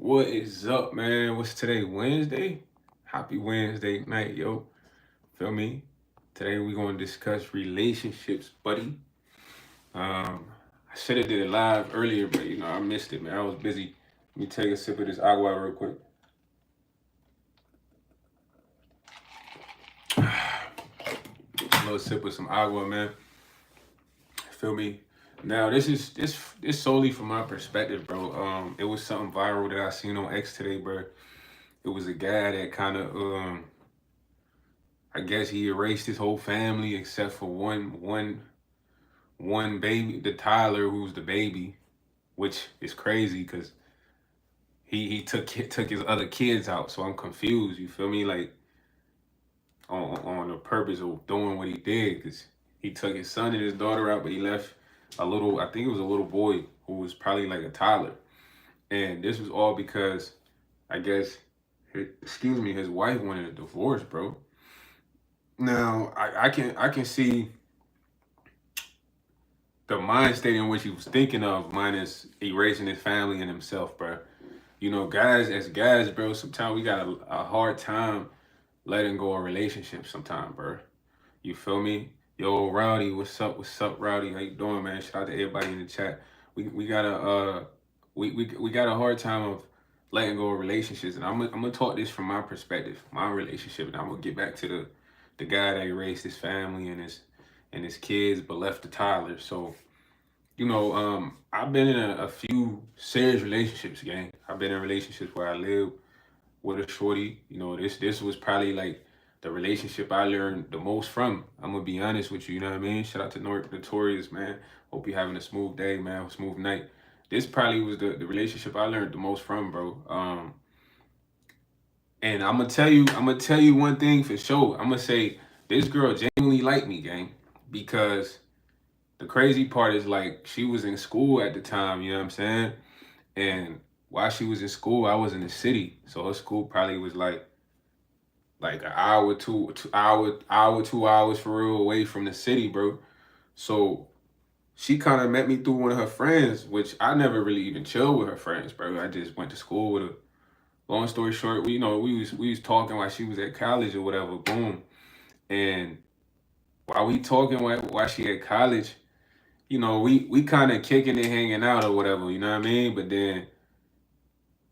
What is up, man? What's today? Wednesday? Happy Wednesday night, yo. Feel me? Today we gonna discuss relationships, buddy. I should have did it live earlier, but I missed it, man. I was busy. Let me take a sip of this agua real quick. A little sip of some agua, man. Feel me? Now this solely from my perspective, bro. It was something viral that I seen on X today, bro. It was a guy that kind of I guess he erased his whole family except for one baby, the Tyler, who's the baby, which is crazy because he took his other kids out. So I'm confused. You feel me? Like on the purpose of doing what he did, because he took his son and his daughter out, but he left a little. I think it was a little boy who was probably like a toddler, and this was all because I guess his wife wanted a divorce, bro. Now I can see the mind state in which he was thinking of, minus erasing his family and himself, bro. Guys, as guys, bro, sometimes we got a hard time letting go of relationships sometimes, bro. You feel me? Yo, Rowdy, what's up? What's up, Rowdy? How you doing, man? Shout out to everybody in the chat. We got a we got a hard time of letting go of relationships, and I'm gonna talk this from my perspective, my relationship, and I'm gonna get back to the guy that erased his family and his kids, but left the toddler. So I've been in a few serious relationships, gang. I've been in relationships where I live with a shorty. This was probably like the relationship I learned the most from. I'm gonna be honest with you. You know what I mean? Shout out to Notorious, man. Hope you're having a smooth day, man. A smooth night. This probably was the relationship I learned the most from, bro. And I'm gonna tell you one thing for sure. I'm gonna say this girl genuinely liked me, gang, because the crazy part is, like, she was in school at the time, you know what I'm saying? And while she was in school, I was in the city. So her school probably was like an hour, 2 hours for real away from the city, bro. So she kind of met me through one of her friends, which I never really even chilled with her friends, bro. I just went to school with her. Long story short, we was talking while she was at college or whatever, boom. And while we talking while she at college, we kind of kicking it, hanging out or whatever, you know what I mean? But then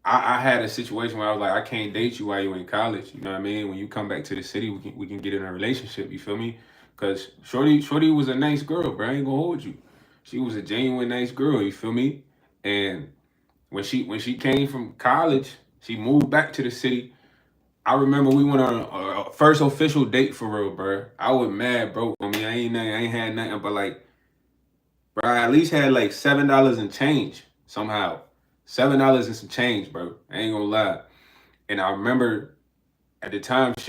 I had a situation where I was like, I can't date you while you're in college, you know what I mean? When you come back to the city, we can get in a relationship, you feel me? Cause Shorty was a nice girl, bro. I ain't gonna hold you. She was a genuine nice girl, you feel me? And when she came from college, she moved back to the city. I remember we went on a first official date for real, bro. I was mad broke. I mean, I ain't had nothing but, like, bro, I at least had like $7 and change somehow. $7 and some change, bro. I ain't gonna lie. And I remember at the time I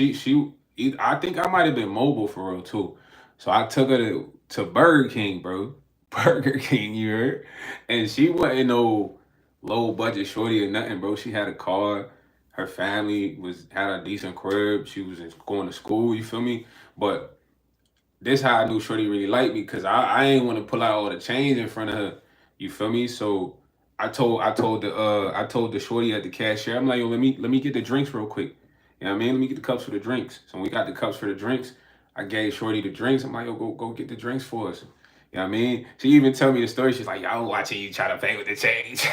think I might have been mobile for real too. So I took her to Burger King, bro. Burger King, you heard? And she wasn't no low budget shorty or nothing, bro. She had a car. Her family had a decent crib. She was going to school, you feel me? But this how I knew Shorty really liked me, because I ain't want to pull out all the change in front of her. You feel me? So I told the Shorty at the cashier, I'm like, yo, let me get the drinks real quick. You know what I mean? Let me get the cups for the drinks. So when we got the cups for the drinks, I gave Shorty the drinks. I'm like, yo, go get the drinks for us. You know what I mean? She even tell me the story. She's like, yo, I'm watching you try to pay with the change.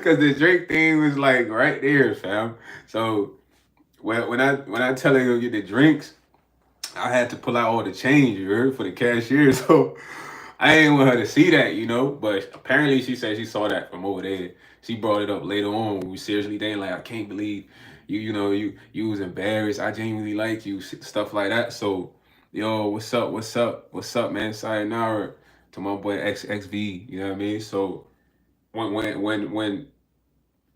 Cause the drink thing was like right there, fam. So when I tell her to go get the drinks, I had to pull out all the change, you heard, for the cashier. So I ain't want her to see that, But apparently she said she saw that from over there. She brought it up later on when we seriously dating. Like, I can't believe you was embarrassed. I genuinely like you, stuff like that. So, yo, what's up? What's up? What's up, man? Sayonara to my boy XXV. You know what I mean? So when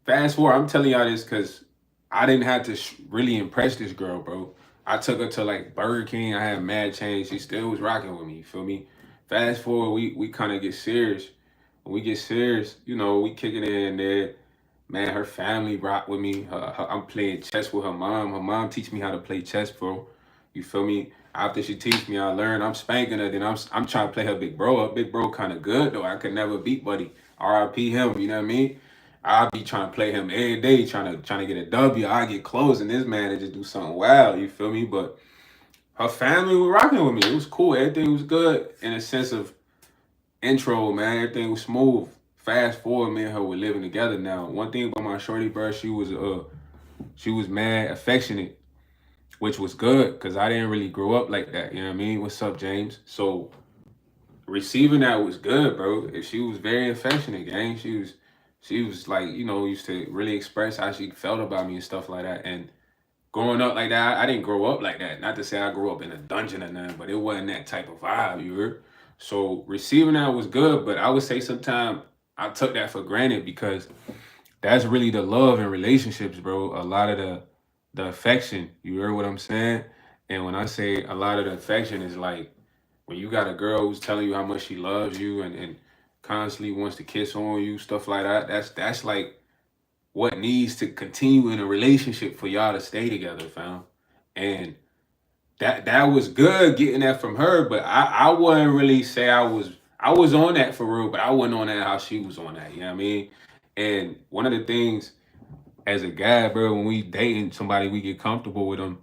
fast forward, I'm telling y'all this because I didn't have to really impress this girl, bro. I took her to like Burger King. I had mad change. She still was rocking with me. You feel me? Fast forward, we kind of get serious. When we get serious, we kicking it in there. Man, her family rock with me. I'm playing chess with her mom. Her mom teach me how to play chess, bro. You feel me? After she teach me, I learn. I'm spanking her. Then I'm trying to play her big bro. Her big bro kind of good though. I could never beat Buddy. R.I.P. him. You know what I mean? I'll be trying to play him every day, trying to get a W. I get close, and this man to just do something wild. You feel me? But her family was rocking with me. It was cool. Everything was good in a sense of intro, man. Everything was smooth. Fast forward, me and her were living together now. One thing about my shorty, bro, she was mad affectionate, which was good because I didn't really grow up like that. You know what I mean? What's up, James? So receiving that was good, bro. She was very affectionate, gang. She was like, used to really express how she felt about me and stuff like that. And growing up like that, I didn't grow up like that. Not to say I grew up in a dungeon or nothing, but it wasn't that type of vibe, you heard? So receiving that was good, but I would say sometimes I took that for granted because that's really the love in relationships, bro. A lot of the affection, you heard what I'm saying? And when I say a lot of the affection is like when you got a girl who's telling you how much she loves you and constantly wants to kiss on you, stuff like that. That's like what needs to continue in a relationship for y'all to stay together, fam. And that was good getting that from her, but I wouldn't really say I was on that for real, but I wasn't on that how she was on that, you know what I mean? And one of the things as a guy, bro, when we dating somebody, we get comfortable with them.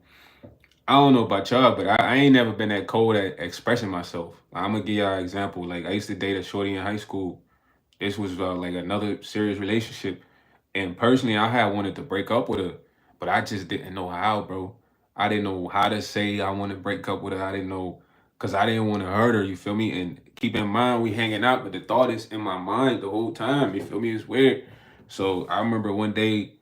I don't know about y'all, but I ain't never been that cold at expressing myself. I'm gonna give y'all an example. Like I used to date a shorty in high school. This was like another serious relationship. And personally, I had wanted to break up with her, but I just didn't know how, bro. I didn't know how to say I want to break up with her. I didn't know because I didn't want to hurt her, you feel me? And keep in mind, we hanging out, but the thought is in my mind the whole time, you feel me? It's weird. So I remember one day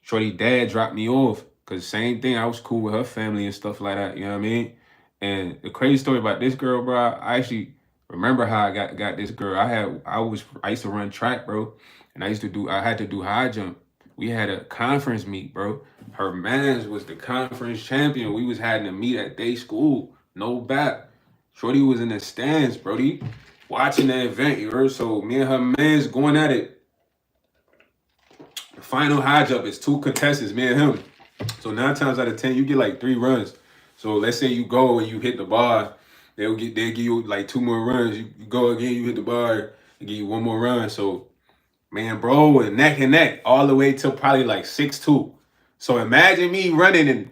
Shorty dad dropped me off because same thing. I was cool with her family and stuff like that. You know what I mean? And the crazy story about this girl, bro. I actually remember how I got this girl. I used to run track, bro, and I had to do high jump. We had a conference meet, bro. Her man's was the conference champion. We was having a meet at day school. No bat. Shorty was in the stands, Brody, watching the event. You heard? So me and her man's going at it. The final high jump is two contestants, me and him. So 9 times out of 10, you get like 3 runs. So let's say you go and you hit the bar, they'll give you like 2 more runs. You go again, you hit the bar, they give you 1 more run. So man, bro, and neck all the way till probably like 6'2". So imagine me running and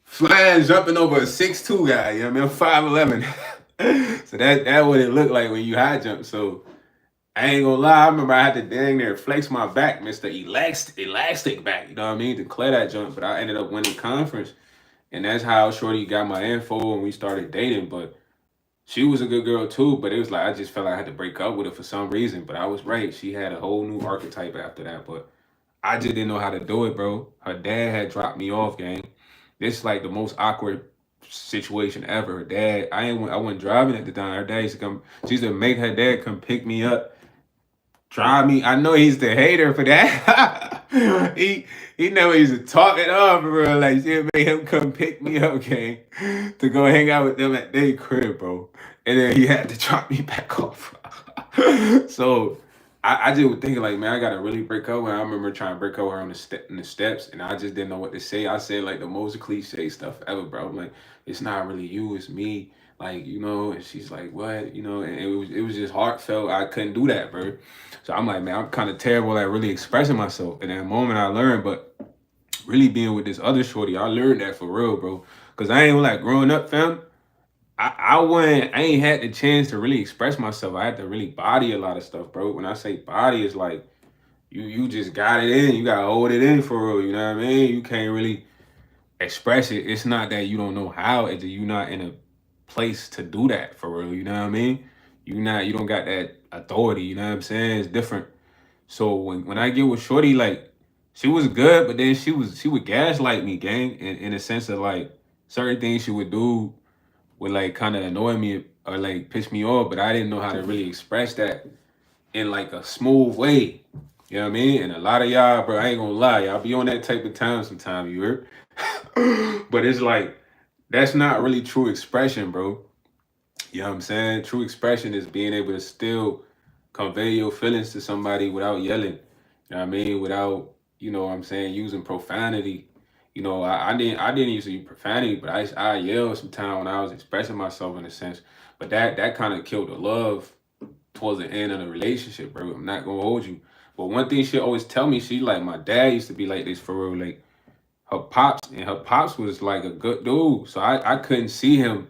flying, jumping over a 6'2" guy. You know what I mean? I'm 5'11". So that what it looked like when you high jump. So I ain't gonna lie, I remember I had to dang near flex my back, Mr. Elastic back, you know what I mean, to clear that jump. But I ended up winning conference. And that's how Shorty got my info and we started dating. But she was a good girl too, but it was like I just felt like I had to break up with her for some reason. But I was right. She had a whole new archetype after that. But I just didn't know how to do it, bro. Her dad had dropped me off, gang. This is like the most awkward situation ever. Her dad, I wasn't driving at the time. Her dad used to come, she used to make her dad come pick me up. Try me. I know he's the hater for that. he never used to talk at all, bro. Like shit made him come pick me up, gang, to go hang out with them at their crib, bro. And then he had to drop me back off. So I just was thinking like, man, I gotta really break up with her. I remember trying to break up with her on in the steps, and I just didn't know what to say. I said like the most cliche stuff ever, bro. I'm like, it's not really you, it's me. Like, and she's like, what? And it was just heartfelt. I couldn't do that, bro. So I'm like, man, I'm kind of terrible at really expressing myself. In that moment I learned, but really being with this other shorty, I learned that for real, bro. Cause I ain't like growing up, fam. I ain't had the chance to really express myself. I had to really body a lot of stuff, bro. When I say body, it's like you just got it in. You gotta hold it in for real. You know what I mean? You can't really express it. It's not that you don't know how. It's that you not in a place to do that for real. You know what I mean? You don't got that authority. You know what I'm saying? It's different. So when I get with Shorty, like she was good, but then she would gaslight me, gang, in a sense of like certain things she would do would like kind of annoy me or like piss me off, but I didn't know how to really express that in like a smooth way. You know what I mean? And a lot of y'all, bro, I ain't gonna lie, y'all be on that type of time sometime, you heard? But it's like that's not really true expression, bro. You know what I'm saying? True expression is being able to still convey your feelings to somebody without yelling. You know what I mean? Without, what I'm saying, using profanity. I didn't use to use profanity, but I yelled sometimes when I was expressing myself in a sense. But that kind of killed the love towards the end of the relationship, bro. I'm not gonna hold you. But one thing she always tell me, she like, my dad used to be like this for real. Like her pops was like a good dude. So I couldn't see him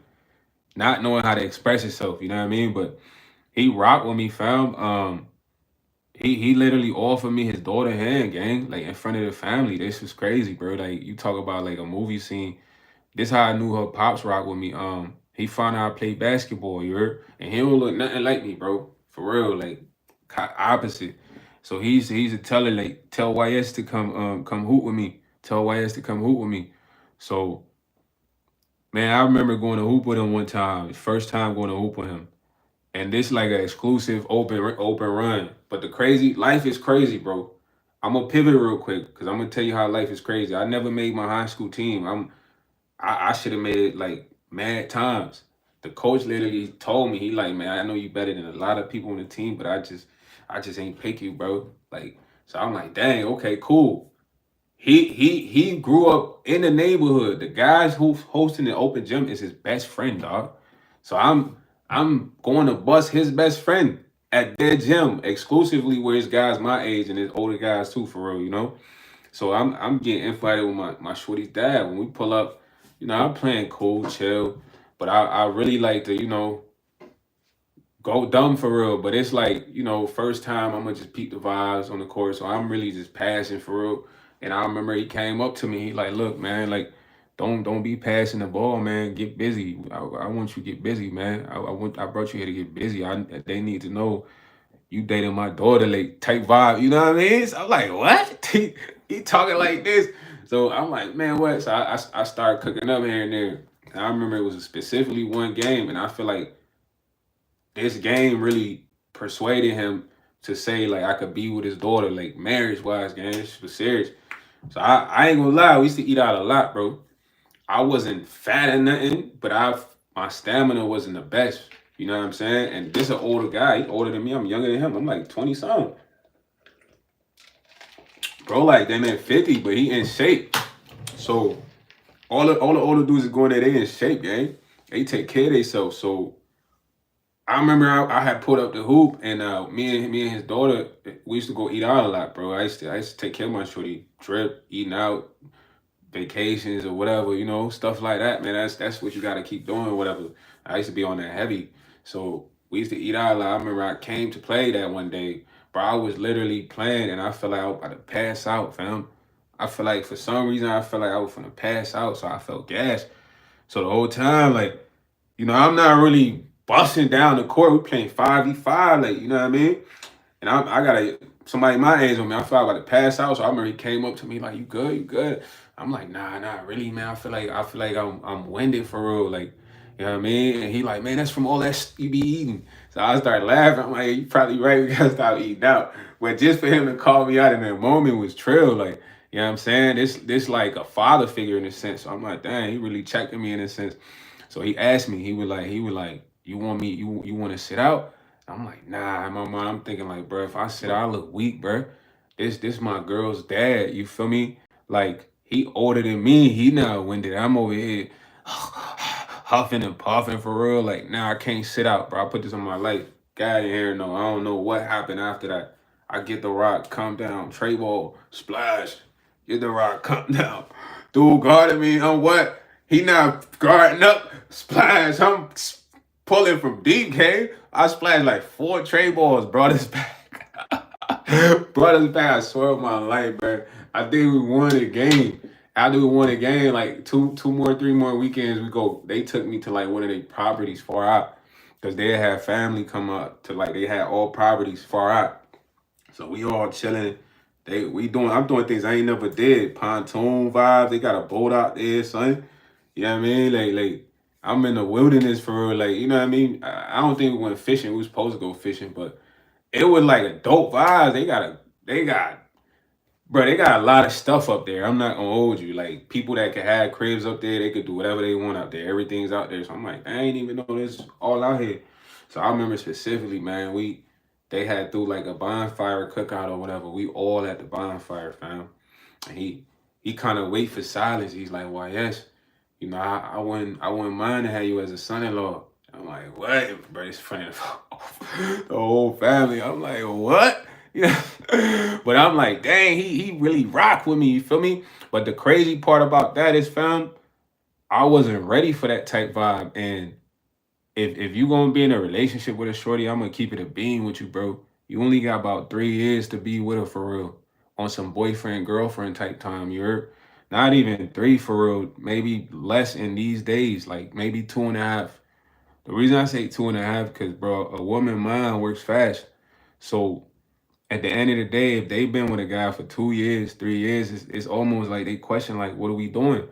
not knowing how to express himself, you know what I mean? But he rocked with me, fam. He literally offered me his daughter hand, gang, like in front of the family. This was crazy, bro. Like you talk about like a movie scene. This how I knew her pops rock with me. He found out I played basketball, you heard? And he don't look nothing like me, bro. For real, like opposite. So he's a teller, like tell YS to come hoop with me. Tell YS to come hoop with me. So man, I remember going to hoop with him one time. First time going to hoop with him. And this like an exclusive open run. But the crazy life is crazy, bro. I'm gonna pivot real quick because I'm gonna tell you how life is crazy. I never made my high school team. I should have made it like mad times. The coach literally told me, he like, man, I know you better than a lot of people on the team, but I just ain't pick you, bro. Like, so I'm like, dang, okay, cool. He grew up in the neighborhood. The guys who's hosting the open gym is his best friend, dog. So I'm going to bust his best friend at their gym exclusively where it's guys my age and it's older guys too, for real, you know? So I'm getting invited with my shorty's dad. When we pull up, I'm playing cool, chill. But I really like to, go dumb for real. But it's like, first time I'm gonna just peep the vibes on the court. So I'm really just passing for real. And I remember he came up to me, he like, look, man, like, don't be passing the ball, man. Get busy. I want you to get busy, man. I brought you here to get busy. They need to know you dating my daughter, like type vibe, you know what I mean? So I'm like, what? He talking like this. So I'm like, man, what? So I started cooking up here and there. And I remember it was specifically one game, and I feel like this game really persuaded him to say like I could be with his daughter, like marriage wise, gang. This was serious. So I ain't gonna lie, we used to eat out a lot, bro. I wasn't fat or nothing, but my stamina wasn't the best. You know what I'm saying? And this is an older guy. He's older than me. I'm younger than him. I'm like 20 something. Bro, like damn near 50, but he in shape. So all the older dudes is going there, they in shape, gang. They take care of themselves. So I remember I had put up the hoop, and me and his daughter, we used to go eat out a lot, bro. I used to take care of my shorty, trip, eating out, vacations or whatever, stuff like that, man. That's what you gotta keep doing, whatever. I used to be on that heavy. So we used to eat out a lot. I remember I came to play that one day, bro. I was literally playing and I felt like I was about to pass out, fam. I feel like for some reason I felt like I was gonna pass out, so I felt gas. So the whole time, like, I'm not really busting down the court. We playing 5v5, like, you know what I mean? And I got somebody my age on me. I felt like about to pass out. So I remember he came up to me like, "You good? You good?" I'm like, "Nah, not really, man. I feel like I'm winded for real, like, you know what I mean?" And he like, "Man, that's from all that you be eating." So I started laughing. I'm like, "You probably right. We gotta stop eating out." But just for him to call me out in that moment was trill, like, you know what I'm saying? This like a father figure in a sense. So I'm like, dang, he really checking me in a sense. So he asked me. He was like, "You want me? You want to sit out?" I'm like, nah, in my mind, I'm thinking like, bro, if I said I look weak, bro, this my girl's dad, you feel me? Like, he older than me, he not winded. I'm over here huffing and puffing for real. Like, nah, I can't sit out, bro. I put this on my life. God in here, no, I don't know what happened after that. I get the rock, come down, tray ball, splash, get the rock, come down. Dude guarding me, I'm what? He not guarding up, splash, I'm pulling from deep, K. I splashed like 4 tray balls, brought us back. Brought us back, I swear on my life, bro. I think we won the game. After we won the game, like two more, 3 more weekends, they took me to like one of their properties far out. Cause they had family come up to like they had all properties far out. So we all chilling. I'm doing things I ain't never did. Pontoon vibes. They got a boat out there, son. You know what I mean? Like I'm in the wilderness for real. Like, you know what I mean? I don't think we went fishing. We was supposed to go fishing, but it was like a dope vibes. They got a lot of stuff up there. I'm not gonna hold you. Like people that could have cribs up there, they could do whatever they want out there. Everything's out there. So I'm like, I ain't even know this all out here. So I remember specifically, man, they had through like a bonfire cookout or whatever. We all at the bonfire, fam. And he kind of wait for silence. He's like, "Why, yes, I wouldn't mind to have you as a son-in-law." I'm like, "What?" Bro, it's funny. The whole family. I'm like, "What?" Yeah. But I'm like, dang, he really rocked with me. You feel me? But the crazy part about that is, fam, I wasn't ready for that type vibe. And if you gonna be in a relationship with a shorty, I'm gonna keep it a beam with you, bro. You only got about 3 years to be with her for real, on some boyfriend girlfriend type time. You heard? Not even three for real, maybe less in these days, like maybe 2.5. The reason I say 2.5, because bro, a woman mind works fast. So at the end of the day, if they've been with a guy for 2 years, 3 years, it's almost like they question like, what are we doing?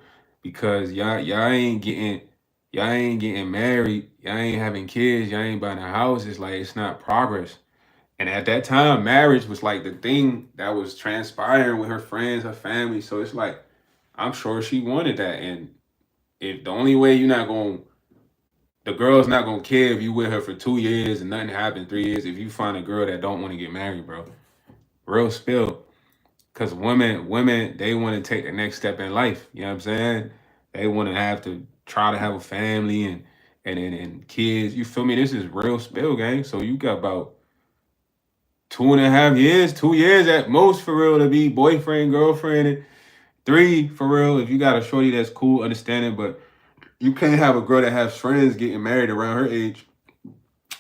Because y'all ain't getting married, y'all ain't having kids, y'all ain't buying a house. It's like it's not progress. And at that time, marriage was like the thing that was transpiring with her friends, her family. So it's like I'm sure she wanted that. And if the only way the girl's not gonna care if you with her for 2 years and nothing happened 3 years, if you find a girl that don't want to get married, bro. Real spill. Cause women, they want to take the next step in life. You know what I'm saying? They want to have to try to have a family and kids. You feel me? This is real spill, gang. So you got about 2.5 years, 2 years at most for real to be boyfriend, girlfriend, and three for real if you got a shorty that's cool, understanding. But you can't have a girl that has friends getting married around her age,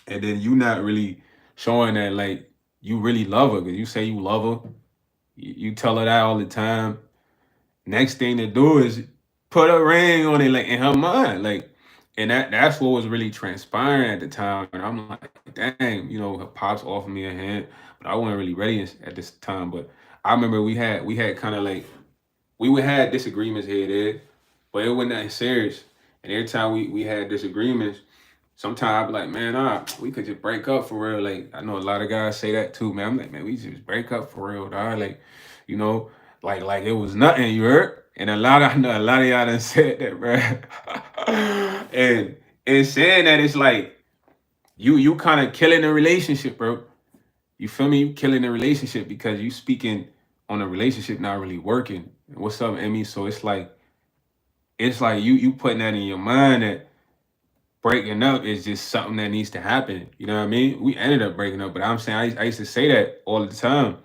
and then you not really showing that like you really love her. Cause you say you love her, you tell her that all the time. Next thing to do is put a ring on it, like in her mind, like, and that's what was really transpiring at the time. And I'm like, dang, her pops offered me a hand, but I wasn't really ready at this time. But I remember we had kind of like we would have disagreements here and there, but it wasn't that serious. And every time we had disagreements, sometimes I'd be like, man, we could just break up for real. Like I know a lot of guys say that too, man. I'm like, man, we just break up for real, dog. Like, you know, like it was nothing. You heard? And I know a lot of y'all done said that, bro. and and saying that, it's like you kind of killing the relationship, bro. You feel me? You killing the relationship because you speaking on a relationship not really working. What's up, Emmy? So it's like you putting that in your mind that breaking up is just something that needs to happen. You know what I mean? We ended up breaking up, but I'm saying I used to say that all the time.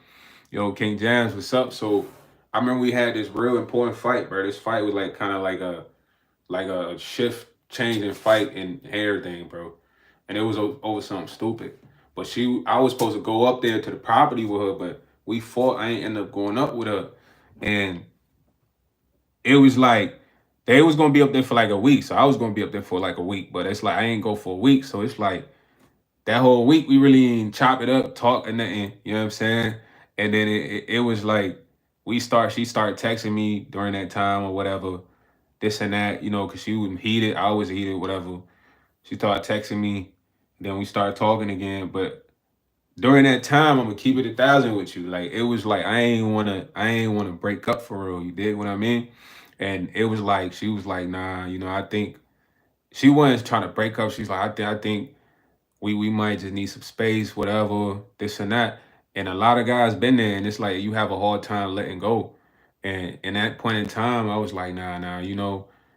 Yo, King Jams, what's up? So I remember we had this real important fight, bro. This fight was like kind of like a shift changing fight and everything, bro. And it was over something stupid. But I was supposed to go up there to the property with her, but we fought. I ain't end up going up with her, and it was like they was gonna be up there for like a week, so I was gonna be up there for like a week. But it's like I ain't go for a week, so it's like that whole week we really ain't chop it up, talk and nothing. You know what I'm saying? And then it was like she started texting me during that time or whatever, this and that, because she was heated. I was heated, whatever. She started texting me. Then we started talking again. But during that time, I'm gonna keep it 1,000 with you. Like it was like I ain't wanna break up for real. You did what I mean? And it was like she was like, nah, I think she wasn't trying to break up. She's like, I think we might just need some space, whatever, this and that. And a lot of guys been there, and it's like you have a hard time letting go. And in that point in time, I was like, nah,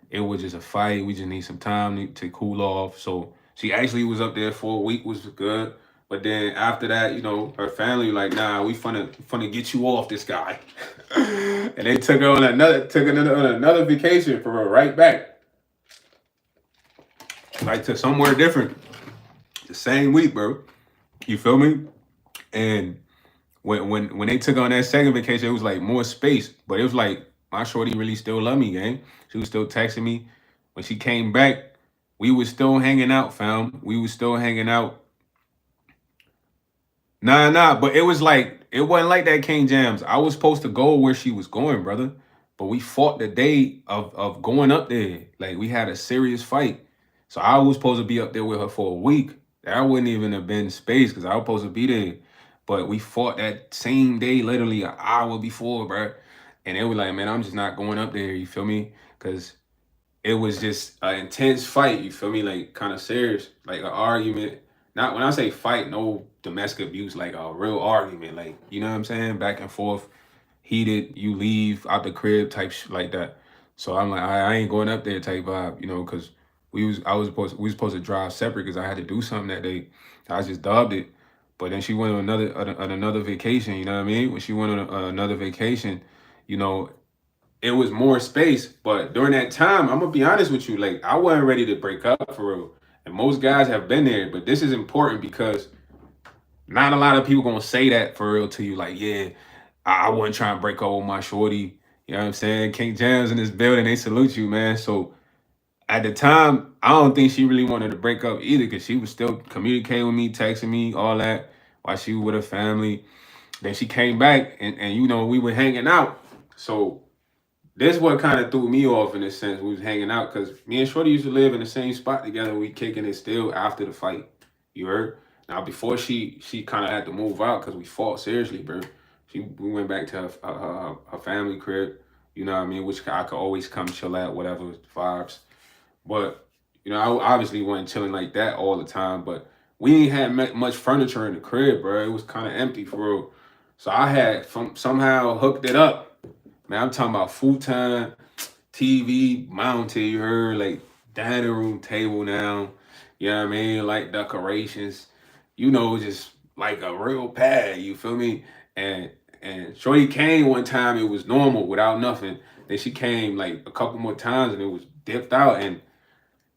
it was just a fight. We just need some time to cool off. So she actually was up there for a week, was good. But then after that, her family like, nah, we finna get you off this guy. And they took another on another vacation for her right back, like to somewhere different. The same week, bro. You feel me? And when they took on that second vacation, it was like more space. But it was like my shorty really still love me, gang. She was still texting me. When she came back, we was still hanging out, fam. We was still hanging out. Nah, but it wasn't like that, King Jams. I was supposed to go where she was going, brother. But we fought the day of going up there. Like we had a serious fight. So I was supposed to be up there with her for a week. That wouldn't even have been space because I was supposed to be there. But we fought that same day, literally an hour before, bro. And it was like, man, I'm just not going up there. You feel me? Because it was just an intense fight. You feel me? Like kind of serious, like an argument. Not when I say fight, no domestic abuse, like a real argument. Like you know what I'm saying? Back and forth, heated. You leave out the crib type like that. So I'm like, I ain't going up there type vibe, because we was supposed to drive separate because I had to do something that day. I just dubbed it. But then she went on another vacation. You know what I mean? When she went on another vacation, you know, it was more space. But during that time, I'm gonna be honest with you, like I wasn't ready to break up for real. And most guys have been there, but this is important because not a lot of people gonna say that for real to you. Like, yeah, I wasn't trying to break up with my shorty. You know what I'm saying? King Jams in this building, they salute you, man. So at the time, I don't think she really wanted to break up either because she was still communicating with me, texting me, all that while she was with her family. Then she came back and you know, we were hanging out. So this what kind of threw me off in a sense. We was hanging out because me and Shorty used to live in the same spot together. We kicking it still after the fight. You heard? Now before she kind of had to move out because we fought seriously, bro. We went back to her family crib. You know what I mean? Which I could always come chill at, whatever vibes. But you know, I obviously wasn't chilling like that all the time. But we ain't had much furniture in the crib, bro. It was kind of empty for real. So I had somehow hooked it up. Man, I'm talking about futon, TV mounted, you heard, like dining room table now. You know what I mean? Like decorations. You know, just like a real pad, you feel me? And Shorty came one time, it was normal without nothing. Then she came like a couple more times and it was dipped out and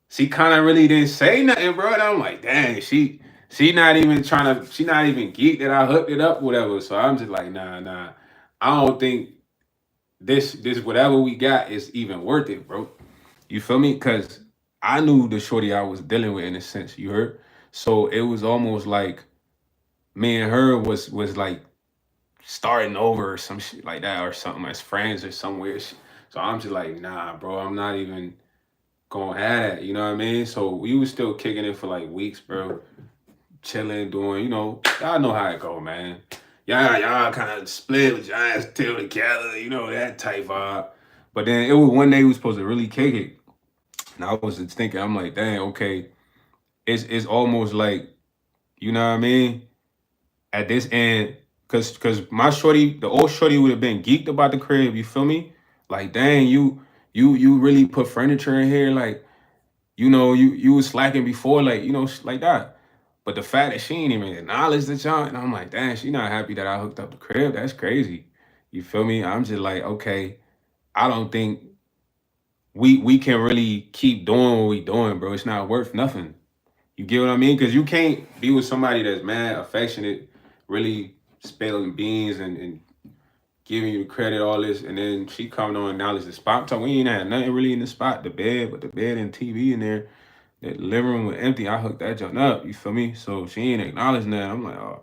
she kind of really didn't say nothing, bro. And I'm like, dang, she not even trying to, she not even geeked that I hooked it up, whatever. So I'm just like, nah. I don't think this whatever we got is even worth it, bro. You feel me? Cause I knew the shorty I was dealing with in a sense, you heard? So it was almost like me and her was like starting over or some shit like that or something as friends or somewhere. So I'm just like, nah, bro, I'm not even gonna have that, you know what I mean? So we was still kicking it for like weeks, bro. Chilling, doing, you know, y'all know how it go, man. Y'all kind of split with your ass still together, you know, that type vibe. But then it was one day we was supposed to really kick it. And I was just thinking, I'm like, dang, okay, it's almost like, you know what I mean? At this end, cause my shorty, the old shorty would have been geeked about the crib, you feel me? Like, dang, you really put furniture in here, like, you know, you was slacking before, like, you know, like that. But the fact that she ain't even acknowledged the junk, and I'm like, damn, she not happy that I hooked up the crib. That's crazy. You feel me? I'm just like, okay, I don't think we can really keep doing what we doing, bro. It's not worth nothing. You get what I mean? Because you can't be with somebody that's mad, affectionate, really spilling beans and giving you the credit, all this, and then she coming on and acknowledge the spot. I'm talking, we ain't had nothing really in the spot, the bed, but the bed and TV in there. That living room was empty. I hooked that junk up. You feel me? So she ain't acknowledging that. I'm like, oh,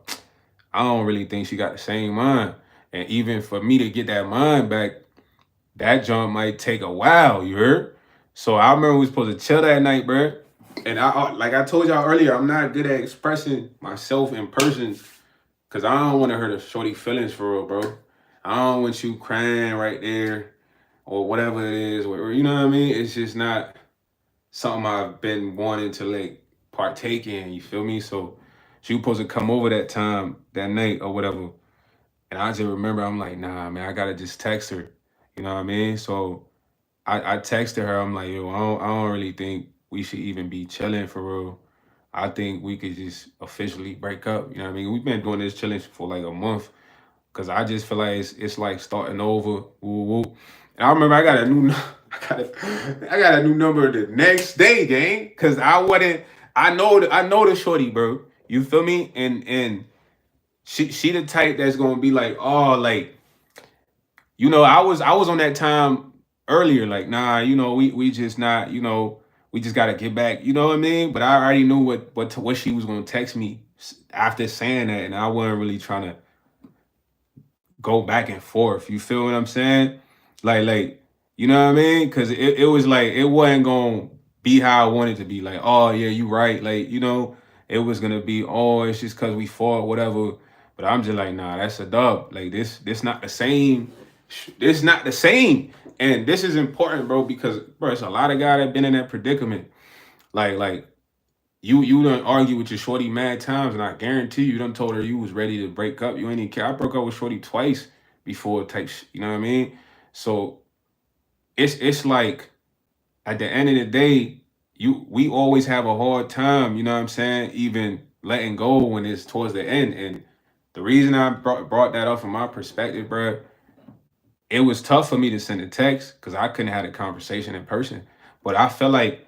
I don't really think she got the same mind. And even for me to get that mind back, that junk might take a while. You heard? So I remember we was supposed to chill that night, bro. And like I told y'all earlier, I'm not good at expressing myself in person because I don't want to hurt a shorty feelings for real, bro. I don't want you crying right there or whatever it is, or you know what I mean? It's just not something I've been wanting to like partake in. You feel me? So she was supposed to come over that time, that night or whatever. And I just remember I'm like, nah, man, I gotta just text her. You know what I mean? So I texted her. I'm like, yo, I don't really think we should even be chilling for real. I think we could just officially break up. You know what I mean? We've been doing this chilling for like a month because I just feel like it's like starting over. Woo, woo. And I remember I got a new I got a new number the next day, gang. Cause I wasn't I know the shorty, bro. You feel me? And she the type that's gonna be like, oh, like, you know, I was on that time earlier, like, nah, you know, we just not, you know, we just gotta get back, you know what I mean? But I already knew what she was gonna text me after saying that, and I wasn't really trying to go back and forth. You feel what I'm saying? Like, you know what I mean? Cause it was like it wasn't gonna be how I wanted to be. Like, oh yeah, you right. Like, you know, it was gonna be, oh, it's just cause we fought, whatever. But I'm just like, nah, that's a dub. Like this not the same. This not the same. And this is important, bro, because bro, it's a lot of guys that been in that predicament. Like you done argue with your shorty mad times, and I guarantee you done told her you was ready to break up. You ain't even care. I broke up with shorty twice before you know what I mean? So it's like at the end of the day, we always have a hard time, you know what I'm saying? Even letting go when it's towards the end. And the reason I brought that up from my perspective, bro, it was tough for me to send a text because I couldn't have a conversation in person. But I felt like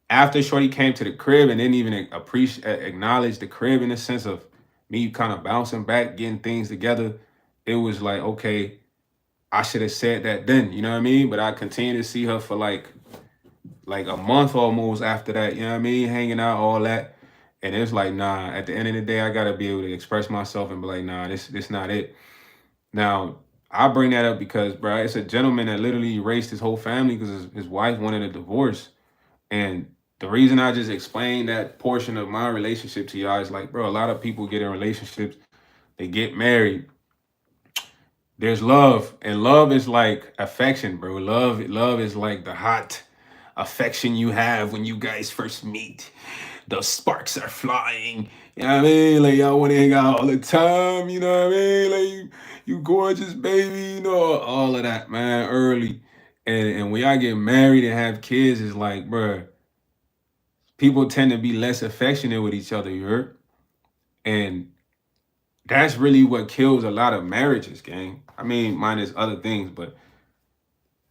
after Shorty came to the crib and didn't even appreciate acknowledge the crib in the sense of me kind of bouncing back, getting things together, it was like, okay, I should have said that then, you know what I mean? But I continued to see her for like a month almost after that, you know what I mean? Hanging out, all that. And it's like, nah, at the end of the day, I gotta be able to express myself and be like, nah, this not it. Now, I bring that up because, bro, it's a gentleman that literally erased his whole family because his wife wanted a divorce. And the reason I just explained that portion of my relationship to y'all is like, bro, a lot of people get in relationships, they get married, there's love, and love is like affection, bro. Love is like the hot affection you have when you guys first meet. The sparks are flying. You know what I mean? Like y'all want to hang out all the time. You know what I mean? Like you gorgeous baby. You know all of that, man. Early, and when y'all get married and have kids, it's like, bro, people tend to be less affectionate with each other. You heard? And that's really what kills a lot of marriages, gang. I mean, minus other things, but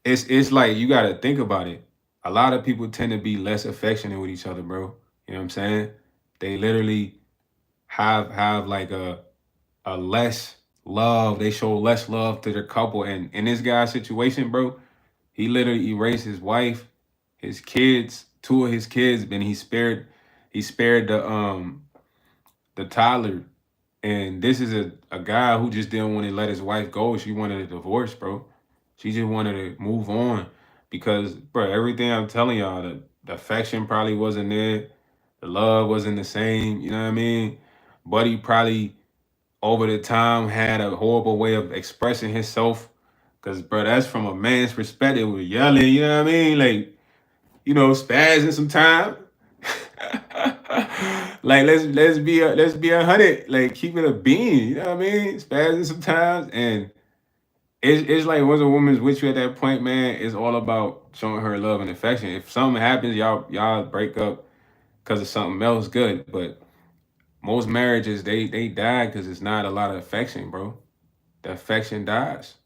it's like you gotta think about it. A lot of people tend to be less affectionate with each other, bro. You know what I'm saying? They literally have like a less love. They show less love to their couple. And in this guy's situation, bro, he literally erased his wife, his kids, two of his kids, and he spared the toddler. And this is a guy who just didn't want to let his wife go. She wanted a divorce, bro. She just wanted to move on because, bro, everything I'm telling y'all, the affection probably wasn't there. The love wasn't the same. You know what I mean? Buddy probably over the time had a horrible way of expressing himself. Cause, bro, that's from a man's perspective with yelling. You know what I mean? Like, spazzing sometimes. Like let's be 100. Like keep it a bean. You know what I mean? Spazzing sometimes, and it's like once a woman's with you at that point, man, it's all about showing her love and affection. If something happens, y'all break up because of something else, good. But most marriages they die because it's not a lot of affection, bro. The affection dies.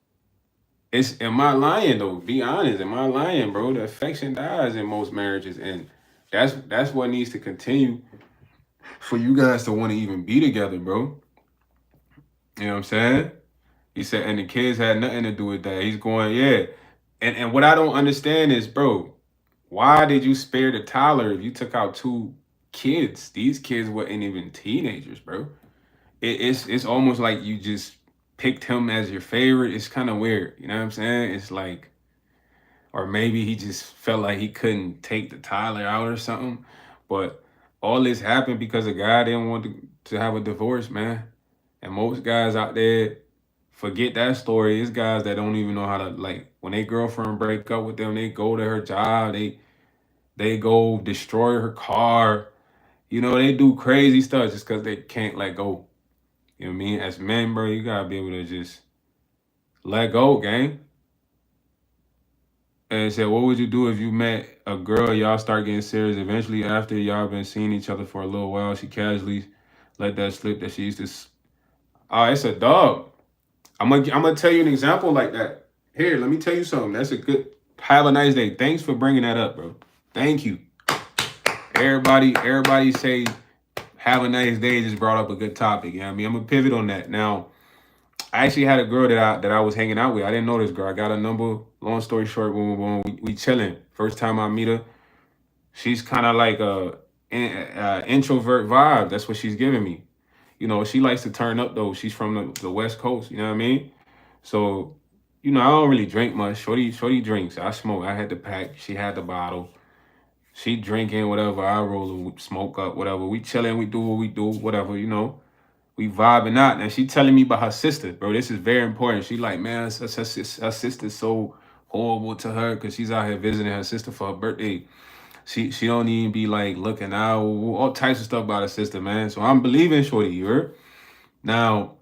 It's am I lying though? Be honest, am I lying, bro? The affection dies in most marriages, and that's what needs to continue for you guys to want to even be together, bro. You know what I'm saying? He said, and the kids had nothing to do with that. He's going, yeah. And what I don't understand is, bro, why did you spare the toddler if you took out two kids? These kids weren't even teenagers, bro. It's almost like you just picked him as your favorite. It's kind of weird. You know what I'm saying? It's like, or maybe he just felt like he couldn't take the toddler out or something. But all this happened because a guy didn't want to have a divorce, man. And most guys out there forget that story. It's guys that don't even know how to, like, when they girlfriend break up with them, they go to her job, they go destroy her car. They do crazy stuff just because they can't let go. You know what I mean? As men, bro, you gotta be able to just let go, gang. And said, what would you do if you met a girl, y'all start getting serious? Eventually, after y'all been seeing each other for a little while, she casually let that slip that she used to. Oh, it's a dog. I'm gonna tell you an example like that. Here, let me tell you something. That's a good. Have a nice day. Thanks for bringing that up, bro. Thank you. Everybody say have a nice day. Just brought up a good topic. You know what I mean? I'm gonna pivot on that now. I actually had a girl that I was hanging out with. I didn't know this girl. I got a number. Long story short, boom, boom, boom. We chilling. First time I meet her, she's kind of like a introvert vibe. That's what she's giving me. She likes to turn up though. She's from the West Coast. You know what I mean? So, I don't really drink much. Shorty drinks. I smoke. I had the pack. She had the bottle. She drinking whatever. I roll and smoke up whatever. We chilling. We do what we do. Whatever. We vibing out. And she telling me about her sister, bro. This is very important. She like, man, her sister's so horrible to her because she's out here visiting her sister for her birthday. She don't even be like looking out, all types of stuff about her sister, man. So I'm believing Shorty, you heard? Now,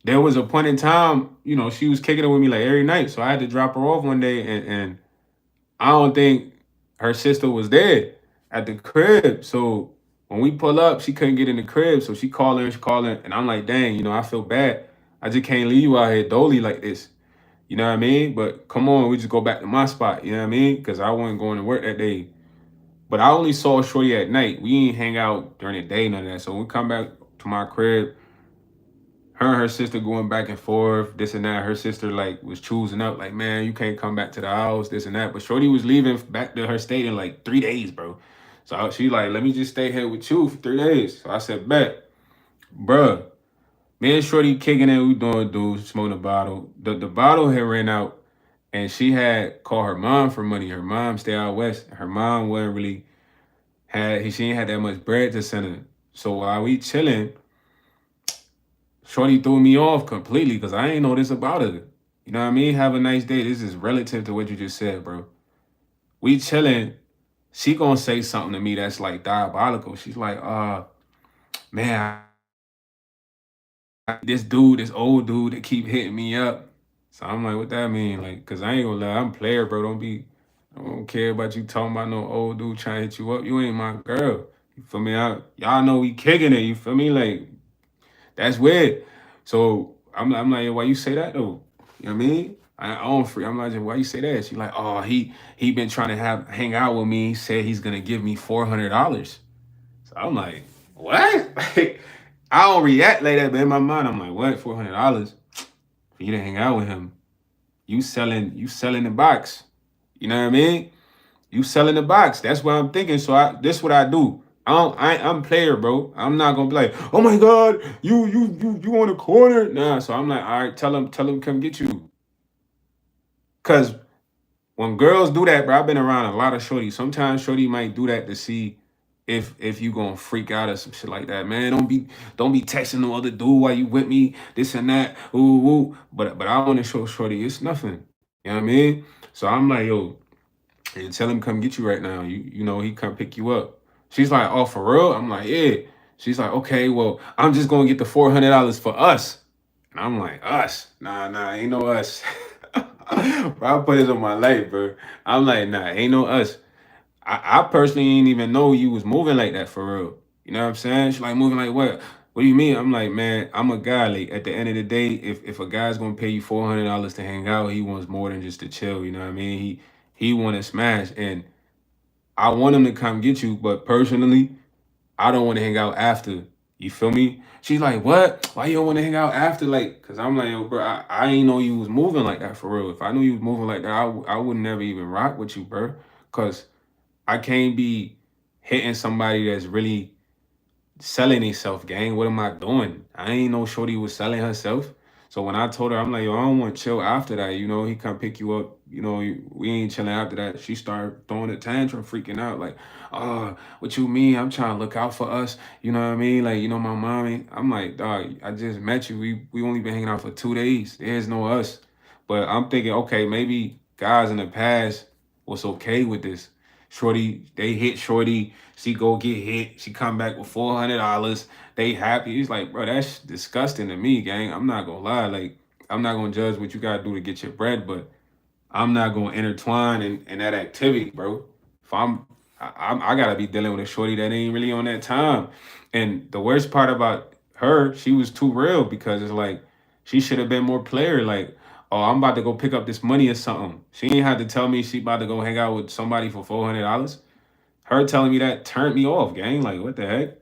there was a point in time, she was kicking it with me like every night. So I had to drop her off one day and I don't think her sister was there at the crib. So When we pull up, she couldn't get in the crib, so she calling, and I'm like, dang, I feel bad. I just can't leave you out here dolly like this. You know what I mean? But come on, we just go back to my spot. You know what I mean? Because I wasn't going to work that day. But I only saw Shorty at night. We ain't hang out during the day, none of that. So when we come back to my crib, her and her sister going back and forth, this and that. Her sister like was choosing up, like, man, you can't come back to the house, this and that. But Shorty was leaving back to her state in like 3 days, bro. So she like, let me just stay here with you for 3 days. So I said, bet, bruh. Me and Shorty kicking it, we doing dudes, smoking a bottle. The bottle had ran out, and she had called her mom for money. Her mom stay out west. Her mom wasn't really she ain't had that much bread to send her. So while we chilling, Shorty threw me off completely because I ain't know this about her. You know what I mean? Have a nice day. This is relative to what you just said, bro. We chilling. She gonna say something to me that's like diabolical. She's like, man, this old dude that keep hitting me up. So I'm like, what that mean? Like, cause I ain't gonna lie, I'm a player, bro. I don't care about you talking about no old dude trying to hit you up. You ain't my girl. You feel me? Y'all know we kicking it. You feel me? Like, that's weird. So I'm like, why you say that though? You know what I mean? I don't free. I'm like, why you say that? She like, oh, he been trying to hang out with me. He said he's gonna give me $400. So I'm like, what? Like, I don't react like that, but in my mind, I'm like, what? $400 for you to hang out with him? You selling the box. You know what I mean? You selling the box. That's what I'm thinking. So this what I do. I'm a player, bro. I'm not gonna be like, oh my God, you on the corner. Nah. So I'm like, all right, tell him come get you. Cause when girls do that, bro, I've been around a lot of shorties. Sometimes shorty might do that to see if you gonna freak out or some shit like that. Man, don't be texting no other dude while you with me, this and that. Ooh, ooh. But I wanna show shorty it's nothing. You know what I mean? So I'm like, yo, and tell him come get you right now. He come pick you up. She's like, oh, for real? I'm like, yeah. She's like, okay, well, I'm just gonna get the $400 for us. And I'm like, us? Nah, ain't no us. Bro, I put this on my life, bro. I'm like, nah, ain't no us. I personally ain't even know you was moving like that for real. You know what I'm saying? She's like, moving like what? What do you mean? I'm like, man, I'm a guy. Like at the end of the day, if a guy's gonna pay you $400 to hang out, he wants more than just to chill. You know what I mean? He want to smash, and I want him to come get you. But personally, I don't want to hang out after. You feel me? She's like, what? Why you don't want to hang out after? Like, cause I'm like, yo, bro, I ain't know you was moving like that for real. If I knew you was moving like that, I would never even rock with you, bro. Cause I can't be hitting somebody that's really selling herself, gang. What am I doing? I ain't know shorty was selling herself. So when I told her, I'm like, yo, I don't want to chill after that. He come pick you up. We ain't chilling after that. She started throwing a tantrum, freaking out, like, what you mean? I'm trying to look out for us. You know what I mean? Like, my mommy. I'm like, dog, I just met you. We only been hanging out for 2 days. There's no us. But I'm thinking, okay, maybe guys in the past was okay with this. Shorty, they hit Shorty. She go get hit. She come back with $400. They happy. He's like, bro, that's disgusting to me, gang. I'm not gonna lie. Like, I'm not gonna judge what you gotta do to get your bread, but I'm not gonna intertwine in that activity, bro. If I gotta be dealing with a shorty that ain't really on that time. And the worst part about her, she was too real because it's like she should have been more player. Like, oh, I'm about to go pick up this money or something. She ain't had to tell me she about to go hang out with somebody for $400. Her telling me that turned me off, gang. Like, what the heck?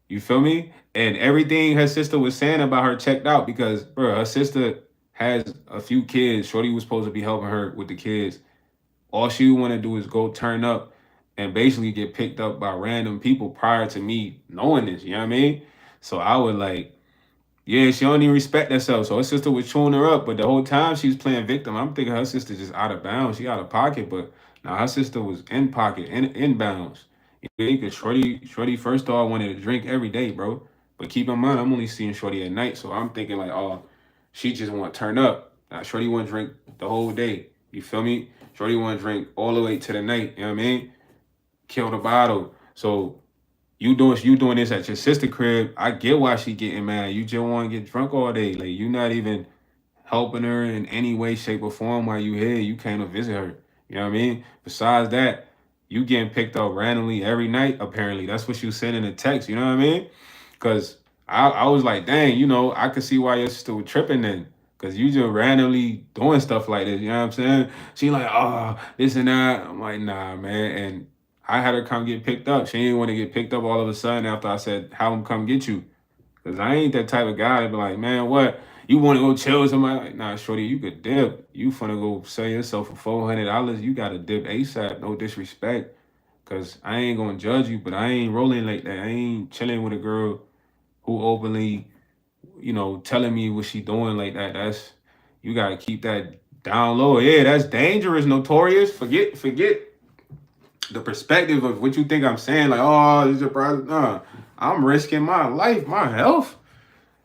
You feel me? And everything her sister was saying about her checked out because, bro, her sister has a few kids. Shorty was supposed to be helping her with the kids. All she want to do is go turn up and basically get picked up by random people prior to me knowing this. You know what I mean? So I would like, yeah, she don't even respect herself. So her sister was chewing her up, but the whole time she was playing victim. I'm thinking her sister just out of bounds. She out of pocket, but now her sister was in pocket, in bounds. Because Shorty first off wanted to drink every day, bro. But keep in mind, I'm only seeing Shorty at night, so I'm thinking like, oh, she just want to turn up. Now Shorty want to drink the whole day. You feel me? Shorty want to drink all the way to the night. You know what I mean? Kill the bottle. So you doing this at your sister crib. I get why she getting mad. You just want to get drunk all day. Like you not even helping her in any way, shape, or form while you here. You came to visit her. You know what I mean? Besides that, you getting picked up randomly every night. Apparently, that's what you sent in a text. You know what I mean? Because I was like, dang, I could see why you're still tripping then. Because you just randomly doing stuff like this. You know what I'm saying? She like, oh, this and that. I'm like, nah, man. And I had her come get picked up. She didn't want to get picked up all of a sudden after I said, have him come get you. Because I ain't that type of guy to be like, man, what? You want to go chill with somebody? Like, nah, shorty, you could dip. You finna go sell yourself for $400. You got to dip ASAP. No disrespect. Because I ain't going to judge you, but I ain't rolling like that. I ain't chilling with a girl who openly, telling me what she doing like that. You gotta keep that down low. Yeah, that's dangerous, notorious. Forget the perspective of what you think I'm saying. Like, oh, this is a problem. Nah, I'm risking my life, my health.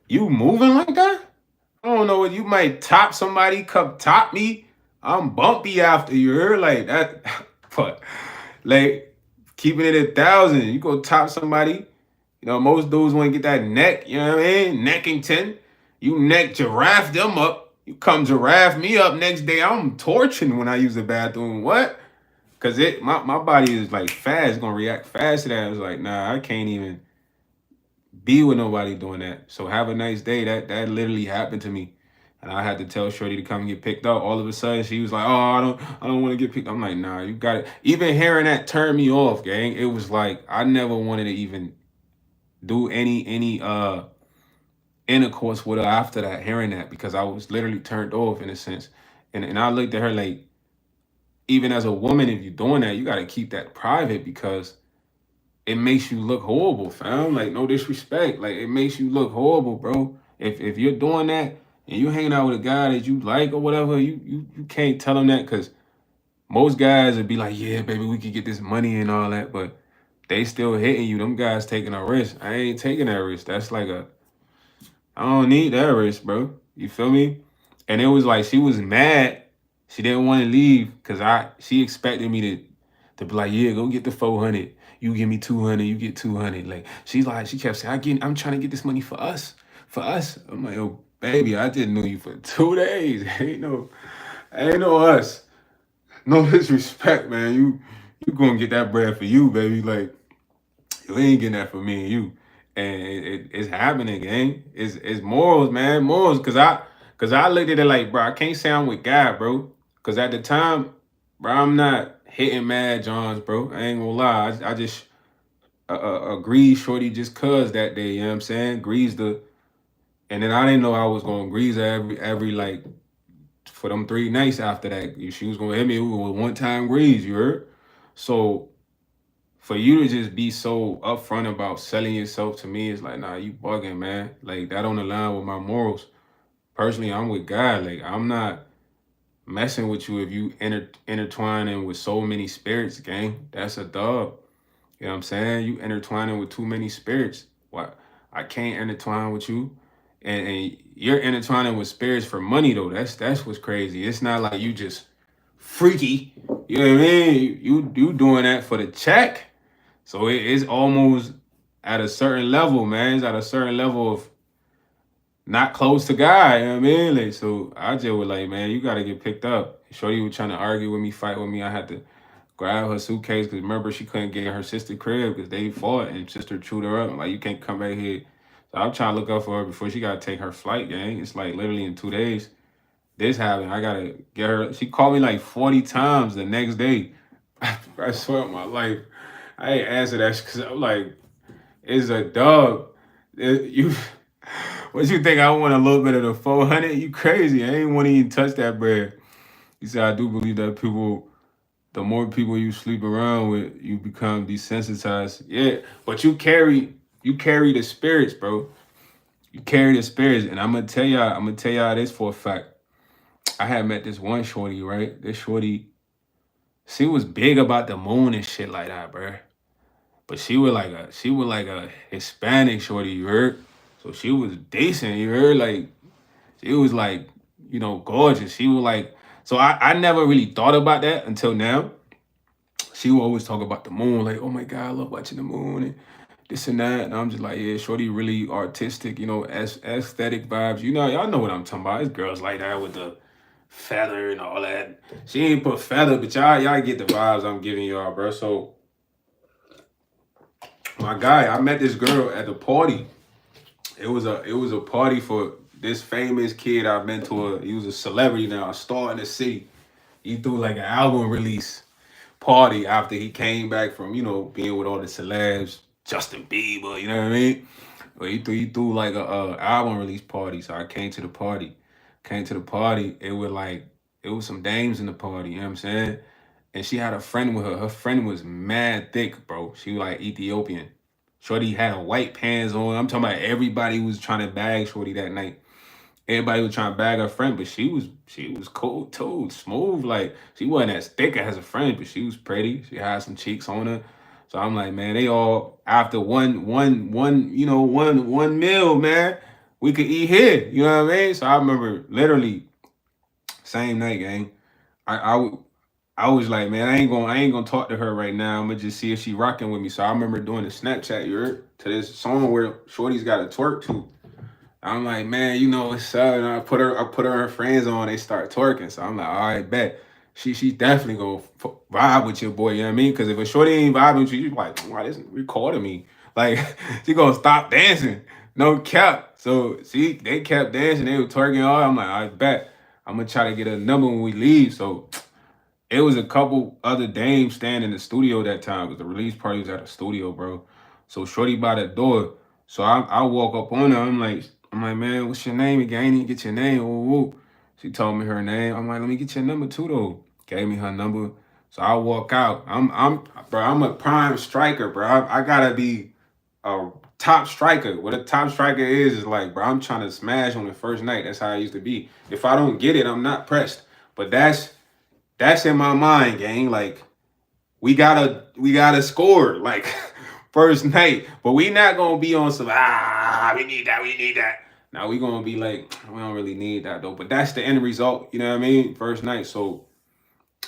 You moving like that? I don't know what you might top somebody, come top me. I'm bumpy after you. Heard like that, but like keeping it 1,000. You go top somebody. Most dudes want to get that neck, you know what I mean? Neckington. You neck giraffe them up. You come giraffe me up next day. I'm torching when I use the bathroom. What? Cause my body is like fast, it's gonna react fast to that. I was like, nah, I can't even be with nobody doing that. So have a nice day. That literally happened to me. And I had to tell Shorty to come get picked up. All of a sudden, she was like, "Oh, I don't want to get picked." I'm like, "Nah, you got it." Even hearing that turned me off, gang. It was like I never wanted to even do any intercourse with her after that, hearing that, because I was literally turned off in a sense. And I looked at her like, even as a woman, if you're doing that, you gotta keep that private because it makes you look horrible, fam. Like, no disrespect. Like, it makes you look horrible, bro. If you're doing that and you hanging out with a guy that you like or whatever, you can't tell him that, because most guys would be like, yeah, baby, we could get this money and all that, but they still hitting you. Them guys taking a risk. I ain't taking that risk. That's like I don't need that risk, bro. You feel me? And it was like she was mad. She didn't want to leave because she expected me to be like, yeah, go get the 400. You give me 200. You get 200. Like she kept saying, I'm trying to get this money for us, for us. I'm like, oh baby, I didn't know you for 2 days. Ain't no us. No disrespect, man. You gonna get that bread for you, baby. Like, you ain't getting that for me and you. And it's happening, gang. It's morals, man. Morals. Cause I looked at it like, bro, I can't say I'm with God, bro. Cause at the time, bro, I'm not hitting Mad Johns, bro. I ain't gonna lie. I just agreed shorty just cause that day, you know what I'm saying? And then I didn't know I was gonna grease her every like for them 3 nights after that. She was gonna hit me with a one-time grease, you heard? So for you to just be so upfront about selling yourself to me is like, nah, you bugging, man. Like, that don't align with my morals. Personally, I'm with God. Like, I'm not messing with you if you intertwining with so many spirits, gang. That's a dub. You know what I'm saying? You intertwining with too many spirits. What? I can't intertwine with you. And you're intertwining with spirits for money though. That's what's crazy. It's not like you just freaky. You know what I mean? You doing that for the check. So it's almost at a certain level, man. It's at a certain level of not close to God, you know what I mean? Like, so I just was like, man, you gotta get picked up. Shorty was trying to argue with me, fight with me. I had to grab her suitcase because remember she couldn't get in her sister crib because they fought and sister chewed her up. I'm like, you can't come back here. So I'm trying to look up for her before she gotta take her flight, gang. It's like literally in 2 days. This happened. I gotta get her. She called me like 40 times the next day. I swear on my life. I ain't answer that because I'm like, it's a dub. You, what you think? I want a little bit of the 400? You crazy? I ain't want to even touch that bread. He said, I do believe that the more people you sleep around with, you become desensitized. Yeah, but you carry the spirits, bro. You carry the spirits, and I'm gonna tell y'all this for a fact. I had met this one shorty, right? This shorty, she was big about the moon and shit like that, bro. But she was like a Hispanic shorty, you heard? So she was decent, you heard? Like, she was like, gorgeous. She was like, so I never really thought about that until now. She would always talk about the moon, like, oh my God, I love watching the moon and this and that. And I'm just like, yeah, shorty really artistic, aesthetic vibes. Y'all know what I'm talking about. It's girls like that with the feather and all that. She ain't put feather, but y'all get the vibes I'm giving y'all, bro. So my guy, I met this girl at the party. It was a party for this famous kid I mentor. He was a celebrity now, a star in the city. He threw like an album release party after he came back from, being with all the celebs, Justin Bieber, you know what I mean? But he threw like a album release party. So I came to the party. Came to the party. It was some dames in the party, you know what I'm saying? And she had a friend with her. Her friend was mad thick, bro. She was like Ethiopian. Shorty had a white pants on. I'm talking about everybody was trying to bag Shorty that night. Everybody was trying to bag her friend, but she was cool too, smooth. Like she wasn't as thick as a friend, but she was pretty. She had some cheeks on her. So I'm like, man, they all after one meal, man, we could eat here. You know what I mean? So I remember literally same night, gang. I I was like, man, I ain't gonna talk to her right now. I'm gonna just see if she rocking with me. So I remember doing the Snapchat, you heard, to this song where Shorty's got to twerk to. I'm like, man, what's up? And I put her and her friends on. They start twerking. So I'm like, all right, bet. She definitely gonna vibe with your boy. You know what I mean? Because if a shorty ain't vibing with you, you like, why this recording me? Like, she gonna stop dancing. No cap. So see, they kept dancing. They were twerking all. I'm like, I bet. I'm gonna try to get a number when we leave. So it was a couple other dames standing in the studio that time because the release party was at the studio, bro. So Shorty by the door. So I walk up on her. I'm like, man, what's your name again? I didn't get your name. Ooh, ooh. She told me her name. I'm like, let me get your number too, though. Gave me her number. So I walk out. Bro. I'm a prime striker, bro. I gotta be a top striker. What a top striker is like, bro, I'm trying to smash on the first night. That's how I used to be. If I don't get it, I'm not pressed. But that's in my mind, gang. Like we gotta score like first night, but we not gonna be on some we need that. Now we gonna be like we don't really need that though. But that's the end result. You know what I mean? First night, so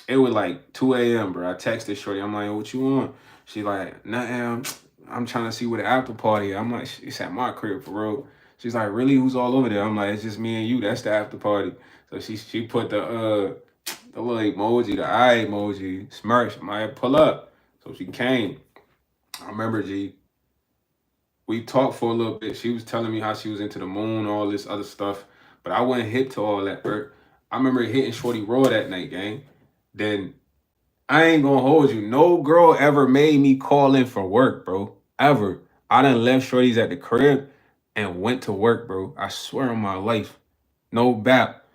it was like 2 a.m., bro. I texted Shorty. I'm like, what you want? She like, nothing. I'm trying to see where the after party is. I'm like, it's at my crib for real. She's like, really? Who's all over there? I'm like, it's just me and you. That's the after party. So she put the little emoji, the eye emoji, smirk. Might pull up. So she came. I remember we talked for a little bit. She was telling me how she was into the moon, all this other stuff. But I wasn't hip to all that, bro. I remember hitting Shorty Raw that night, gang. Then I ain't gonna hold you. No girl ever made me call in for work, bro. Ever. I done left Shorty's at the crib and went to work, bro. I swear on my life. No bap.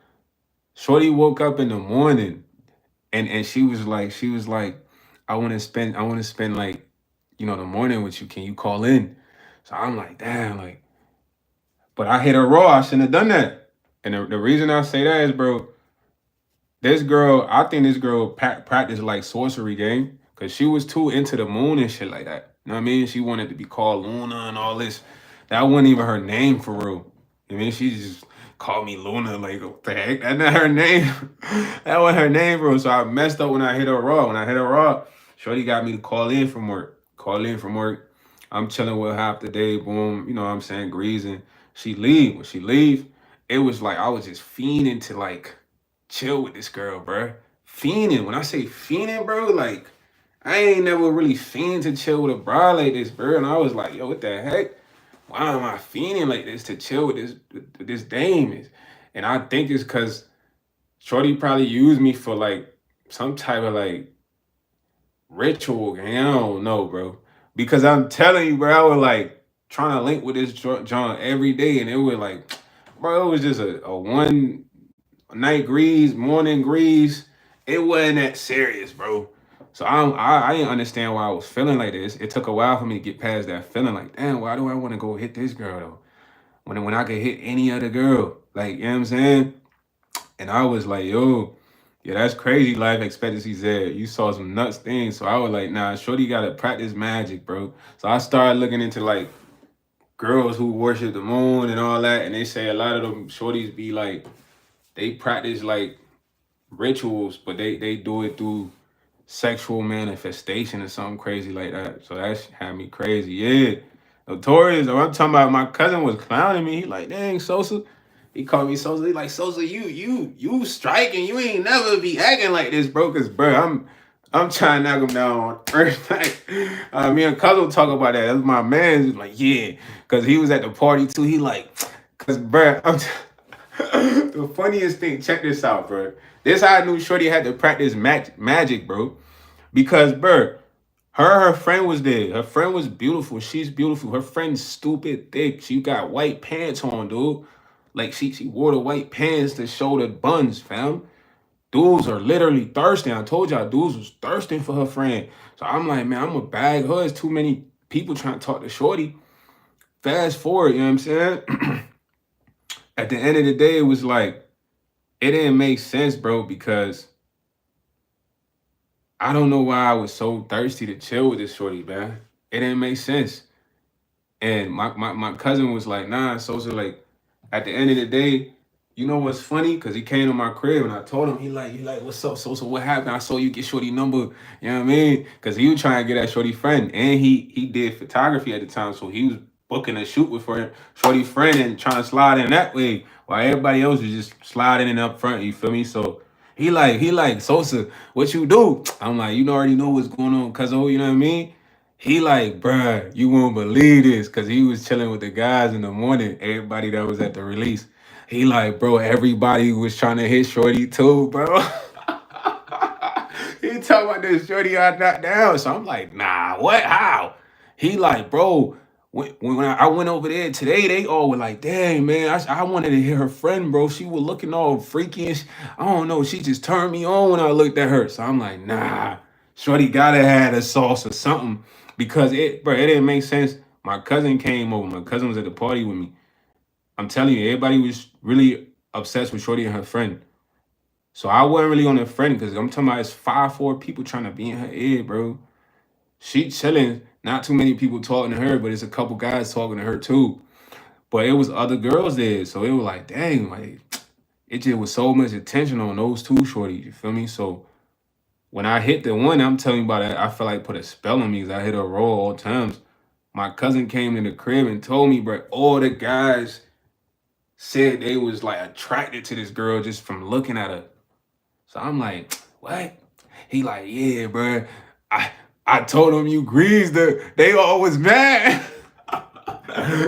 Shorty woke up in the morning and she was like, I wanna spend like, the morning with you. Can you call in? So I'm like, damn, like, but I hit her raw. I shouldn't have done that. And the reason I say that is, bro, I think this girl practiced like sorcery game because she was too into the moon and shit like that. You know what I mean? She wanted to be called Luna and all this. That wasn't even her name for real. I mean, she just called me Luna. Like, what the heck? That's not her name. That wasn't her name, bro. So I messed up when I hit her raw. When I hit her raw, Shorty got me to call in from work. Call in from work. I'm chilling with her half the day. Boom. You know what I'm saying? Greasing. She leave. When she leave, it was like I was just fiending to like chill with this girl, bro. Fiending. When I say fiending, bro, like I ain't never really fiend to chill with a bro like this, bro. And I was like, yo, what the heck? Why am I fiending like this to chill with this dame? And I think it's because Shorty probably used me for like some type of like ritual. And I don't know, bro. Because I'm telling you, bro, I was like trying to link with this John every day, and it was like, bro, it was just a one night grease, morning grease. It wasn't that serious, bro. So I didn't understand why I was feeling like this. It took a while for me to get past that feeling. Like, damn, why do I want to go hit this girl though? When I could hit any other girl, like, you know what I'm saying? And I was like, yo, yeah, that's crazy life expectancy, Zed. You saw some nuts things. So I was like, nah, Shorty gotta practice magic, bro. So I started looking into like girls who worship the moon and all that, and they say a lot of them shorties be like they practice like rituals, but they do it through sexual manifestation or something crazy like that. So that had me crazy. Yeah. Notorious. I'm talking about my cousin was clowning me. He like, dang, Sosa. He called me Sosa. He like, Sosa, you striking. You ain't never be acting like this, bro. Cause bro, I'm trying to knock him down on earth. Like, me and Cuzzo talk about that. That's my man. He's like, yeah, cause he was at the party too. He like, cause bro, the funniest thing. Check this out, bro. This how I knew Shorty had to practice magic, bro. Because bro, her friend was there. Her friend was beautiful. She's beautiful. Her friend's stupid thick. She got white pants on, dude. Like she wore the white pants to show the buns, fam. Dudes are literally thirsting. I told y'all, dudes was thirsting for her friend. So I'm like, man, I'm gonna bag her. It's too many people trying to talk to Shorty. Fast forward, you know what I'm saying? At the end of the day, it was like, it didn't make sense, bro, because I don't know why I was so thirsty to chill with this Shorty, man. It didn't make sense. And my cousin was like, nah, Sosa, like, at the end of the day, you know what's funny? Because he came to my crib and I told him, he like, what's up, Sosa? What happened? I saw you get Shorty number. You know what I mean? Because he was trying to get that Shorty friend. And he did photography at the time. So he was booking a shoot with her Shorty friend and trying to slide in that way. While everybody else was just sliding in up front. You feel me? So he like, Sosa, what you do? I'm like, you already know what's going on, cuz, oh, you know what I mean? He like, bruh, you won't believe this, cause he was chilling with the guys in the morning, everybody that was at the release. He like, bro, everybody was trying to hit Shorty too, bro. He talking about this Shorty I knocked down. So I'm like, nah, what? How? He like, bro, when I went over there today, they all were like, dang, man, I wanted to hit her friend, bro. She was looking all freaky. I don't know. She just turned me on when I looked at her. So I'm like, nah, Shorty gotta have a sauce or something because it didn't make sense. My cousin came over. My cousin was at the party with me. I'm telling you, everybody was really obsessed with Shorty and her friend. So I wasn't really on her friend because I'm talking about it's 5-4 people trying to be in her ear, bro. She chilling, not too many people talking to her, but it's a couple guys talking to her too. But it was other girls there, so it was like, dang, like it just was so much attention on those two shorties. You feel me? So when I hit the one, I'm telling you about it, I feel like put a spell on me because I hit a roll all times. My cousin came in the crib and told me, bro, all the guys said they was like attracted to this girl just from looking at her. So I'm like, what? He like, yeah, bro. I told them you greased her. They all was mad.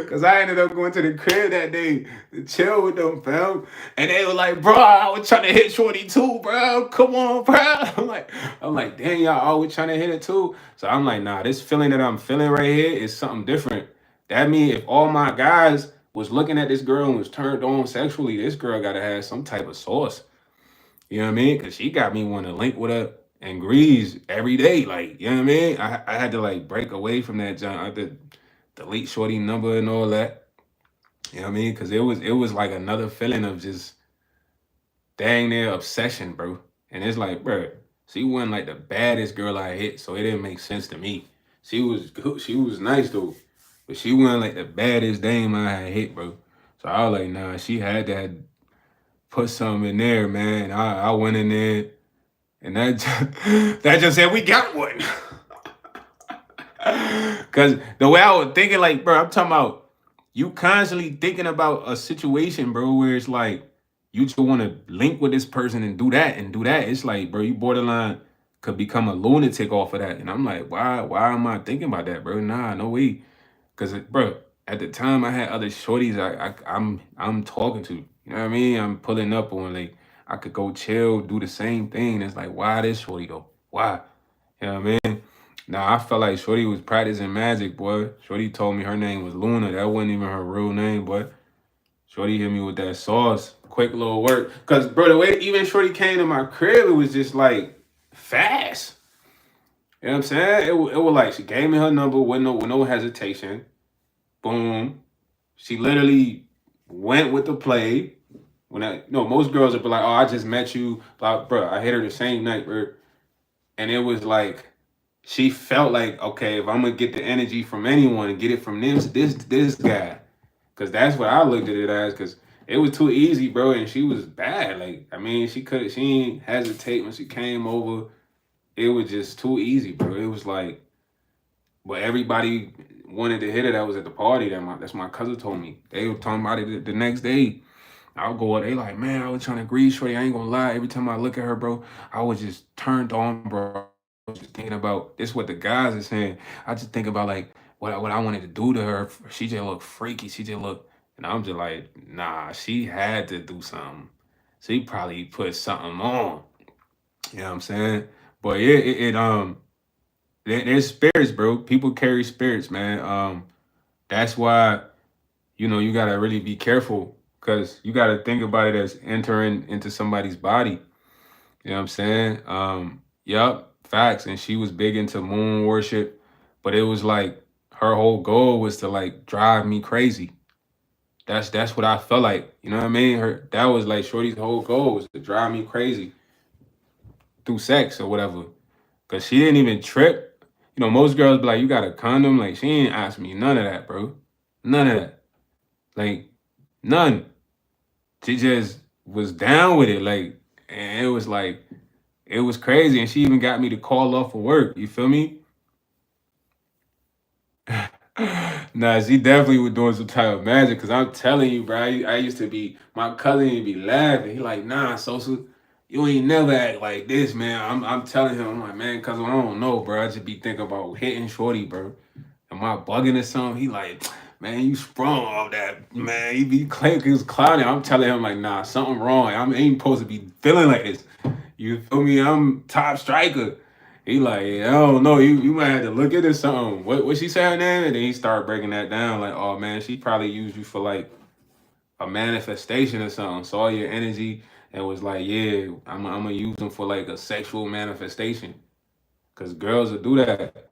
Cause I ended up going to the crib that day to chill with them, fam. And they were like, bro, I was trying to hit Shorty too, bro. Come on, bro. I'm like, dang, y'all always trying to hit it too. So I'm like, nah, this feeling that I'm feeling right here is something different. That means if all my guys was looking at this girl and was turned on sexually, this girl gotta have some type of source. You know what I mean? Cause she got me wanting to link with her and grease every day. Like, you know what I mean? I had to like break away from that junk. I had to delete Shorty number and all that. You know what I mean? Cause it was like another feeling of just dang near obsession, bro. And it's like, bro, she wasn't like the baddest girl I hit, so it didn't make sense to me. She was good, she was nice though, but she wasn't like the baddest dame I had hit, bro. So I was like, nah, she had to put something in there, man. I went in there and that that just said we got one. Cause the way I was thinking, like, bro, I'm talking about you constantly thinking about a situation, bro, where it's like you just want to link with this person and do that and do that. It's like, bro, you borderline could become a lunatic off of that. And I'm like, why am I thinking about that, bro? Nah, no way. Cause bro, at the time I had other shorties I'm talking to. You know what I mean? I'm pulling up on, like I could go chill, do the same thing. It's like, why this shorty though? Why? You know what I mean? Nah, I felt like Shorty was practicing magic, boy. Shorty told me her name was Luna. That wasn't even her real name, boy. Shorty hit me with that sauce. Quick little work. Cause bro, the way even Shorty came to my crib, it was just like fast. You know what I'm saying? It was like she gave me her number with no hesitation. Boom. She literally went with the play. Most girls would be like, oh, I just met you. But bro, I hit her the same night, bro. And it was like she felt like, okay, if I'm gonna get the energy from anyone, get it from this guy, because that's what I looked at it as. Because it was too easy, bro, and she was bad. Like, I mean, she ain't hesitate when she came over. It was just too easy, bro. It was like, but everybody wanted to hit her that was at the party. That's my cousin told me. They were talking about it the next day. I'll go up, they like, man, I was trying to agree, shorty. I ain't gonna lie. Every time I look at her, bro, I was just turned on, bro. I was just thinking about this. What the guys are saying. I just think about like what I wanted to do to her. She just looked freaky. She just looked, and I'm just like, nah. She had to do something. She probably put something on. You know what I'm saying? But yeah, there's spirits, bro. People carry spirits, man. That's why you gotta really be careful because you gotta think about it as entering into somebody's body. You know what I'm saying? Yup, facts. And she was big into moon worship, but it was like her whole goal was to like drive me crazy. That's what I felt like. You know what I mean? That was like Shorty's whole goal was to drive me crazy through sex or whatever. Cause she didn't even trip. Most girls be like, you got a condom? Like she ain't ask me none of that, bro. None of that. Like none. She just was down with it. Like, and it was crazy. And she even got me to call off for work. You feel me? Nah, she definitely was doing some type of magic. Cause I'm telling you, bro, I used to be my cousin would be laughing. He like, nah, Sosa, you ain't never act like this, man. I'm telling him, I'm like, man, cause I don't know, bro. I just be thinking about hitting Shorty, bro. Am I bugging or something? He like, man, you sprung off that, man. He was clowning. I'm telling him like, nah, something wrong. I ain't supposed to be feeling like this. You feel me? I'm top striker. He like, I don't know. You might have to look into something. What she say her name? And then he started breaking that down. Like, oh man, she probably used you for like a manifestation or something. Saw your energy and was like, yeah, I'm gonna use them for like a sexual manifestation. Cause girls will do that.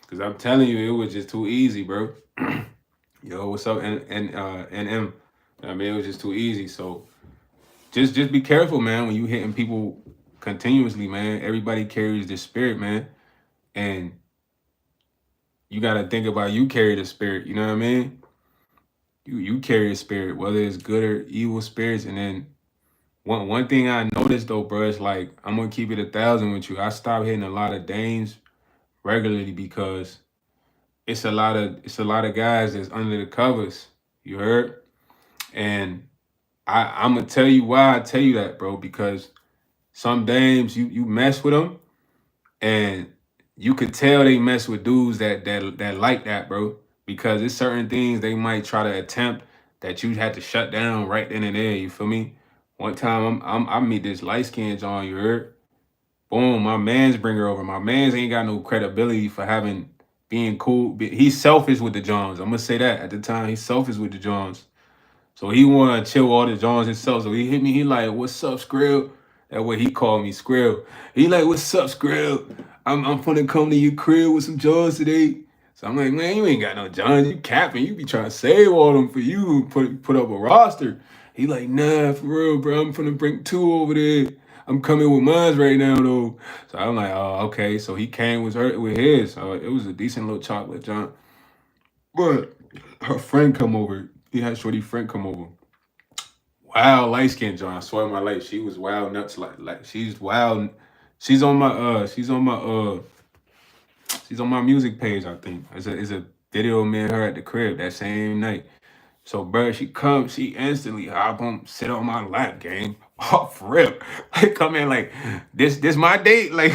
Cause I'm telling you, it was just too easy, bro. Yo, what's up? And I mean, it was just too easy. So just be careful, man. When you hitting people continuously, man. Everybody carries the spirit, man, and you gotta think about you carry the spirit. You know what I mean? You carry a spirit, whether it's good or evil spirits. And then one thing I noticed though, bro, is like I'm gonna keep it 1,000 with you. I stopped hitting a lot of dames regularly because it's a lot of guys that's under the covers. You heard? And I'm gonna tell you why I tell you that, bro. Because some dames you mess with them, and you could tell they mess with dudes that like that, bro. Because there's certain things they might try to attempt that you had to shut down right then and there. You feel me? One time I meet this light skinned John. You heard? Boom, my man's bring her over. My man's ain't got no credibility for having being cool. He's selfish with the Johns. I'm gonna say that at the time. He's selfish with the Johns. So he wanna chill with all the Johns himself. So he hit me, he like, what's up, Skrill? That what he called me, Skrill. He like, what's up, Skrill? I'm finna come to your crib with some Johns today. So I'm like, man, you ain't got no Johns. You capping. You be trying to save all them for you, put up a roster. He like, nah, for real, bro. I'm finna bring two over there. I'm coming with mine right now, though. So I'm like, oh, okay. So he came with his. So it was a decent little chocolate John. But her friend come over. He had Shorty friend come over. Wild light skinned John. I swear my life. She was wild nuts. Like she's wild. She's on my music page, I think. It's a video of me and her at the crib that same night. So, bro, she comes, she instantly hop on, sit on my lap, game, off rip. Like, come in, like, this my date, like,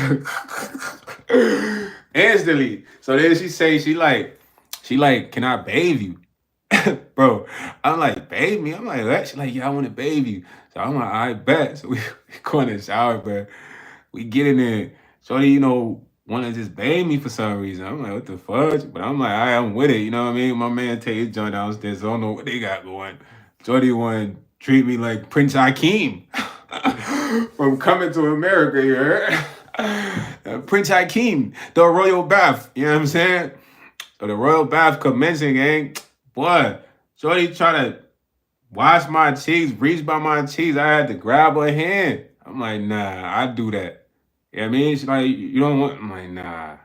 instantly. So then she like, can I bathe you? Bro, I'm like, bathe me? I'm like, what? She like, yeah, I want to bathe you. So I'm like, I bet. So we go in the shower, bro. We get in there. Shorty, want to just bathe me for some reason. I'm like, what the fudge? But I'm like, I'm with it. You know what I mean? My man take his joint downstairs. So I don't know what they got going. Shorty want to treat me like Prince Hakeem from Coming to America here. Prince Hakeem, the royal bath. You know what I'm saying? So the royal bath commencing, gang. Boy, Shorty trying to wash my cheeks, reach by my cheeks. I had to grab her hand. I'm like, nah, I do that. You know what I mean? She's like, you don't want, I'm like, nah,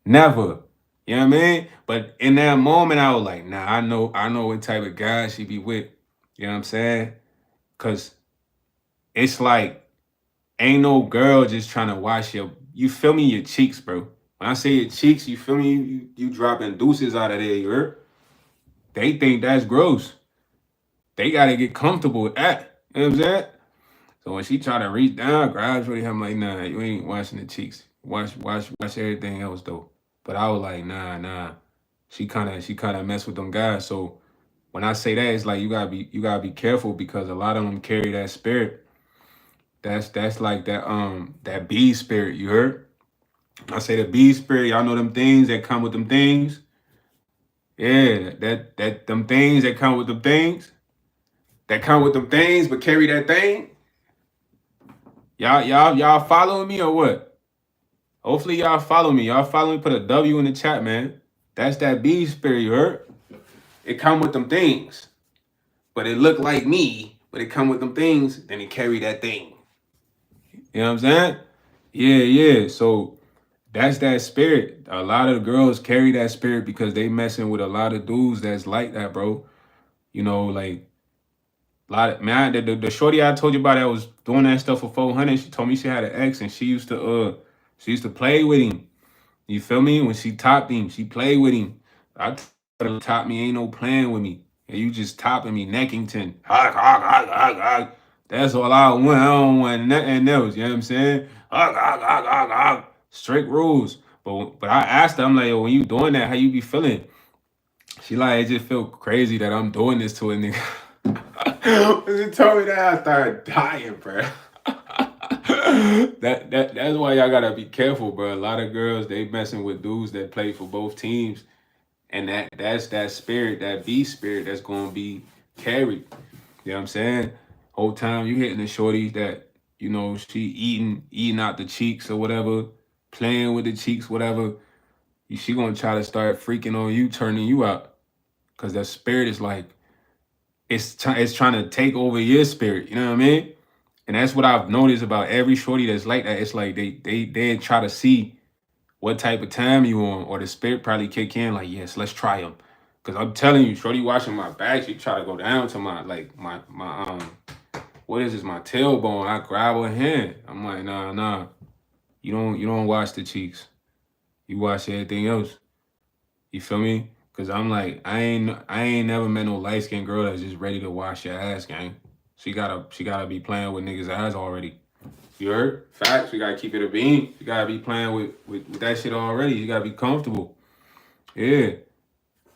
never. You know what I mean? But in that moment, I was like, nah, I know what type of guy she be with. You know what I'm saying? Cause it's like, ain't no girl just trying to wash you feel me, your cheeks, bro. When I say your cheeks, you feel me, you dropping deuces out of there, you heard? They think that's gross. they gotta get comfortable with that. You know what I'm saying? So when she try to reach down, gradually, I'm like, nah, you ain't washing the cheeks. Wash everything else though. But I was like, nah. She kinda mess with them guys. So when I say that, it's like you gotta be careful because a lot of them carry that spirit. That's like that bee spirit. You heard? I say the bee spirit. Y'all know them things that come with them things. Yeah, that them things that come with them things that come with them things, but carry that thing. Y'all following me or what? Hopefully y'all follow me. Y'all follow me. Put a W in the chat, man. That's that bee spirit. You heard? It come with them things, but it look like me. But it come with them things, then it carry that thing. You know what I'm saying? Yeah. So that's that spirit. A lot of the girls carry that spirit because they messing with a lot of dudes that's like that, bro. You know, like a lot of man. The shorty I told you about that was doing that stuff for 400. She told me she had an ex and she used to play with him. You feel me? When she topped him, she played with him. I told her, top me ain't no playing with me. And you just topping me, Neckington. Hog. That's all I want. I don't want nothing else. You know what I'm saying? Hog. Strict rules. But I asked her, I'm like, yo, when you doing that, how you be feeling? She like, it just feel crazy that I'm doing this to a nigga. When she told me that, I started dying, bro. That's why y'all gotta be careful, bro. A lot of girls they messing with dudes that play for both teams, and that's that spirit, that B spirit that's gonna be carried. You know what I'm saying? Whole time you hitting the shorty that she eating out the cheeks or whatever, playing with the cheeks, whatever. She gonna try to start freaking on you, turning you out, cause that spirit is like it's trying to take over your spirit. You know what I mean? And that's what I've noticed about every shorty that's like that. It's like they try to see what type of time you on, or the spirit probably kick in. Like, yes, let's try them. Cause I'm telling you, shorty watching my back, she try to go down to my what is this? My tailbone. I grab her hand. I'm like, nah. You don't wash the cheeks. You wash everything else. You feel me? Cause I'm like, I ain't never met no light skinned girl that's just ready to wash your ass, gang. She gotta be playing with niggas' ass already. You heard? Facts. We gotta keep it a beam. You gotta be playing with that shit already. You gotta be comfortable. Yeah.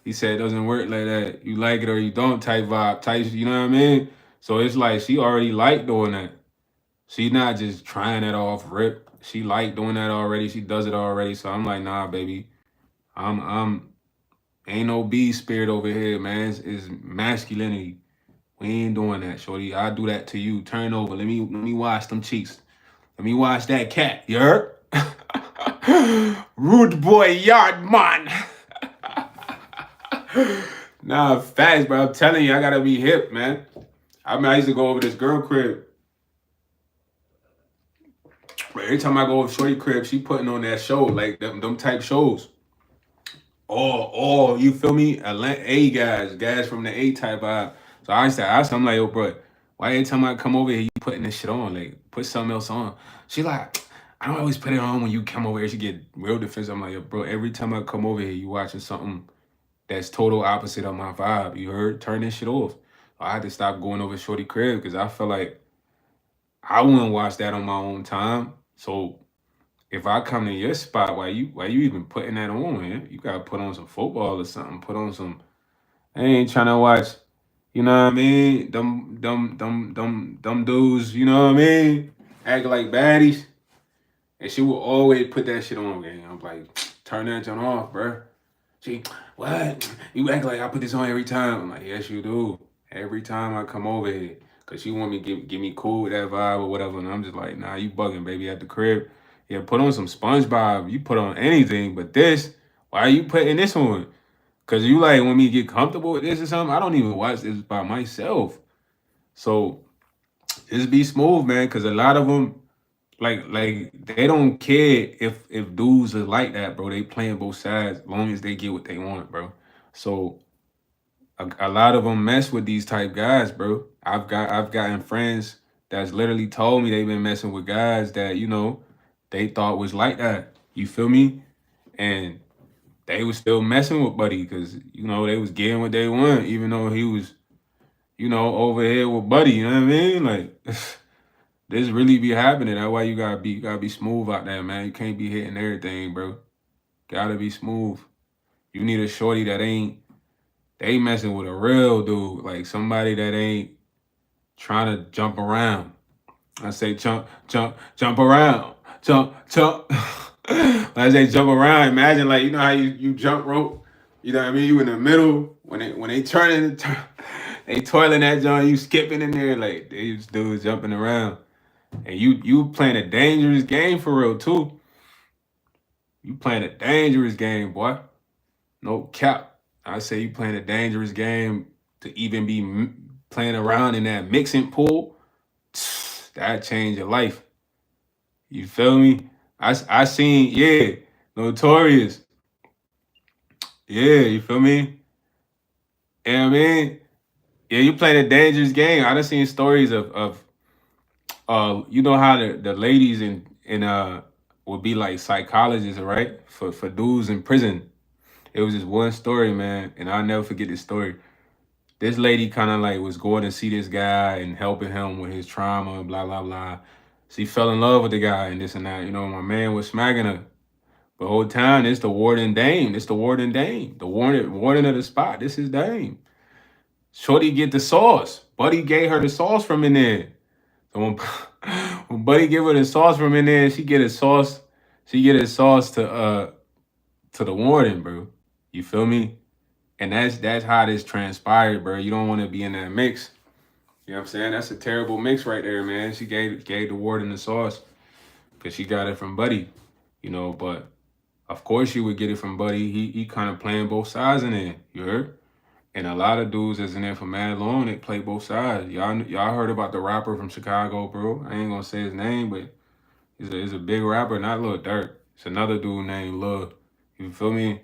He said it doesn't work like that. You like it or you don't type vibe. Type, you know what I mean? So it's like she already like doing that. She not just trying it off rip. She like doing that already. She does it already. So I'm like, nah, baby. I'm ain't no B spirit over here, man. It's masculinity. We ain't doing that, shorty. I do that to you. Turn over. Let me wash them cheeks. Let me watch that cat. You heard? Rude boy yard man. Nah, facts, bro. I'm telling you, I gotta be hip, man. I used to go over this girl crib. But every time I go over Shorty crib, she putting on that show, like them type shows. You feel me? A guys from the A type vibe. So I used to ask her, I'm like, yo, bro, why every time I come over here, you putting this shit on? Like, put something else on. She like, I don't always put it on when you come over here. She get real defensive. I'm like, yo, bro, every time I come over here, you watching something that's total opposite of my vibe. You heard? Turn this shit off. I had to stop going over Shorty crib because I feel like I wouldn't watch that on my own time. So if I come to your spot, why you even putting that on, man? You gotta put on some football or something. Put on some. I ain't trying to watch. You know what I mean? Them dudes. You know what I mean? Act like baddies, and she will always put that shit on. Gang. I'm like, turn that joint off, bro. She, what? You act like I put this on every time. I'm like, yes, you do. Every time I come over here, cause she want me to get me cool with that vibe or whatever, and I'm just like, nah, you bugging, baby, at the crib. Yeah, put on some SpongeBob. You put on anything, but this. Why are you putting this on? Cause you like want me to get comfortable with this or something. I don't even watch this by myself. So just be smooth, man. Cause a lot of them, like they don't care if dudes are like that, bro. They playing both sides, long as they get what they want, bro. So a lot of them mess with these type guys, bro. I've gotten friends that's literally told me they've been messing with guys that they thought was like that. You feel me? And they was still messing with Buddy because they was getting what they want, even though he was over here with Buddy. You know what I mean? Like, this really be happening. That's why you gotta be smooth out there, man. You can't be hitting everything, bro. Gotta be smooth. You need a shorty they messing with a real dude, like somebody that ain't trying to jump around. I say jump around, jump. When I say jump around, imagine like how you jump rope. You know what I mean? You in the middle when they turning, they toiling that joint. You skipping in there like these dudes jumping around, and you playing a dangerous game for real too. You playing a dangerous game, boy. No cap. I say you playing a dangerous game to even be playing around in that mixing pool. That change your life. You feel me? I seen, yeah, Notorious. Yeah, you feel me? Yeah, I mean, yeah, you playing a dangerous game. I done seen stories of you know how the ladies in would be like psychologists, right? For dudes in prison. It was this one story, man, and I'll never forget this story. This lady kind of like was going to see this guy and helping him with his trauma, blah blah blah. She fell in love with the guy and this and that. My man was smacking her. But the whole time, it's the warden dame. It's the warden dame. The warden of the spot. This is dame. Shorty get the sauce. Buddy gave her the sauce from in there. So when Buddy give her the sauce from in there, she get a sauce. She get a sauce to the warden, bro. You feel me? And that's how this transpired, bro. You don't want to be in that mix. You know what I'm saying? That's a terrible mix right there, man. She gave the warden the sauce because she got it from Buddy. But of course you would get it from Buddy. He kind of playing both sides in there. You heard? And a lot of dudes that's in there for mad long, they play both sides. Y'all heard about the rapper from Chicago, bro? I ain't gonna say his name, but he's a big rapper, not Lil Durk. It's another dude named Lil. You feel me?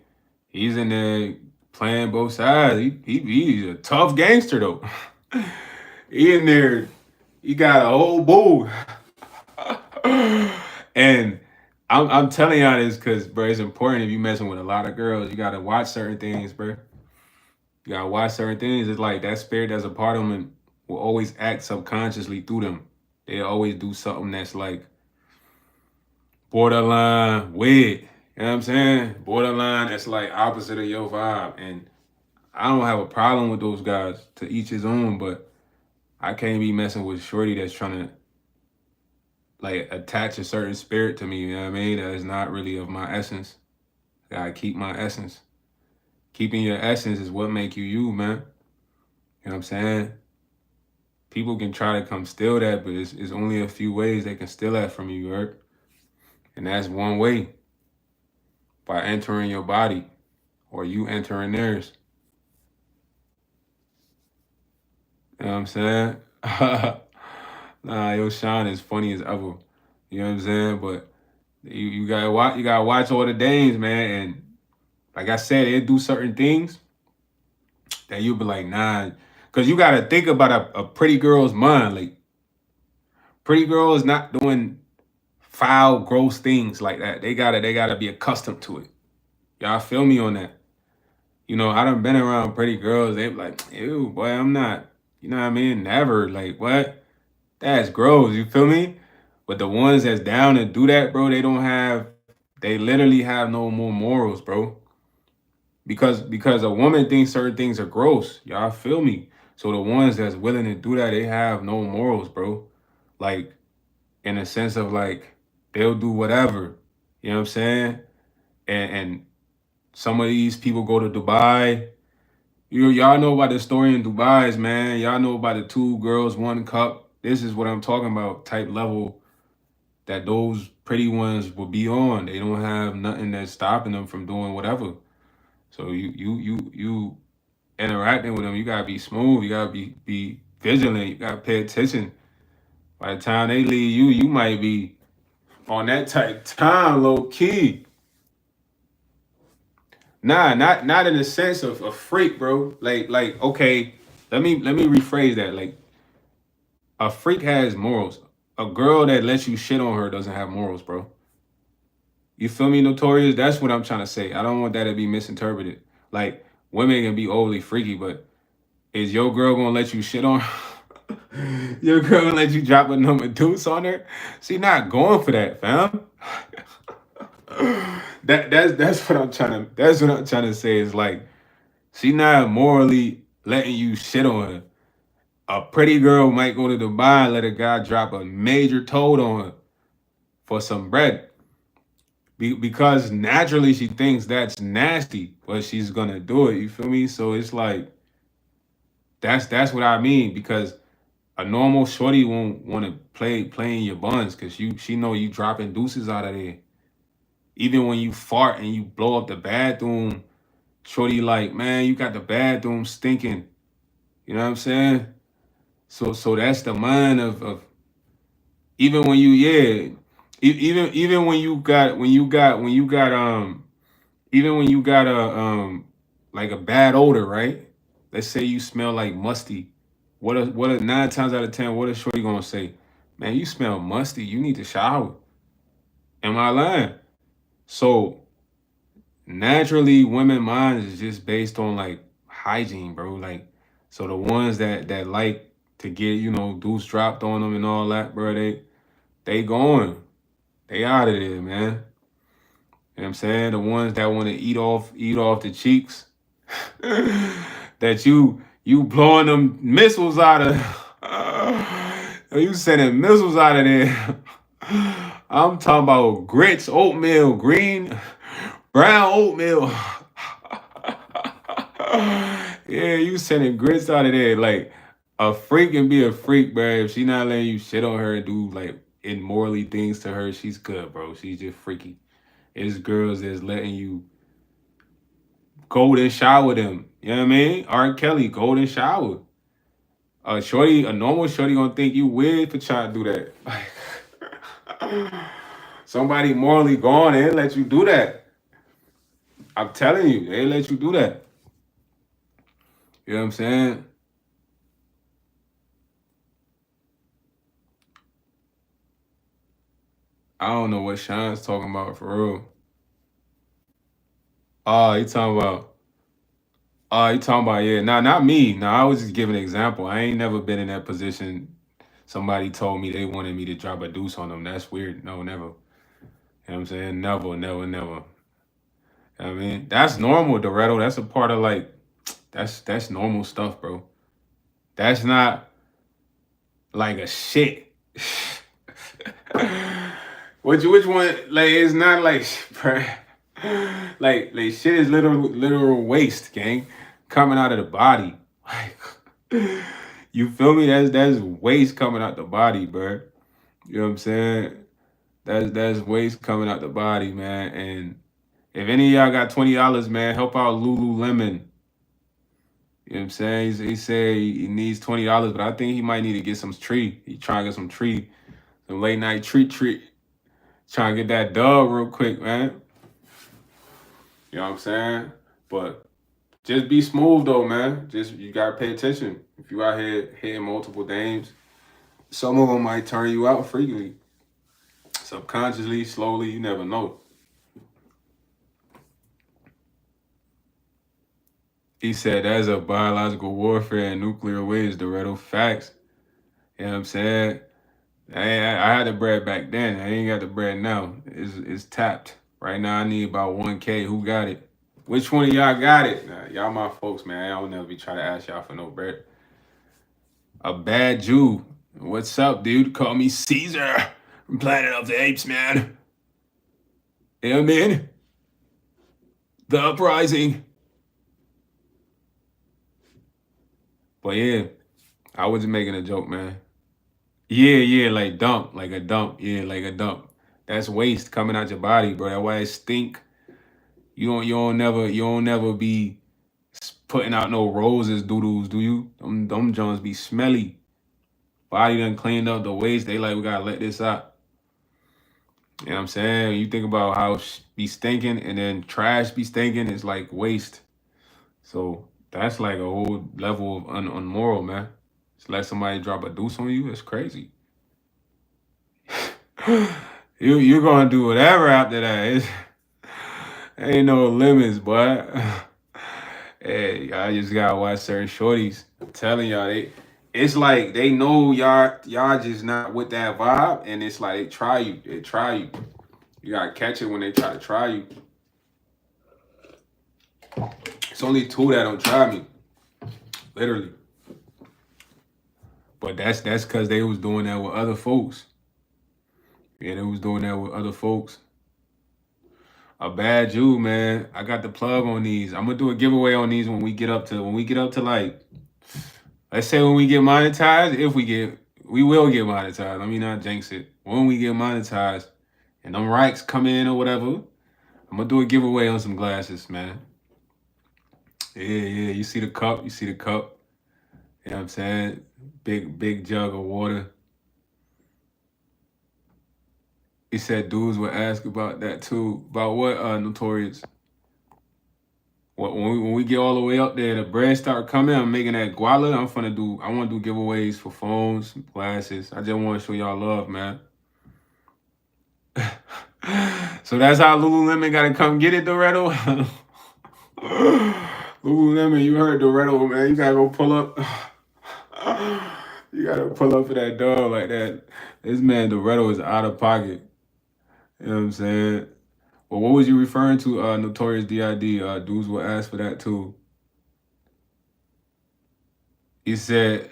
He's in there playing both sides. He's a tough gangster though. He in there, he got a whole boo. And I'm telling y'all this because, bro, it's important if you messing with a lot of girls. You gotta watch certain things, bro. You gotta watch certain things. It's like that spirit that's a part of them will always act subconsciously through them. They always do something that's like borderline weird. You know what I'm saying? Borderline that's like opposite of your vibe. And I don't have a problem with those guys, to each his own, but I can't be messing with shorty that's trying to like attach a certain spirit to me, you know what I mean? That is not really of my essence. I gotta keep my essence. Keeping your essence is what make you, man. You know what I'm saying? People can try to come steal that, but it's only a few ways they can steal that from you, right? And that's one way. By entering your body or you entering theirs. You know what I'm saying? Yo, Sean is funny as ever. You know what I'm saying? But you gotta watch all the dames, man. And like I said, they do certain things that you'll be like, nah. Cause you gotta think about a pretty girl's mind. Like, pretty girl is not doing foul, gross things like that. They gotta be accustomed to it. Y'all feel me on that? I done been around pretty girls. They be like, ew, boy, I'm not. You know what I mean? Never. Like, what? That's gross. You feel me? But the ones that's down to do that, bro, they literally have no more morals, bro. Because a woman thinks certain things are gross. Y'all feel me? So the ones that's willing to do that, they have no morals, bro. Like, in a sense of like, they'll do whatever. You know what I'm saying? And some of these people go to Dubai. Y'all know about the story in Dubai, man. Y'all know about the 2 girls, 1 cup. This is what I'm talking about, type level that those pretty ones will be on. They don't have nothing that's stopping them from doing whatever. So you interacting with them, you gotta be smooth. You gotta be vigilant. You gotta pay attention. By the time they leave you might be on that type time, low key. Nah, not in the sense of a freak, bro. Like okay, let me rephrase that. Like, a freak has morals. A girl that lets you shit on her doesn't have morals, bro. You feel me, Notorious? That's what I'm trying to say. I don't want that to be misinterpreted. Like, women can be overly freaky, but Is your girl gonna let you shit on her? Your girl gonna let you drop a number deuce on her? She not going for that, fam. That's what I'm trying to say is like she not morally letting you shit on her. A pretty girl might go to Dubai and let a guy drop a major toad on her for some bread. Because naturally she thinks that's nasty, but she's gonna do it. You feel me? So it's like that's what I mean. Because a normal shorty won't want to play in your buns because she know you dropping deuces out of there. Even when you fart and you blow up the bathroom, shorty like, man, you got the bathroom stinking. You know what I'm saying? So that's the mind of even when you even when you got even when you got a like a bad odor, right? Let's say you smell like musty. What a 9 times out of 10, what is shorty gonna say? Man, you smell musty. You need to shower. Am I lying? So naturally, women minds is just based on like hygiene, bro. Like, so the ones that like to get deuce dropped on them and all that, bro. They going, they out of there, man. You know what I'm saying? The ones that want to eat off the cheeks, that you blowing them missiles out of, you sending missiles out of there. I'm talking about grits, oatmeal, green, brown oatmeal. Yeah, you sending grits out of there. Like a freak can be a freak, bro. If she not letting you shit on her and do like immorally things to her, she's good, bro. She's just freaky. It's girls that's letting you golden shower them. You know what I mean? R. Kelly, golden shower. A normal shorty gonna think you weird for trying to do that. Somebody morally gone, they let you do that. I'm telling you, they let you do that. You know what I'm saying? I don't know what Sean's talking about for real. Oh, he talking about. Oh, you talking about, yeah. Nah, not me. Nah, I was just giving an example. I ain't never been in that position. Somebody told me they wanted me to drop a deuce on them. That's weird. No, never. You know what I'm saying? Never, never, never. I mean, that's normal, Doretto. That's a part of like that's normal stuff, bro. That's not like a shit. Which one? Like it's not like bruh. Like shit is literal waste, gang, coming out of the body. Like you feel me? That's waste coming out the body, bro. You know what I'm saying? That's waste coming out the body, man. And if any of y'all got $20, man, help out Lululemon. You know what I'm saying? He said he needs $20, but I think he might need to get some tree. He trying to get some late night treat. Trying to get that dub real quick, man. You know what I'm saying? But just be smooth though, man. Just you gotta pay attention. If you out here hitting multiple dames, some of them might turn you out frequently. Subconsciously, slowly, you never know. He said that's a biological warfare and nuclear waste, Doretto. Facts. You know what I'm saying? I had the bread back then. I ain't got the bread now. It's tapped. Right now I need about 1K. Who got it? Which one of y'all got it? Nah, y'all my folks, man. I don't never be trying to ask y'all for no bread. A bad Jew. What's up, dude? Call me Caesar from Planet of the Apes, man. You know what I mean? The uprising. But yeah, I wasn't making a joke, man. Yeah, like dump, like a dump. Yeah, like a dump. That's waste coming out your body, bro. That's why it stink. You don't never be putting out no roses, doodles, do you? Them Jones be smelly. Body done cleaned up the waste. They like, we gotta let this out. You know what I'm saying? You think about how be stinking and then trash be stinking, it's like waste. So that's like a whole level of unmoral, man. Just let somebody drop a deuce on you, it's crazy. You're gonna do whatever after that. Ain't no limits, boy. Hey, y'all just gotta watch certain shorties. I'm telling y'all, it's like they know y'all just not with that vibe, and it's like they try you. They try you. You gotta catch it when they try to try you. It's only two that don't try me, literally. But that's because they was doing that with other folks. Yeah, they was doing that with other folks. A bad Jew, man. I got the plug on these. I'm gonna do a giveaway on these when we get up to like, let's say when we get monetized. If we will get monetized. Let me not jinx it. When we get monetized and them racks come in or whatever, I'm gonna do a giveaway on some glasses, man. Yeah. You see the cup? You see the cup? You know what I'm saying? Big jug of water. He said dudes would ask about that too. About what, Notorious? When we get all the way up there, the bread start coming. I'm making that guala. I want to do giveaways for phones, glasses. I just want to show y'all love, man. So that's how Lululemon got to come get it, Doretto. Lululemon, you heard Doretto, man. You got to go pull up. You got to pull up for that dog like that. This man, Doretto, is out of pocket. You know what I'm saying? Well, what was you referring to, Notorious D.I.D.? Dudes will ask for that too. He said,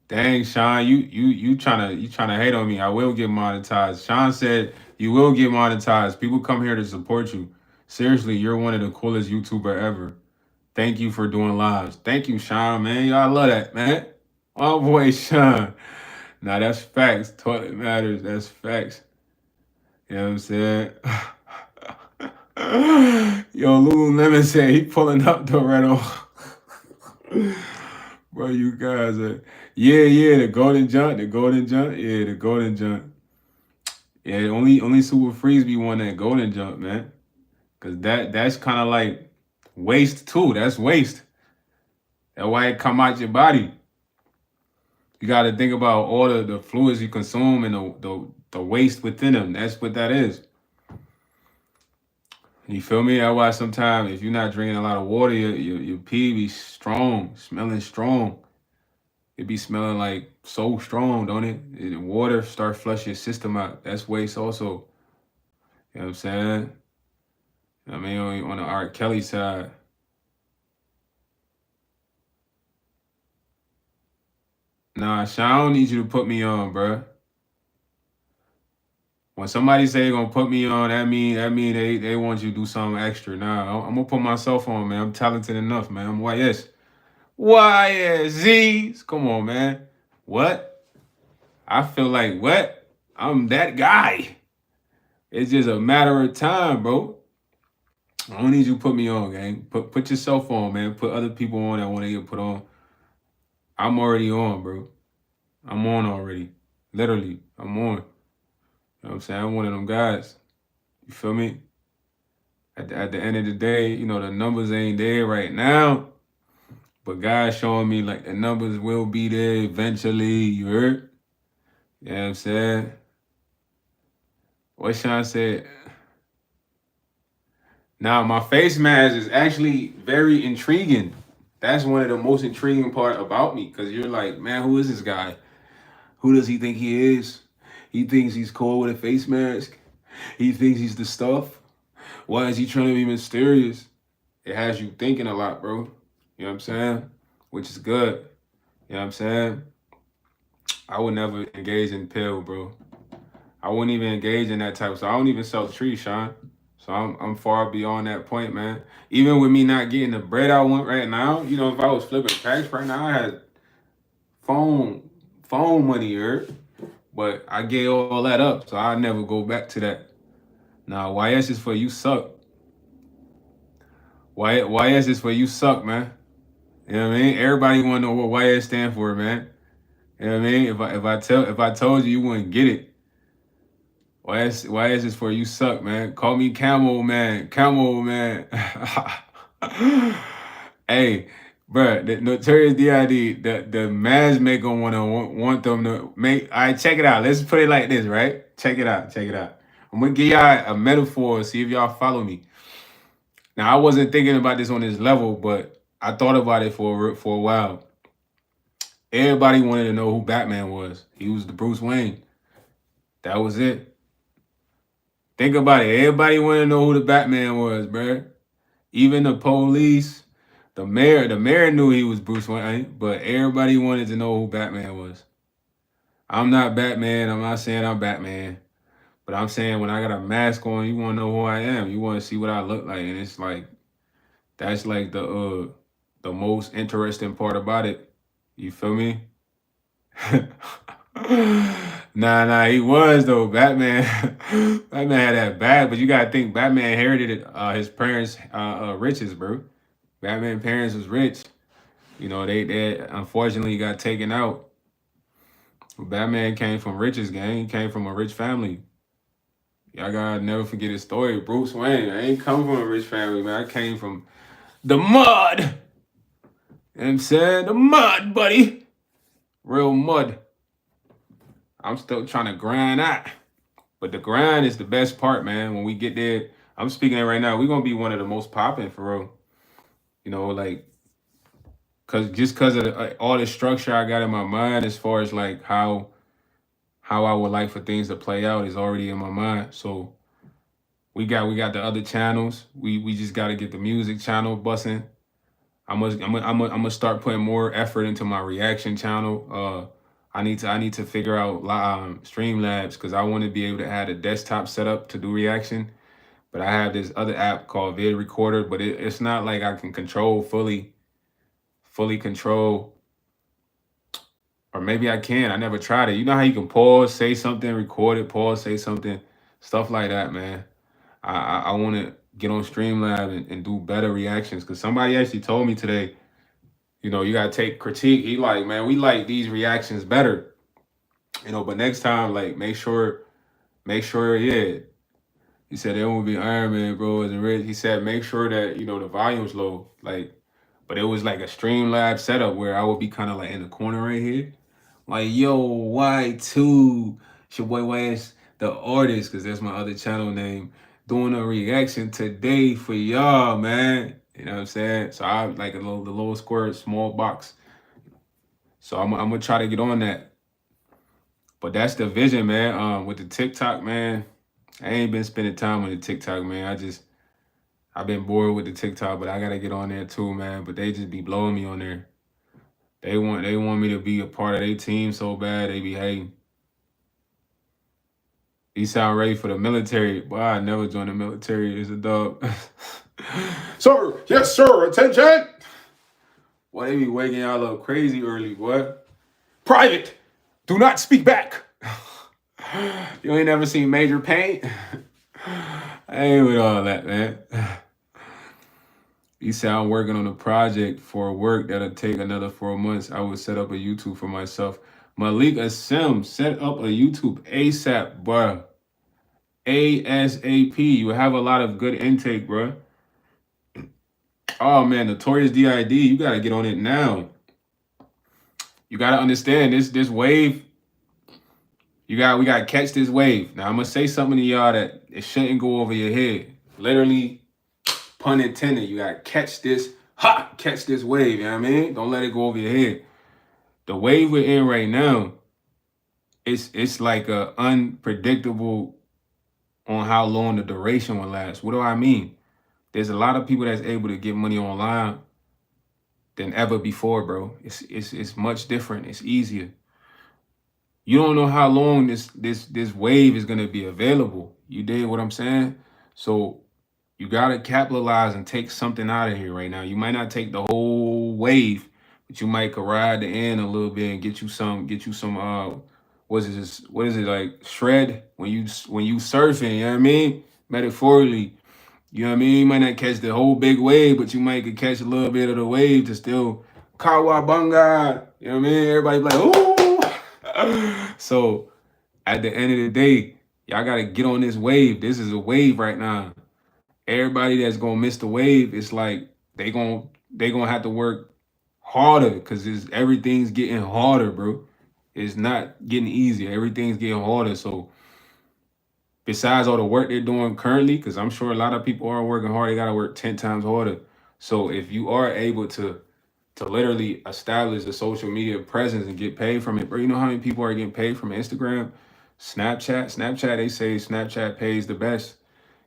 "Dang, Sean, you trying to hate on me? I will get monetized." Sean said, "You will get monetized. People come here to support you. Seriously, you're one of the coolest YouTuber ever. Thank you for doing lives." Thank you, Sean, man. Y'all love that, man. Oh boy, Sean. Nah, that's facts. Toilet matters. That's facts. You know what I'm saying? Yo, Lululemon said he pulling up Doretto. Bro, you guys are the golden jump, yeah, the golden jump. Yeah, only Super Freeze be one that golden jump, man. Cause that's kind of like waste too. That's waste. That's why it come out your body. You got to think about all the fluids you consume and the waste within them. That's what that is. You feel me? That's why sometimes if you're not drinking a lot of water, your pee be strong, smelling strong. It be smelling like so strong, don't it? The water start flush your system out. That's waste also. You know what I'm saying? I mean, on the R. Kelly side. Nah, Sean, I don't need you to put me on, bruh. When somebody say they gonna put me on, that mean they want you to do something extra. Nah, I'm gonna put myself on, man. I'm talented enough, man. I'm YS. YSZs. Come on, man. What? I feel like what? I'm that guy. It's just a matter of time, bro. I don't need you to put me on, gang. Put yourself on, man. Put other people on that want to get put on. I'm already on, bro. I'm on already. Literally, I'm on. You know what I'm saying? I'm one of them guys. You feel me? At the end of the day, you know, the numbers ain't there right now. But God's showing me like the numbers will be there eventually. You heard? You know what I'm saying? What Sean said. Now, my face mask is actually very intriguing. That's one of the most intriguing part about me. Because you're like, man, who is this guy? Who does he think he is? He thinks he's cool with a face mask. He thinks he's the stuff. Why is he trying to be mysterious? It has you thinking a lot, bro. You know what I'm saying? Which is good. You know what I'm saying? I would never engage in pill, bro. I wouldn't even engage in that type of stuff. I don't even sell trees, Sean. So I'm far beyond that point, man. Even with me not getting the bread I want right now, you know, if I was flipping packs right now, I had phone money here, but I gave all that up, so I never go back to that. Nah, YS is for you suck. YS is for you suck, man. You know what I mean? Everybody want to know what YS stand for, man. You know what I mean? If I told you, you wouldn't get it. YS is for you suck, man. Call me Camel Man. Camel Man. Hey, bro, the Notorious D.I.D. the mask maker want them to make. All right, check it out. Let's put it like this, right? Check it out. I'm gonna give y'all a metaphor. See if y'all follow me. Now I wasn't thinking about this on this level, but I thought about it for a while. Everybody wanted to know who Batman was. He was the Bruce Wayne. That was it. Think about it. Everybody wanted to know who the Batman was, bruh. Even the police, the mayor. The mayor knew he was Bruce Wayne, but everybody wanted to know who Batman was. I'm not Batman. I'm not saying I'm Batman. But I'm saying when I got a mask on, you want to know who I am. You want to see what I look like, and it's like that's like the most interesting part about it. You feel me? Nah, he was though. Batman, Batman had that bad, but you gotta think Batman inherited his parents' riches, bro. Batman parents was rich. You know, they unfortunately got taken out. Batman came from riches, gang. He came from a rich family. Y'all gotta never forget his story. Bruce Wayne, I ain't come from a rich family, man. I came from the mud. You know what I'm saying? The mud, buddy. Real mud. I'm still trying to grind out. But the grind is the best part, man. When we get there, I'm speaking it right now. We're gonna be one of the most popping for real. You know, like, cause of all the structure I got in my mind as far as like how I would like for things to play out is already in my mind. So we got the other channels. We just got to get the music channel bussing. I'm gonna start putting more effort into my reaction channel. I need to figure out Streamlabs because I want to be able to have a desktop setup to do reaction. But I have this other app called Vid Recorder, but it's not like I can control fully control, or maybe I can. I never tried it. You know how you can pause, say something, record it, pause, say something, stuff like that, man. I want to get on Streamlab and do better reactions because somebody actually told me today, you know, you gotta take critique. He like, man, we like these reactions better, you know, but next time, like, make sure, yeah. He said it won't be Iron Man, bro. Isn't rich. He said make sure that you know the volume's low, like, but it was like a Streamlab setup where I would be kind of like in the corner right here, like, yo, Y2, it's your boy YS, the artist, because that's my other channel name, doing a reaction today for y'all, man. You know what I'm saying? So I like the little square, small box. So I'm gonna try to get on that. But that's the vision, man. With the TikTok, man, I ain't been spending time with the TikTok, man. I've been bored with the TikTok, but I gotta get on there too, man. But they just be blowing me on there. They want me to be a part of their team so bad. They be hating. You sound ready for the military. Boy, I never joined the military as a dog. Sir, yes, sir, attention. Boy, they be waking y'all up crazy early, boy. Private, do not speak back. You ain't never seen Major Paint? I ain't with all that, man. He said, I'm working on a project for work that'll take another 4 months. I would set up a YouTube for myself. Malik Asim, set up a YouTube ASAP, bruh. ASAP. You have a lot of good intake, bruh. Oh man, Notorious DID, you gotta get on it now. You gotta understand this wave. We gotta catch this wave. Now I'm gonna say something to y'all that it shouldn't go over your head. Literally, pun intended. You gotta catch this wave. You know what I mean? Don't let it go over your head. The wave we're in right now, it's like a unpredictable on how long the duration will last. What do I mean? There's a lot of people that's able to get money online than ever before, bro. It's much different. It's easier. You don't know how long this wave is gonna be available. You dig what I'm saying? So you gotta capitalize and take something out of here right now. You might not take the whole wave, but you might could ride the end a little bit and get you some what is it like shred when you surfing, you know what I mean? Metaphorically. You know what I mean? You might not catch the whole big wave, but you might could catch a little bit of the wave to still kawabunga. You know what I mean? Everybody be like, ooh. So at the end of the day, y'all gotta get on this wave. This is a wave right now. Everybody that's gonna miss the wave, it's like they gonna have to work harder because everything's getting harder, bro. It's not getting easier. Everything's getting harder. So besides all the work they're doing currently, because I'm sure a lot of people are working hard, they gotta work 10 times harder. So if you are able to literally establish a social media presence and get paid from it, bro, you know how many people are getting paid from Instagram, Snapchat, they say Snapchat pays the best.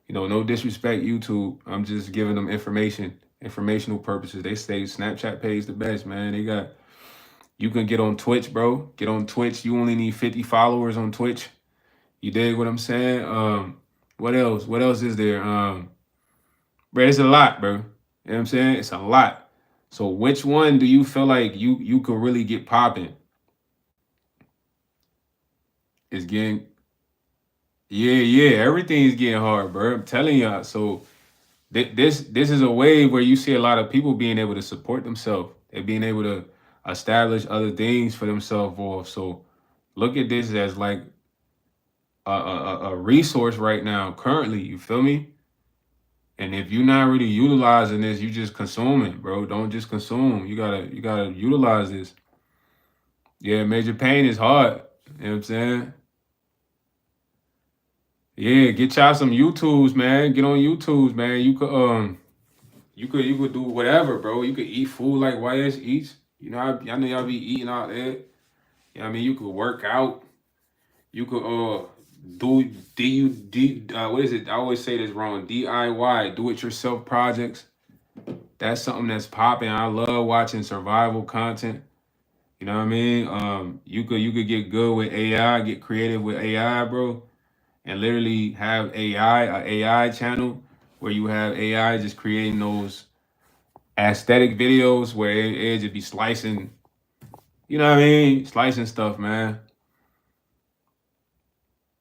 You know, no disrespect, YouTube. I'm just giving them informational purposes. They say Snapchat pays the best, man. You can get on Twitch, bro. Get on Twitch. You only need 50 followers on Twitch. You dig what I'm saying? What else? What else is there? Bro, it's a lot, bro. You know what I'm saying? It's a lot. So which one do you feel like you could really get popping? It's getting yeah, everything's getting hard, bro. I'm telling y'all. So this is a wave where you see a lot of people being able to support themselves. They're being able to establish other things for themselves off. So look at this as like a resource right now, currently. You feel me? And if you're not really utilizing this, you just consume it, bro. Don't just consume. You gotta utilize this. Yeah, major pain is hard. You know what I'm saying? Yeah, get y'all some YouTubes, man. Get on YouTubes, man. You could do whatever, bro. You could eat food like YS eats. You know, I know y'all be eating out there. You know what I mean? You could work out. You could do what is it? I always say this wrong. DIY, do it yourself projects. That's something that's popping. I love watching survival content. You know what I mean? You could get good with AI, get creative with AI, bro, and literally have AI channel where you have AI just creating those aesthetic videos where it just be slicing, you know what I mean? Slicing stuff, man.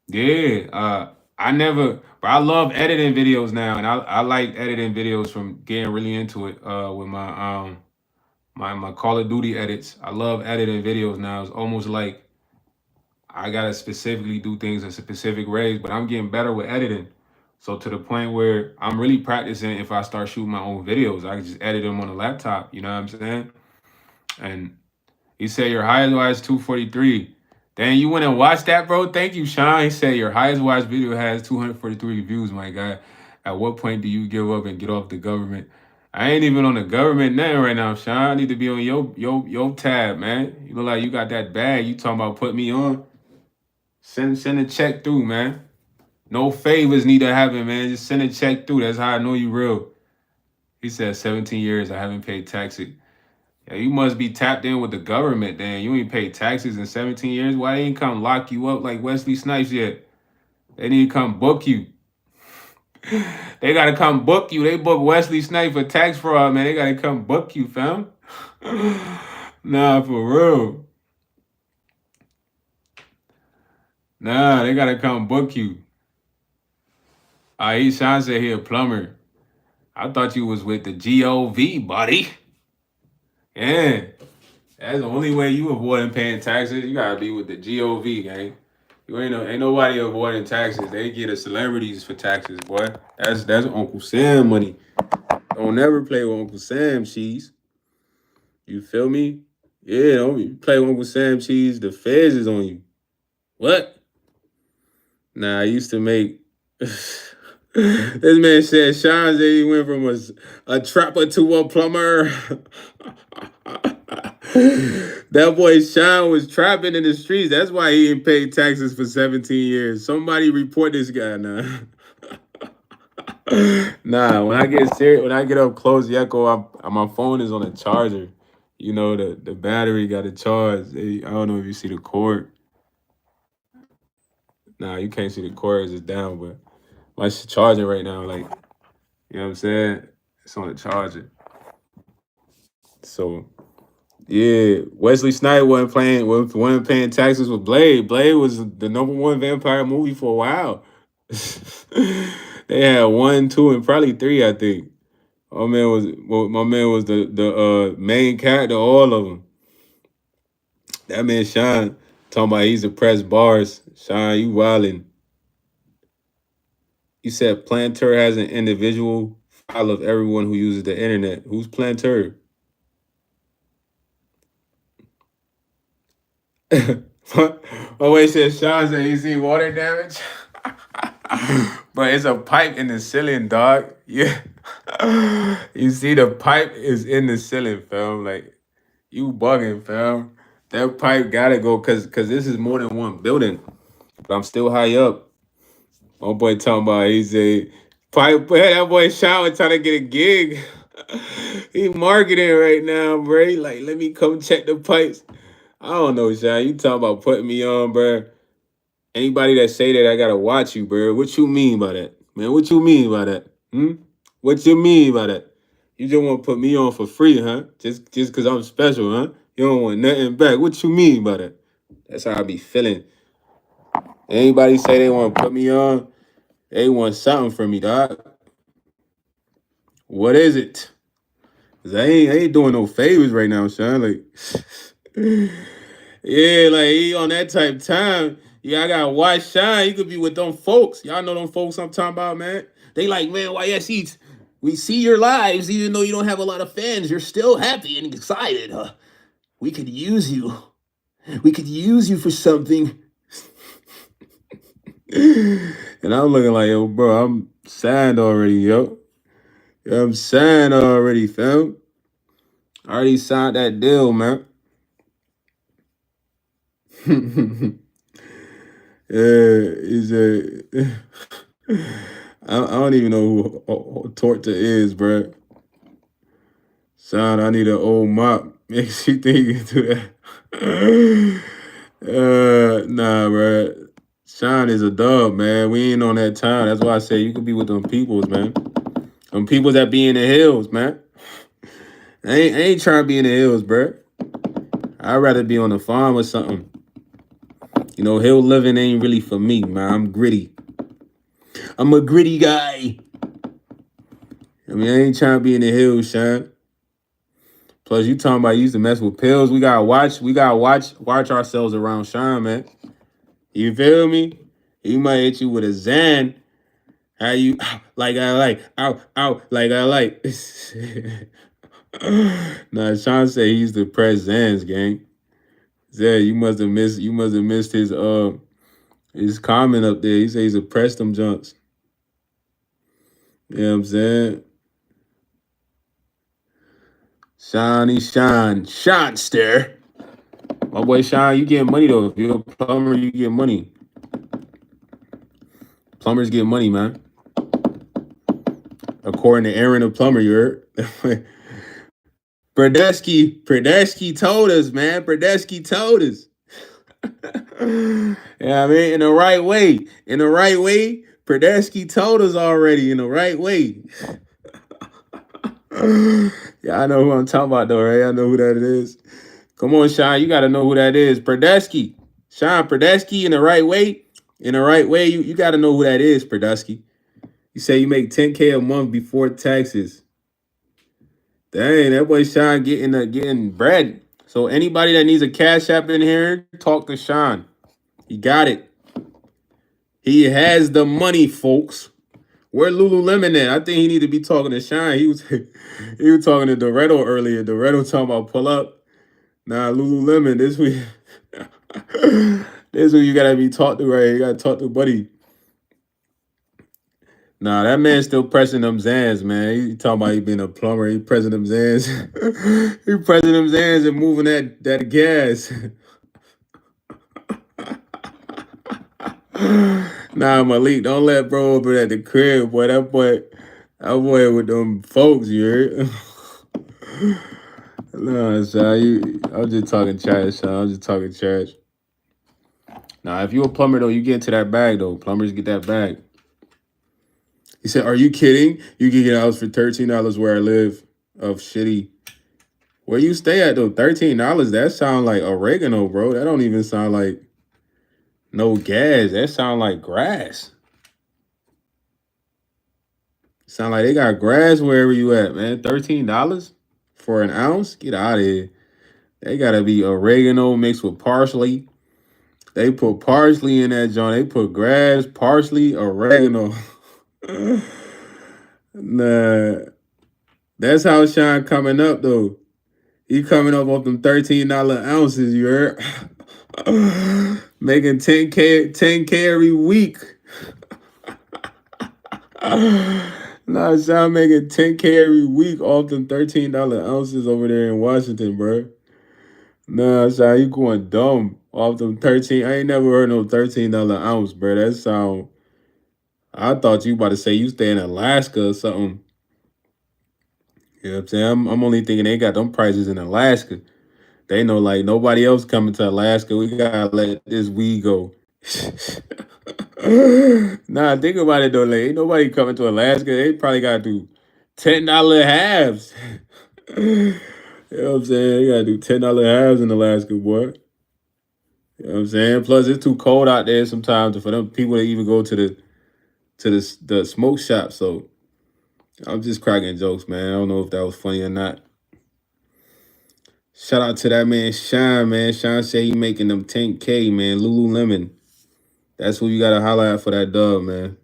Yeah. But I love editing videos now, and I like editing videos from getting really into it with my Call of Duty edits. I love editing videos now. It's almost like I gotta specifically do things in specific ways, but I'm getting better with editing. So to the point where I'm really practicing if I start shooting my own videos, I can just edit them on a laptop, you know what I'm saying? And he said your highest watch 243. Dang, you went and watched that, bro? Thank you, Sean. He said your highest watched video has 243 views, my guy. At what point do you give up and get off the government? I ain't even on the government now right now, Sean. I need to be on your tab, man. You look like you got that bag. You talking about put me on? Send a check through, man. No favors need to happen, man. Just send a check through. That's how I know you real. He said 17 years I haven't paid taxes. Yeah, you must be tapped in with the government, then. You ain't paid taxes in 17 years. Why they ain't come lock you up like Wesley Snipes yet? They need to come book you. They gotta come book you. They book Wesley Snipes for tax fraud, man. They gotta come book you, fam. Nah, for real. Nah, they gotta come book you. Sean said he a plumber. I thought you was with the GOV, buddy. Yeah. That's the only way you avoiding paying taxes. You gotta be with the GOV, gang. Ain't nobody avoiding taxes. They get the celebrities for taxes, boy. That's Uncle Sam money. Don't never play with Uncle Sam cheese. You feel me? Yeah, don't you play with Uncle Sam cheese. The feds is on you. What? Nah, I used to make. This man said Sean said he went from a trapper to a plumber. That boy Sean was trapping in the streets. That's why he didn't pay taxes for 17 years. Somebody report this guy now. Nah, when I get serious, when I get up close, my phone is on a charger. You know, the battery got a charge. I don't know if you see the cord. Nah, you can't see the cord, it's down, but my charging right now, like, you know what I'm saying? It's on a charger. So yeah, Wesley Snipes wasn't paying taxes with Blade. Blade was the number one vampire movie for a while. They had one, two, and probably three, I think. My man was the main character, of all of them. That man Sean talking about he's a press bars. Sean, you wildin'. You said Planter has an individual file of everyone who uses the internet. Who's Planter? My way said Sean said he seen water damage. But it's a pipe in the ceiling, dog. Yeah. You see the pipe is in the ceiling, fam. Like you bugging, fam. That pipe gotta go cause this is more than one building. But I'm still high up. My boy talking about he said pipe that boy shower trying to get a gig. He marketing right now, bro. He like, let me come check the pipes. I don't know, Sean. You talking about putting me on, bro. Anybody that say that I gotta watch you, bro. What you mean by that? Man, what you mean by that? Hmm? What you mean by that? You just want to put me on for free, huh? Just cause I'm special, huh? You don't want nothing back. What you mean by that? That's how I be feeling. Anybody say they want to put me on, they want something from me, dog. What is it? 'Cause I ain't doing no favors right now, Sean. Like, yeah, like he on that type of time. Yeah, I gotta watch Shine. He could be with them folks. Y'all know them folks I'm talking about, man. They like, man, why yes, we see your lives, even though you don't have a lot of fans, you're still happy and excited. We could use you. We could use you for something. And I'm looking like, yo, bro, I'm signed already, yo. I'm signed already, fam. I already signed that deal, man. Yeah, he's a. I don't even know who Torta is, bro. Son, I need an old mop. Makes you think you can do that. Nah, bro. Sean is a dub, man. We ain't on that time. That's why I say you could be with them peoples, man. Them peoples that be in the hills, man. I ain't trying to be in the hills, bro. I'd rather be on the farm or something. You know, hill living ain't really for me, man. I'm gritty. I'm a gritty guy. I mean, I ain't trying to be in the hills, Sean. Plus, you talking about you used to mess with pills. We gotta watch ourselves around Sean, man. You feel me? He might hit you with a Zan. How you like I like out like I like. Nah, Sean said he used to press Zans, gang. Zan, you must have missed his comment up there. He said he's press them junks. You know what I'm saying? Shonster. My boy Sean, you get money though. If you're a plumber, you get money. Plumbers get money, man. According to Aaron the plumber, you heard? Bradesky told us, man. Bradesky told us. Yeah, I mean, in the right way. In the right way. Bradesky told us already in the right way. Yeah, I know who I'm talking about though, right? I know who that is. Come on, Sean. You got to know who that is. Bradesky. Sean Bradesky in the right way. In the right way, you got to know who that is, Bradesky. You say you make $10K a month before taxes. Dang, that boy Sean getting bread. So anybody that needs a cash app in here, talk to Sean. He got it. He has the money, folks. Where Lululemon at? I think he need to be talking to Sean. He was he was talking to Doretto earlier. Doretto talking about pull up. Nah, Lululemon, this week. This week you gotta be talked to, right? You gotta talk to buddy. Nah, that man's still pressing them Zans, man. He talking about he being a plumber. He pressing them Zans. He pressing them Zans and moving that gas. Nah, Malik, don't let bro open at the crib, boy. That boy with them folks, you heard? Nah, Sean, I'm just talking trash, Sean. I'm just talking trash. Nah, if you a plumber though, you get into that bag though. Plumbers get that bag. He said, "Are you kidding? You can get a house for $13 where I live of shitty. Where you stay at though? $13? That sound like oregano, bro. That don't even sound like no gas. That sound like grass. Sound like they got grass wherever you at, man. $13 for an ounce? Get out of here. They gotta be oregano mixed with parsley. They put parsley in that joint. They put grass, parsley, oregano. Nah, that's how Sean coming up though. He coming up off them $13 ounces, you heard? Making 10K every week. Nah, Sean making 10K every week off them $13 ounces over there in Washington, bro. Nah, Sean, you going dumb off them 13. I ain't never heard no $13 ounce, bro. That sound. I thought you about to say you stay in Alaska or something. You know what I'm saying? I'm only thinking they got them prices in Alaska. They know like nobody else coming to Alaska. We gotta let this weed go. Nah, think about it though. Like, ain't nobody coming to Alaska. They probably gotta do $10 halves. You know what I'm saying? They gotta do $10 halves in Alaska, boy. You know what I'm saying? Plus, it's too cold out there sometimes for them people to even go to the smoke shop. So I'm just cracking jokes, man. I don't know if that was funny or not. Shout out to that man Sean, man. Sean said he making them 10K, man. Lululemon. That's who you gotta holler at for that dub, man.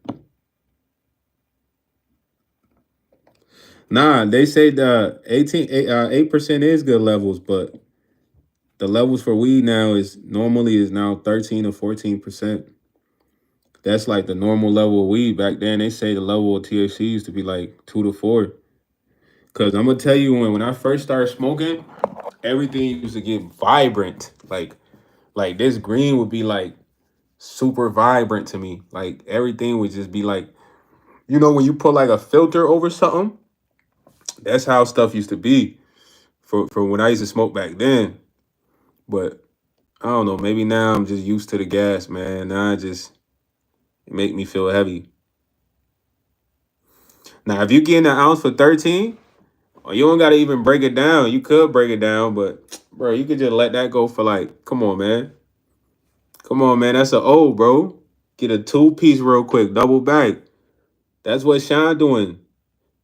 Nah, they say the 8% is good levels, but the levels for weed now is normally is now 13 or 14%. That's like the normal level of weed. Back then, they say the level of THC used to be like 2 to 4. Cause I'm gonna tell you when I first started smoking, everything used to get vibrant. Like this green would be like super vibrant to me. Like everything would just be like, when you put like a filter over something, that's how stuff used to be for when I used to smoke back then. But I don't know, maybe now I'm just used to the gas, man. Now it make me feel heavy. Now if you getting an ounce for 13, or you don't gotta even break it down. You could break it down, but bro, you could just let that go for like, come on, man. Come on, man. That's a O, bro. Get a 2 piece real quick, double bag. That's what Sean doing.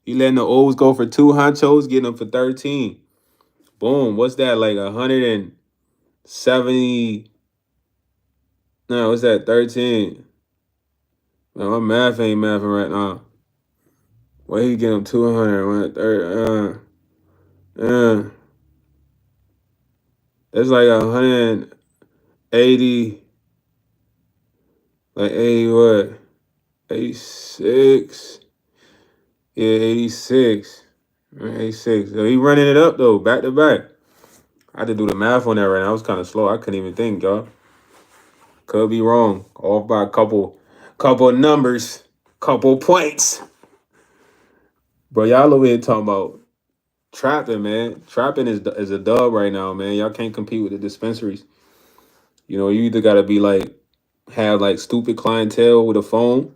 He letting the O's go for 2 honchos, getting them for 13. Boom. What's that? Like 170. No, what's that? 13. Man, my math ain't mathing right now. Where he get him 200? Uh, it's like 180, like 80 what? 86. Yeah, 86. 86. So he running it up though, back to back. I had to do the math on that right now. I was kind of slow. I couldn't even think, y'all. Could be wrong. Off by a couple of numbers, couple points. Bro, y'all over here talking about trapping, man. Trapping is a dub right now, man. Y'all can't compete with the dispensaries. You either gotta be like have like stupid clientele with a phone,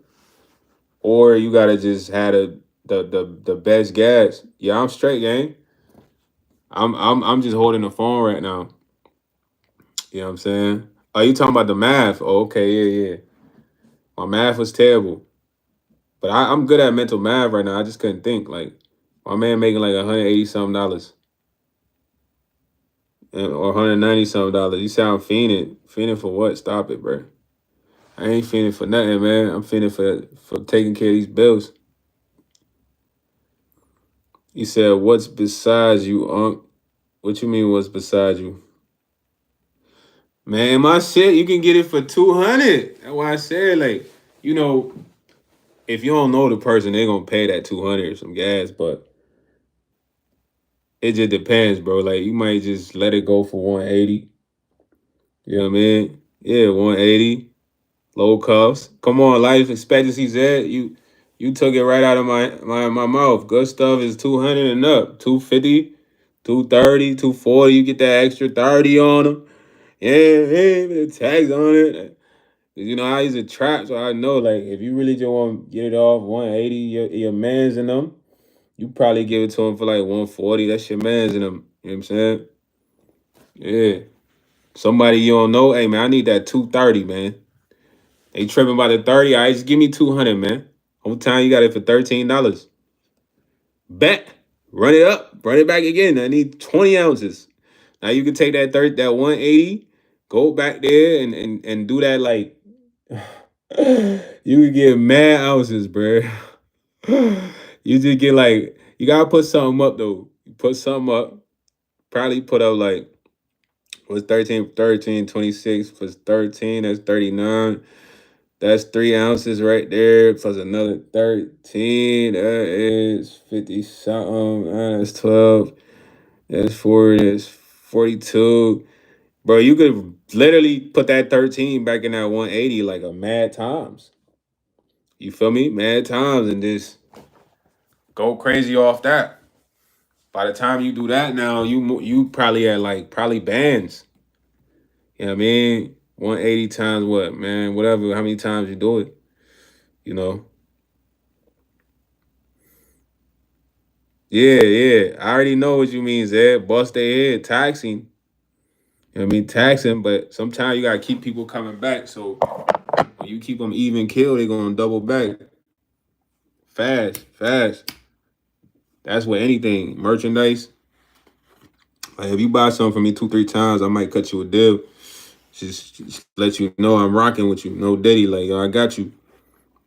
or you gotta just have the best gas. Yeah, I'm straight, gang. I'm just holding the phone right now. You know what I'm saying? Are you talking about the math? Oh, okay, yeah, yeah. My math was terrible. But I'm good at mental math right now. I just couldn't think. Like my man making like 180 something dollars or 190 something dollars. You sound fiending. Fiending for what? Stop it, bro. I ain't fiending for nothing, man. I'm fiending for taking care of these bills. He said, "What's besides you, Unc?" What you mean? What's beside you, man? My shit, you can get it for 200. That's why I said, like, you know, if you don't know the person, they're gonna pay that 200 or some gas, but it just depends, bro. Like you might just let it go for 180. You know what I mean? Yeah, 180. Low cost. Come on, life expectancy Z. You took it right out of my mouth. Good stuff is 200 and up. 250, 230, 240. You get that extra 30 on them. Yeah, yeah, the tags on it. I use a trap, so I know like if you really just want to get it off 180, your man's in them. You probably give it to him for like 140. That's your man's in them. You know what I'm saying? Yeah. Somebody you don't know, hey man, I need that 230, man. They tripping by the 30. All right, just give me 200, man. Whole time you got it for $13. Bet. Run it up. Run it back again. I need 20 ounces. Now you can take that 180, go back there and do that like you can get mad ounces, bro. You just get like you gotta put something up though. You put something up. Probably put up like was 13, 26 plus 13, that's 39. That's 3 ounces right there, plus another 13. That is 50 something. That's 12. That's 40. That's 42. Bro, you could literally put that 13 back in that 180 like a mad times. You feel me? Mad times and just go crazy off that. By the time you do that now, you probably at like probably bands. You know what I mean? 180 times what, man? Whatever, how many times you do it, you know? Yeah, yeah. I already know what you mean, Zed. Bust their head, taxing. You know what I mean? Taxing, but sometimes you gotta keep people coming back. So when you keep them even kill, they're gonna double back. Fast, fast. That's what anything. Merchandise. Like if you buy something from me 2, 3 times, I might cut you a deal. Just let you know I'm rocking with you. No diddy. Like, yo, I got you.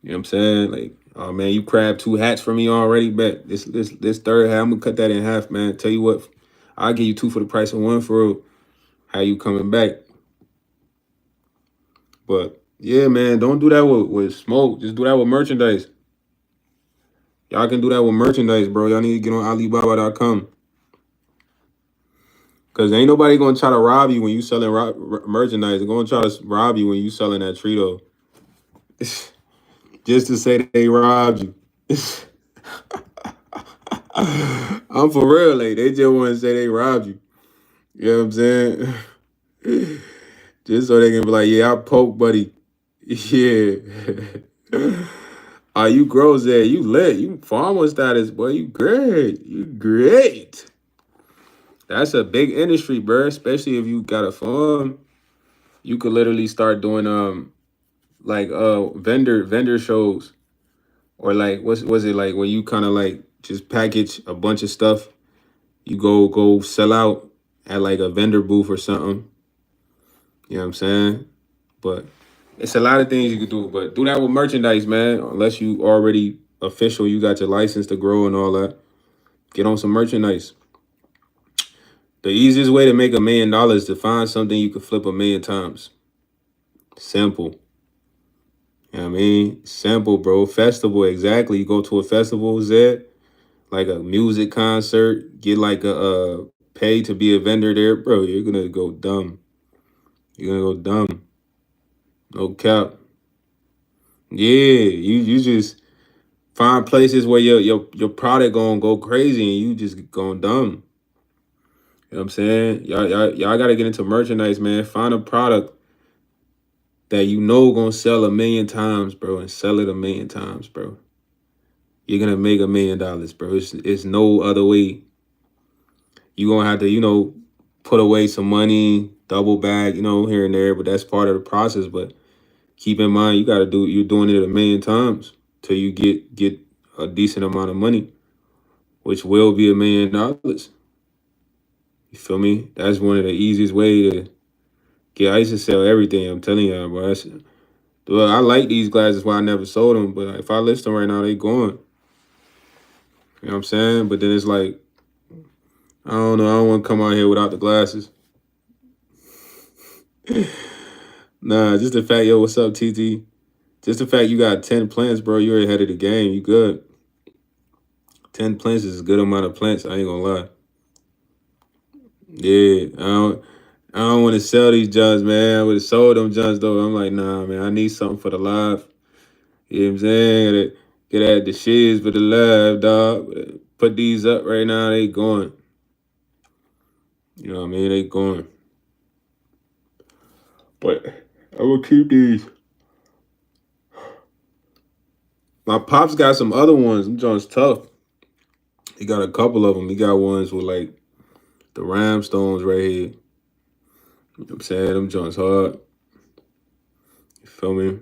You know what I'm saying? Like, oh man, you grabbed 2 hats for me already. Bet this third hat, I'm gonna cut that in half, man. Tell you what, I'll give you two for the price of one for real. How you coming back? But yeah, man, don't do that with smoke. Just do that with merchandise. Y'all can do that with merchandise, bro. Y'all need to get on Alibaba.com. Cause ain't nobody gonna try to rob you when you selling merchandise. They're gonna try to rob you when you selling that Trito. Just to say that they robbed you. I'm for real, like they just want to say they robbed you. You know what I'm saying? Just so they can be like, yeah, I poke, buddy. Yeah. You grows there. You lit. You farmer status, boy. You great. You great. That's a big industry, bro. Especially if you got a farm. You could literally start doing like vendor shows. Or like what's was it like where you kind of like just package a bunch of stuff. You go sell out at like a vendor booth or something. You know what I'm saying? But it's a lot of things you could do. But do that with merchandise, man. Unless you already official, you got your license to grow and all that. Get on some merchandise. The easiest way to make $1 million is to find something you could flip 1 million times. Simple. You know what I mean? Simple, bro. Festival, exactly. You go to a festival, Zed, like a music concert, get like a pay to be a vendor there, bro. You're gonna go dumb. You're gonna go dumb. No cap. Yeah, you just find places where your product gonna go crazy and you just going dumb. You know what I'm saying? Y'all gotta get into merchandise, man. Find a product that you know gonna sell 1 million times, bro, and sell it 1 million times, bro. You're gonna make $1 million, bro. It's no other way. You gonna have to, put away some money, double back, here and there, but that's part of the process. But keep in mind, you're doing it 1 million times till you get a decent amount of money, which will be $1 million. You feel me? That's one of the easiest way to get. I used to sell everything. I'm telling you, bro. Well, I like these glasses. Why I never sold them, but if I list them right now, they going. You know what I'm saying? But then it's like, I don't know. I don't want to come out here without the glasses. Nah, just the fact, yo, what's up, TT? Just the fact you got 10 plants, bro. You're ahead of the game. You good. 10 plants is a good amount of plants. I ain't gonna lie. Yeah, I don't want to sell these Johns, man. I would have sold them Johns though. I'm like, nah, man. I need something for the live. You know what I'm saying? Get at the shiz for the live, dog. Put these up right now. They going. You know what I mean? They going. But I will keep these. My pops got some other ones. Them John's tough. He got a couple of them. He got ones with like the rhinestones right here. You know what I'm saying? Them John's hard. You feel me?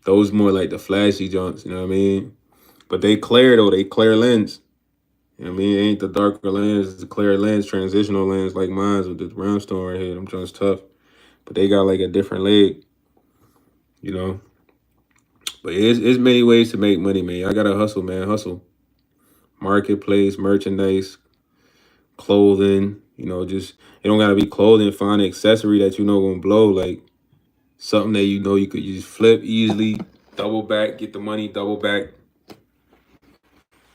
Those more like the flashy joints, you know what I mean? But they clear though, they clear lens. You know what I mean? It ain't the darker lens, it's the clear lens, transitional lens like mine's with the rhinestone right here. Them joints tough. But they got like a different leg, you know? But it's many ways to make money, man. I gotta hustle, man. Hustle. Marketplace, merchandise, clothing, just it don't gotta be clothing, find an accessory that you know gonna blow. Like Something that you know you could just flip easily, double back, get the money, double back.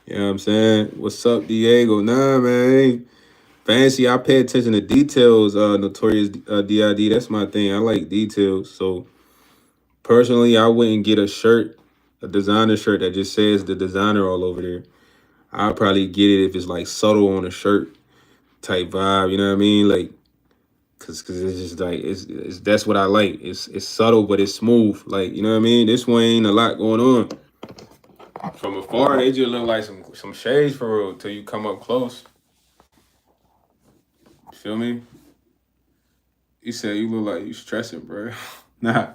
You know what I'm saying? What's up, Diego? Nah, man. Fancy. I pay attention to details, Notorious DID. That's my thing. I like details. So personally, I wouldn't get a shirt, a designer shirt that just says the designer all over there. I'll probably get it if it's like subtle on a shirt type vibe. You know what I mean? Like, cause it's just like it's that's what I like. It's subtle but it's smooth. Like, you know what I mean? This one ain't a lot going on. From afar, they just look like some shades for real till you come up close. Feel me? You said you look like you stressing, bro. Nah,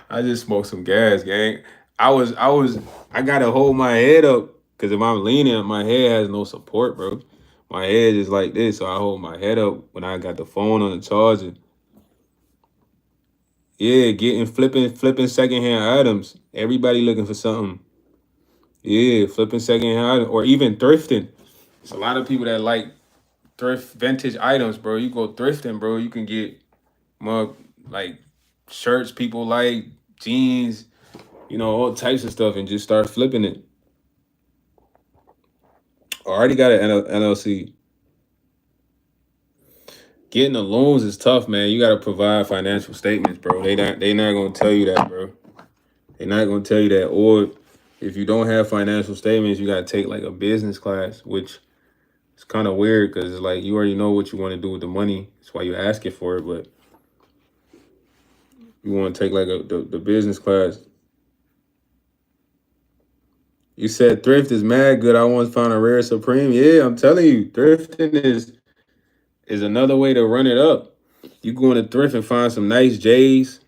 I just smoked some gas, gang. I gotta hold my head up because if I'm leaning, my head has no support, bro. My head is like this, so I hold my head up when I got the phone on the charger. Yeah, getting flipping secondhand items. Everybody looking for something. Yeah, flipping secondhand items or even thrifting. It's a lot of people that like thrift vintage items, bro. You go thrifting, bro. You can get mug like shirts people like, jeans, all types of stuff, and just start flipping it. I already got an LLC. Getting the loans is tough, man. You got to provide financial statements, bro. They not gonna tell you that, bro. They're not gonna tell you that. Or if you don't have financial statements, you gotta take like a business class, which is kind of weird because it's like you already know what you want to do with the money. That's why you're asking for it, but you want to take like the business class. You said thrift is mad good. I once found a rare Supreme. Yeah, I'm telling you, thrifting is another way to run it up. You go into thrift and find some nice J's,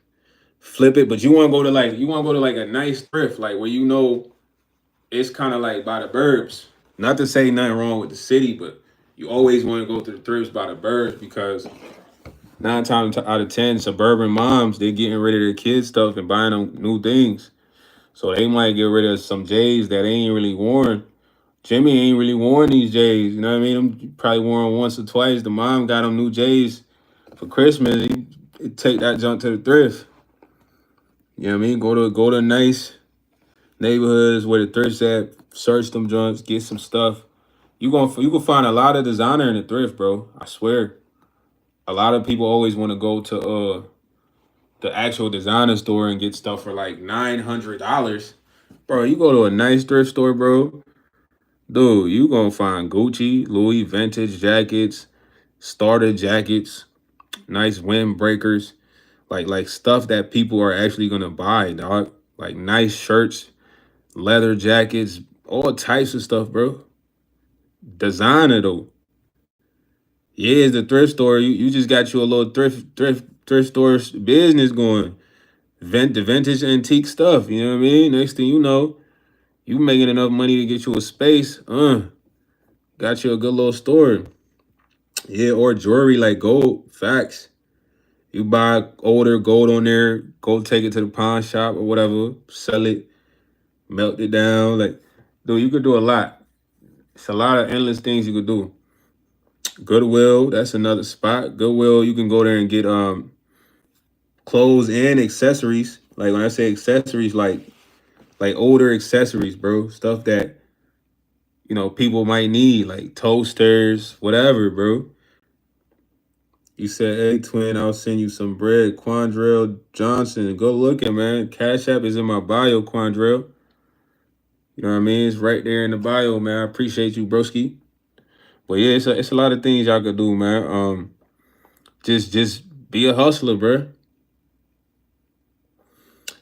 flip it, but you want to go to like a nice thrift, like where it's kind of like by the burbs. Not to say nothing wrong with the city, but you always want to go to the thrifts by the burbs because nine times out of ten, suburban moms they're getting rid of their kids' stuff and buying them new things. So they might get rid of some J's that they ain't really worn. Jimmy ain't really worn these J's. You know what I mean? I'm probably worn once or twice. The mom got him new J's for Christmas. He take that junk to the thrift. You know what I mean? Go to nice neighborhoods where the thrift's at. Search them junks, get some stuff. You can find a lot of designer in the thrift, bro. I swear. A lot of people always want to go to the actual designer store and get stuff for like $900. Bro, you go to a nice thrift store, bro. Dude, you gonna find Gucci, Louis vintage jackets, starter jackets, nice windbreakers, like stuff that people are actually gonna buy, dog. Like nice shirts, leather jackets, all types of stuff, bro. Designer though. Yeah, it's the thrift store. You just got you a little thrift store business going. The vintage antique stuff. You know what I mean? Next thing you know, you making enough money to get you a space. Got you a good little store. Yeah, or jewelry like gold. Facts. You buy older gold on there, go take it to the pawn shop or whatever, sell it, melt it down. Like, dude, you could do a lot. It's a lot of endless things you could do. Goodwill, that's another spot. Goodwill, you can go there and get clothes and accessories. Like when I say accessories, like older accessories, bro. Stuff that people might need, like toasters, whatever, bro. You said, hey, twin, I'll send you some bread. Quandrell Johnson. Go looking, man. Cash App is in my bio, Quandrell. You know what I mean? It's right there in the bio, man. I appreciate you, broski. But yeah, it's a lot of things y'all could do, man. Just be a hustler, bro.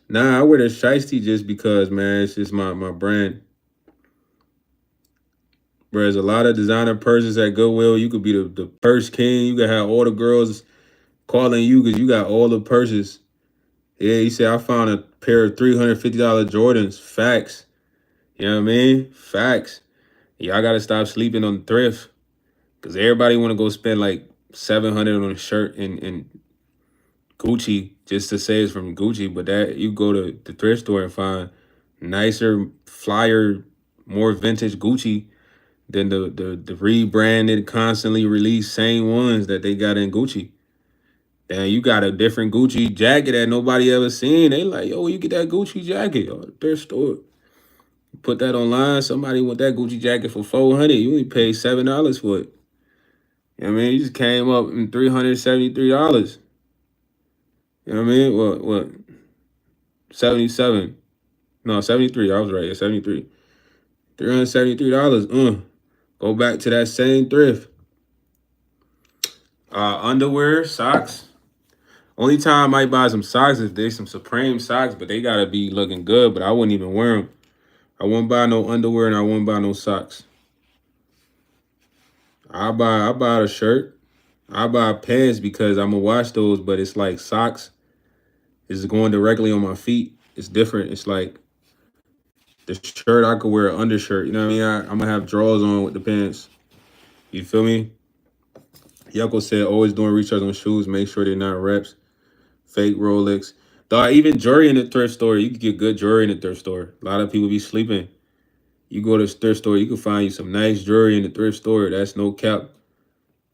Nah, I wear the shiesty just because, man, it's just my brand. Whereas a lot of designer purses at Goodwill, you could be the purse king. You could have all the girls calling you because you got all the purses. Yeah, you say I found a pair of $350 Jordans. Facts. You know what I mean? Facts. Y'all gotta stop sleeping on thrift. Cause everybody wanna go spend like 700 on a shirt and Gucci just to say it's from Gucci. But that you go to the thrift store and find nicer, flyer, more vintage Gucci than the rebranded, constantly released same ones that they got in Gucci. Then you got a different Gucci jacket that nobody ever seen. They like, yo, where you get that Gucci jacket? Oh, the thrift store. You put that online, somebody want that Gucci jacket for $400. You only paid $7 for it. You know what I mean? You just came up in $373. You know what I mean? What? 77. No, 73. I was right. Yeah, 73. $373. Go back to that same thrift. Underwear, socks. Only time I might buy some socks if there's some Supreme socks, but they gotta be looking good. But I wouldn't even wear them. I wouldn't buy no underwear and I wouldn't buy no socks. I buy a shirt. I buy pants because I'm gonna wash those, but it's like socks is going directly on my feet. It's different. It's like the shirt I could wear an undershirt. You know what I mean? I'm gonna have drawers on with the pants. You feel me? Yucko said always doing research on shoes. Make sure they're not reps. Fake Rolex. Dog, even jewelry in the thrift store, you can get good jewelry in the thrift store. A lot of people be sleeping. You go to the thrift store, you can find you some nice jewelry in the thrift store. That's no cap.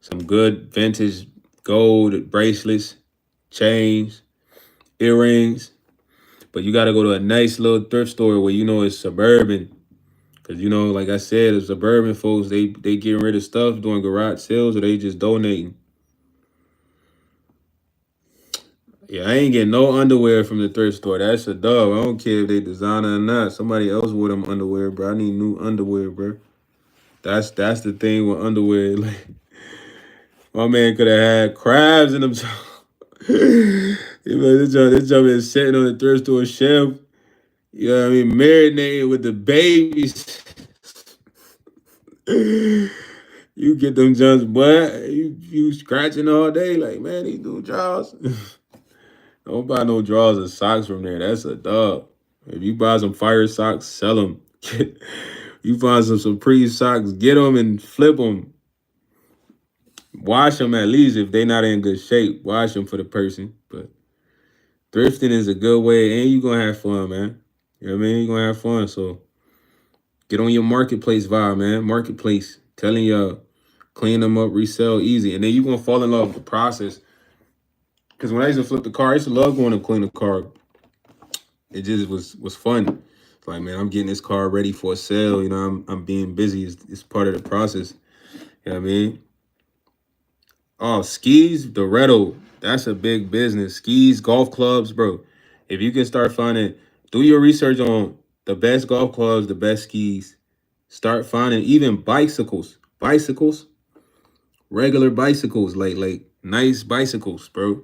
Some good vintage gold bracelets, chains, earrings. But you got to go to a nice little thrift store where you know it's suburban. Because, you know, like I said, the suburban folks, they getting rid of stuff, doing garage sales, or they just donating. Yeah, I ain't getting no underwear from the thrift store. That's a dub. I don't care if they designer or not. Somebody else with them underwear, bro. I need new underwear, bro. That's the thing with underwear. Like, my man could have had crabs in them. This jump is sitting on the thrift store shelf. You know what I mean? Marinated with the babies. You get them jumps, boy. You scratching all day. Like, man, these new drawers. Don't buy no drawers or socks from there. That's a dub. If you buy some fire socks, sell them. You find some Supreme socks, get them and flip them. Wash them at least if they not in good shape. Wash them for the person. But thrifting is a good way, and you gonna have fun, man. You know what I mean? You're gonna have fun. So get on your marketplace vibe, man. Marketplace. Telling y'all, clean them up, resell easy. And then you're gonna fall in love with the process. Because when I used to flip the car, I used to love going to clean the car. It just was fun. It's like, man, I'm getting this car ready for a sale. You know, I'm being busy. It's part of the process. You know what I mean? Oh, skis, the Redo. That's a big business. Skis, golf clubs, bro. If you can start finding, do your research on the best golf clubs, the best skis. Start finding even bicycles, regular bicycles, like nice bicycles, bro.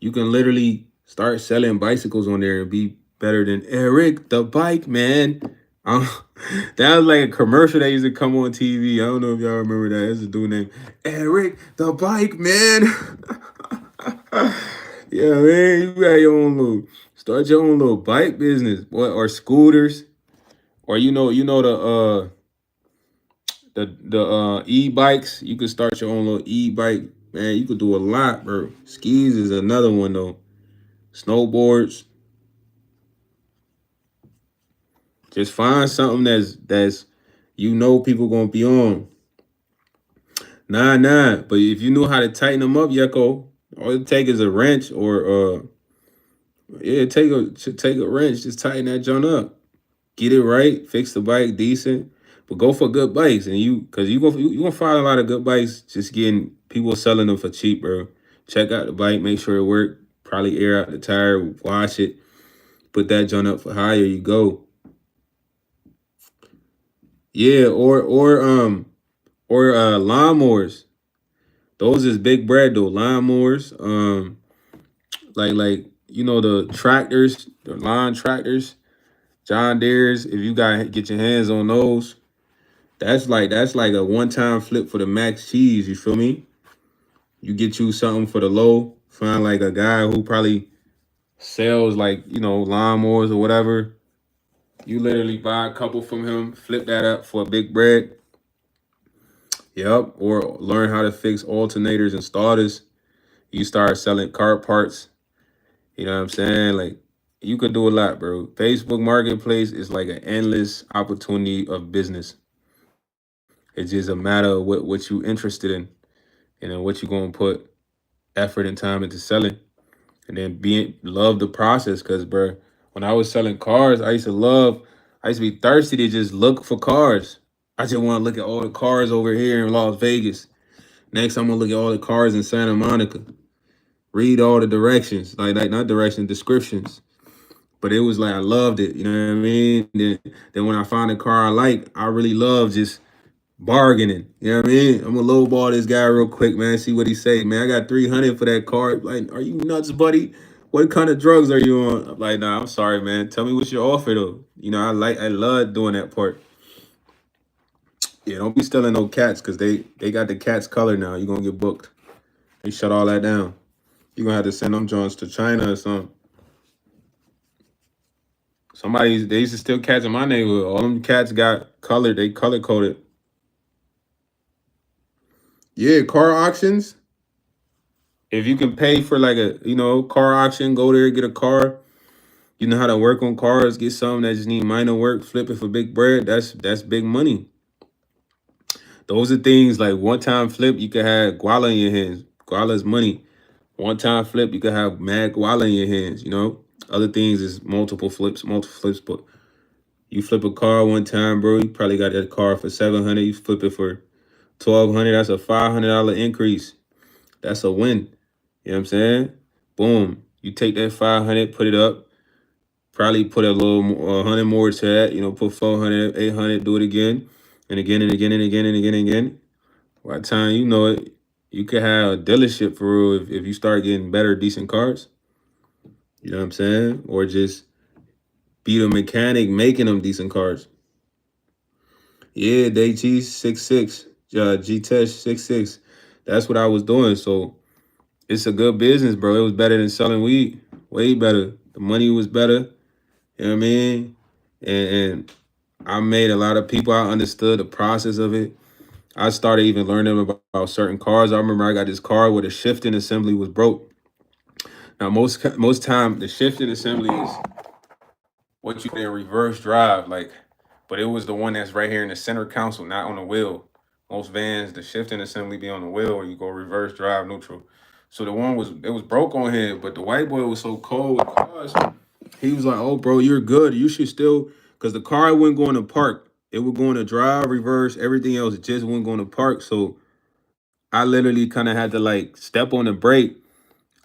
You can literally start selling bicycles on there and be better than Eric the Bike Man. Um, that was like a commercial that used to come on TV. I don't know if y'all remember that. There's a dude named Eric the Bike Man. Yeah, man, you got your own little, start your own little bike business, boy, or scooters, or the e-bikes. You could start your own little e-bike, man. You could do a lot, bro. Skis is another one though. Snowboards. Just find something that's people gonna be on. Nah. But if you know how to tighten them up, Yucko, all it take is a wrench or take a wrench, just tighten that joint up. Get it right, fix the bike decent. But go for good bikes, and cause you gonna find a lot of good bikes just getting people selling them for cheap, bro. Check out the bike, make sure it work. Probably air out the tire, wash it, put that joint up for higher. You go. Yeah, or lawnmowers. Those is big bread though. Lawnmowers, like the tractors, the lawn tractors, John Deere's. If you got get your hands on those, that's like a one time flip for the max cheese. You feel me? You get you something for the low. Find like a guy who probably sells like lawnmowers or whatever. You literally buy a couple from him, flip that up for a big bread. Yep. Or learn how to fix alternators and starters. You start selling car parts. You know what I'm saying? Like, you could do a lot, bro. Facebook Marketplace is like an endless opportunity of business. It's just a matter of what you interested in and then what you gonna put effort and time into selling, and then being love the process. Cause bro, when I was selling cars, I used to be thirsty to just look for cars. I just want to look at all the cars over here in Las Vegas. Next, I'm gonna look at all the cars in Santa Monica. Read all the directions, like not directions, descriptions. But it was like I loved it. You know what I mean? Then when I find a car I like, I really love just bargaining. You know what I mean? I'm gonna lowball this guy real quick, man. See what he say, man. I got 300 for that car. Like, are you nuts, buddy? What kind of drugs are you on? I'm like, nah, I'm sorry, man. Tell me what's your offer though. You know, I love doing that part. Yeah, don't be stealing no cats because they got the cat's color now. You gonna get booked. They shut all that down. You gonna have to send them joints to China or something. Somebody they used to steal cats in my neighborhood. All them cats got colored. They color coded. Yeah, car auctions. If you can pay for like a car auction, go there get a car. You know how to work on cars. Get some that just need minor work. Flip it for big bread. That's big money. Those are things like one time flip. You could have guala in your hands. Guala is money. One time flip. You could have mad guala in your hands. You know. Other things is multiple flips, multiple flips. But you flip a car one time, bro. You probably got that car for 700. You flip it for 1,200. That's a $500 increase. That's a win. You know what I'm saying? Boom. You take that 500, put it up. Probably put a little 100 more to that. You know, put 400, 800, do it again. And again and again and again and again and again. By the time you know it, you could have a dealership for real if you start getting better, decent cars. You know what I'm saying? Or just be the mechanic making them decent cars. Yeah, they G66, G-Tech 66. That's what I was doing. So it's a good business, bro. It was better than selling weed. Way better. The money was better. You know what I mean? And I made a lot of people. I understood the process of it. I started even learning about certain cars. I remember I got this car where the shifting assembly was broke. Now most time the shifting assembly is what you can reverse drive, like, but it was the one that's right here in the center console, not on the wheel. Most vans, the shifting assembly be on the wheel, or you go reverse drive neutral. So the one was broke on here, but the white boy was so cold with cars. He was like, "Oh, bro, you're good. You should still," because the car wouldn't go in the park. It would go in the drive, reverse, everything else. It just wouldn't go in the park. So I literally kind of had to like step on the brake,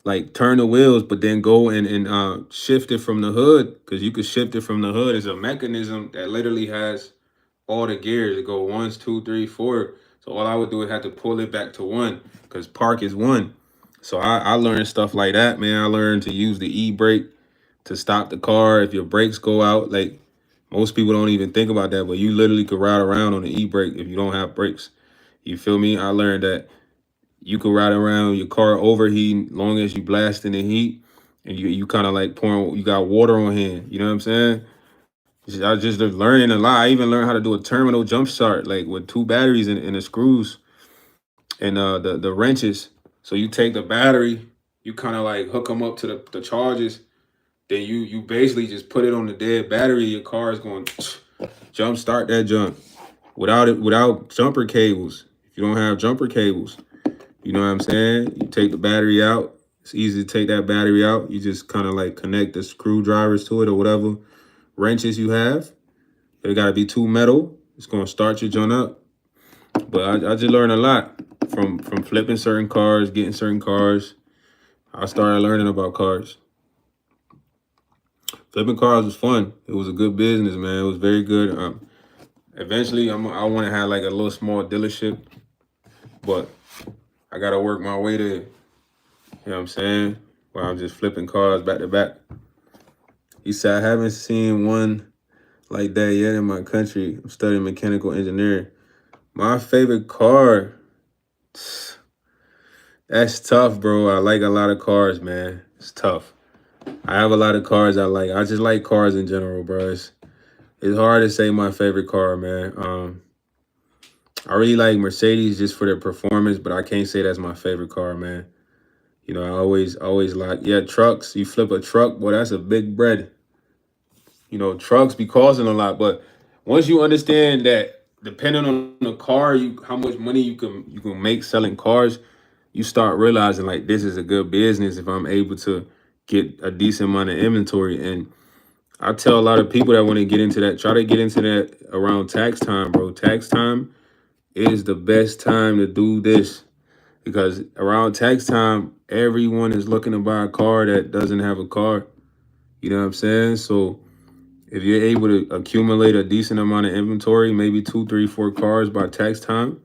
like turn the wheels, but then go and shift it from the hood, because you could shift it from the hood. It's a mechanism that literally has all the gears. It go ones, two, three, four. So all I would do is have to pull it back to one, because park is one. So I learned stuff like that, man. I learned to use the e-brake to stop the car if your brakes go out. Like most people don't even think about that, but you literally could ride around on the e-brake if you don't have brakes. You feel me? I learned that you could ride around your car overheating long as you blasting the heat, and you kind of like pouring. You got water on hand. You know what I'm saying? I just learning a lot. I even learned how to do a terminal jump start, like with two batteries and the screws and the wrenches. So you take the battery, you kind of like hook them up to the charges. Then you basically just put it on the dead battery. Your car is going jump start that jump without jumper cables. If you don't have jumper cables, you know what I'm saying? You take the battery out. It's easy to take that battery out. You just kind of like connect the screwdrivers to it or whatever wrenches you have. They got to be two metal. It's going to start your joint up. But I just learned a lot from flipping certain cars, getting certain cars. I started learning about cars. Flipping cars was fun. It was a good business, man. It was very good. Eventually, I want to have like a little small dealership, but I got to work my way there. You know what I'm saying? Where I'm just flipping cars back to back. He said, I haven't seen one like that yet in my country. I'm studying mechanical engineering. My favorite car, that's tough, bro. I like a lot of cars, man. It's tough. I have a lot of cars I like. I just like cars in general, bro. It's hard to say my favorite car, man. I really like Mercedes just for their performance, but I can't say that's my favorite car, man. You know, I always like, yeah, trucks. You flip a truck, boy, that's a big bread. You know, trucks be costing a lot, but once you understand that, depending on the car, how much money you can make selling cars, you start realizing like this is a good business if I'm able to get a decent amount of inventory. And I tell a lot of people that want to get into that, try to get into that around tax time, bro. Tax time is the best time to do this because around tax time, everyone is looking to buy a car that doesn't have a car. You know what I'm saying? So if you're able to accumulate a decent amount of inventory, maybe 2, 3, 4 cars by tax time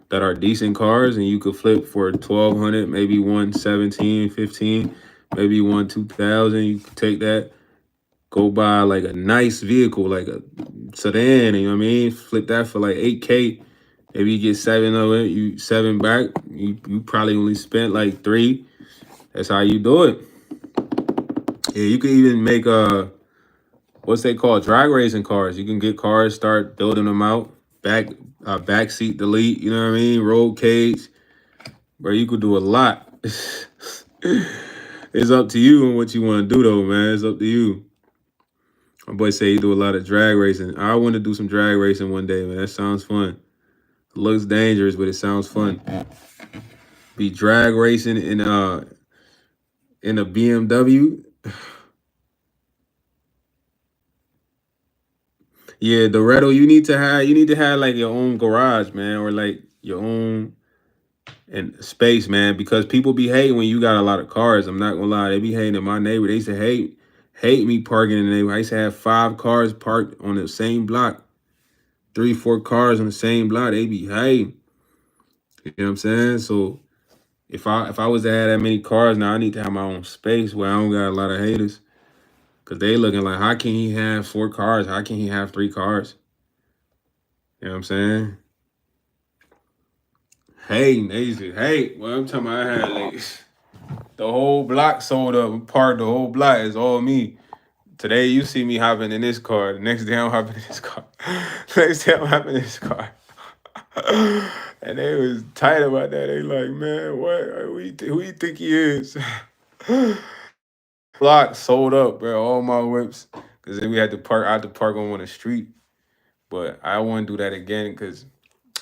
that are decent cars, and you could flip for 1,200, maybe one 17, 15, maybe one 2,000. You could take that, go buy like a nice vehicle, like a sedan, you know what I mean? Flip that for like 8K. Maybe you get 7 of it, you 7 back. You probably only spent like 3. That's how you do it. Yeah, you can even make what's they call drag racing cars. You can get cars, start building them out, back seat delete, you know what I mean? Roll cage, bro. You could do a lot. It's up to you and what you want to do though, man. It's up to you. My boy say he do a lot of drag racing. I want to do some drag racing one day, man. That sounds fun. It looks dangerous, but it sounds fun. Be drag racing in a BMW. Yeah, the Redo, you need to have like your own garage, man, or like your own and space, man, because people be hating when you got a lot of cars. I'm not gonna lie, they be hating in my neighbor. They used to hate me parking in the neighborhood. I used to have 5 cars parked on the same block, 3, 4 cars on the same block. They be hating. You know what I'm saying? So if I was to have that many cars now, I need to have my own space where I don't got a lot of haters. Cause they looking like, how can he have 4 cars? How can he have 3 cars? You know what I'm saying? Hating, they used to hate. Well, I'm talking about I had like the whole block sold up, parked the whole block is all me. Today you see me hopping in this car. The next day I'm hopping in this car. Next day I'm hopping in this car. And they was tight about that. They like, man, who you think he is? Block sold up, bro. All my whips. Cause then we had to park. I had to park on the street. But I wouldn't do that again because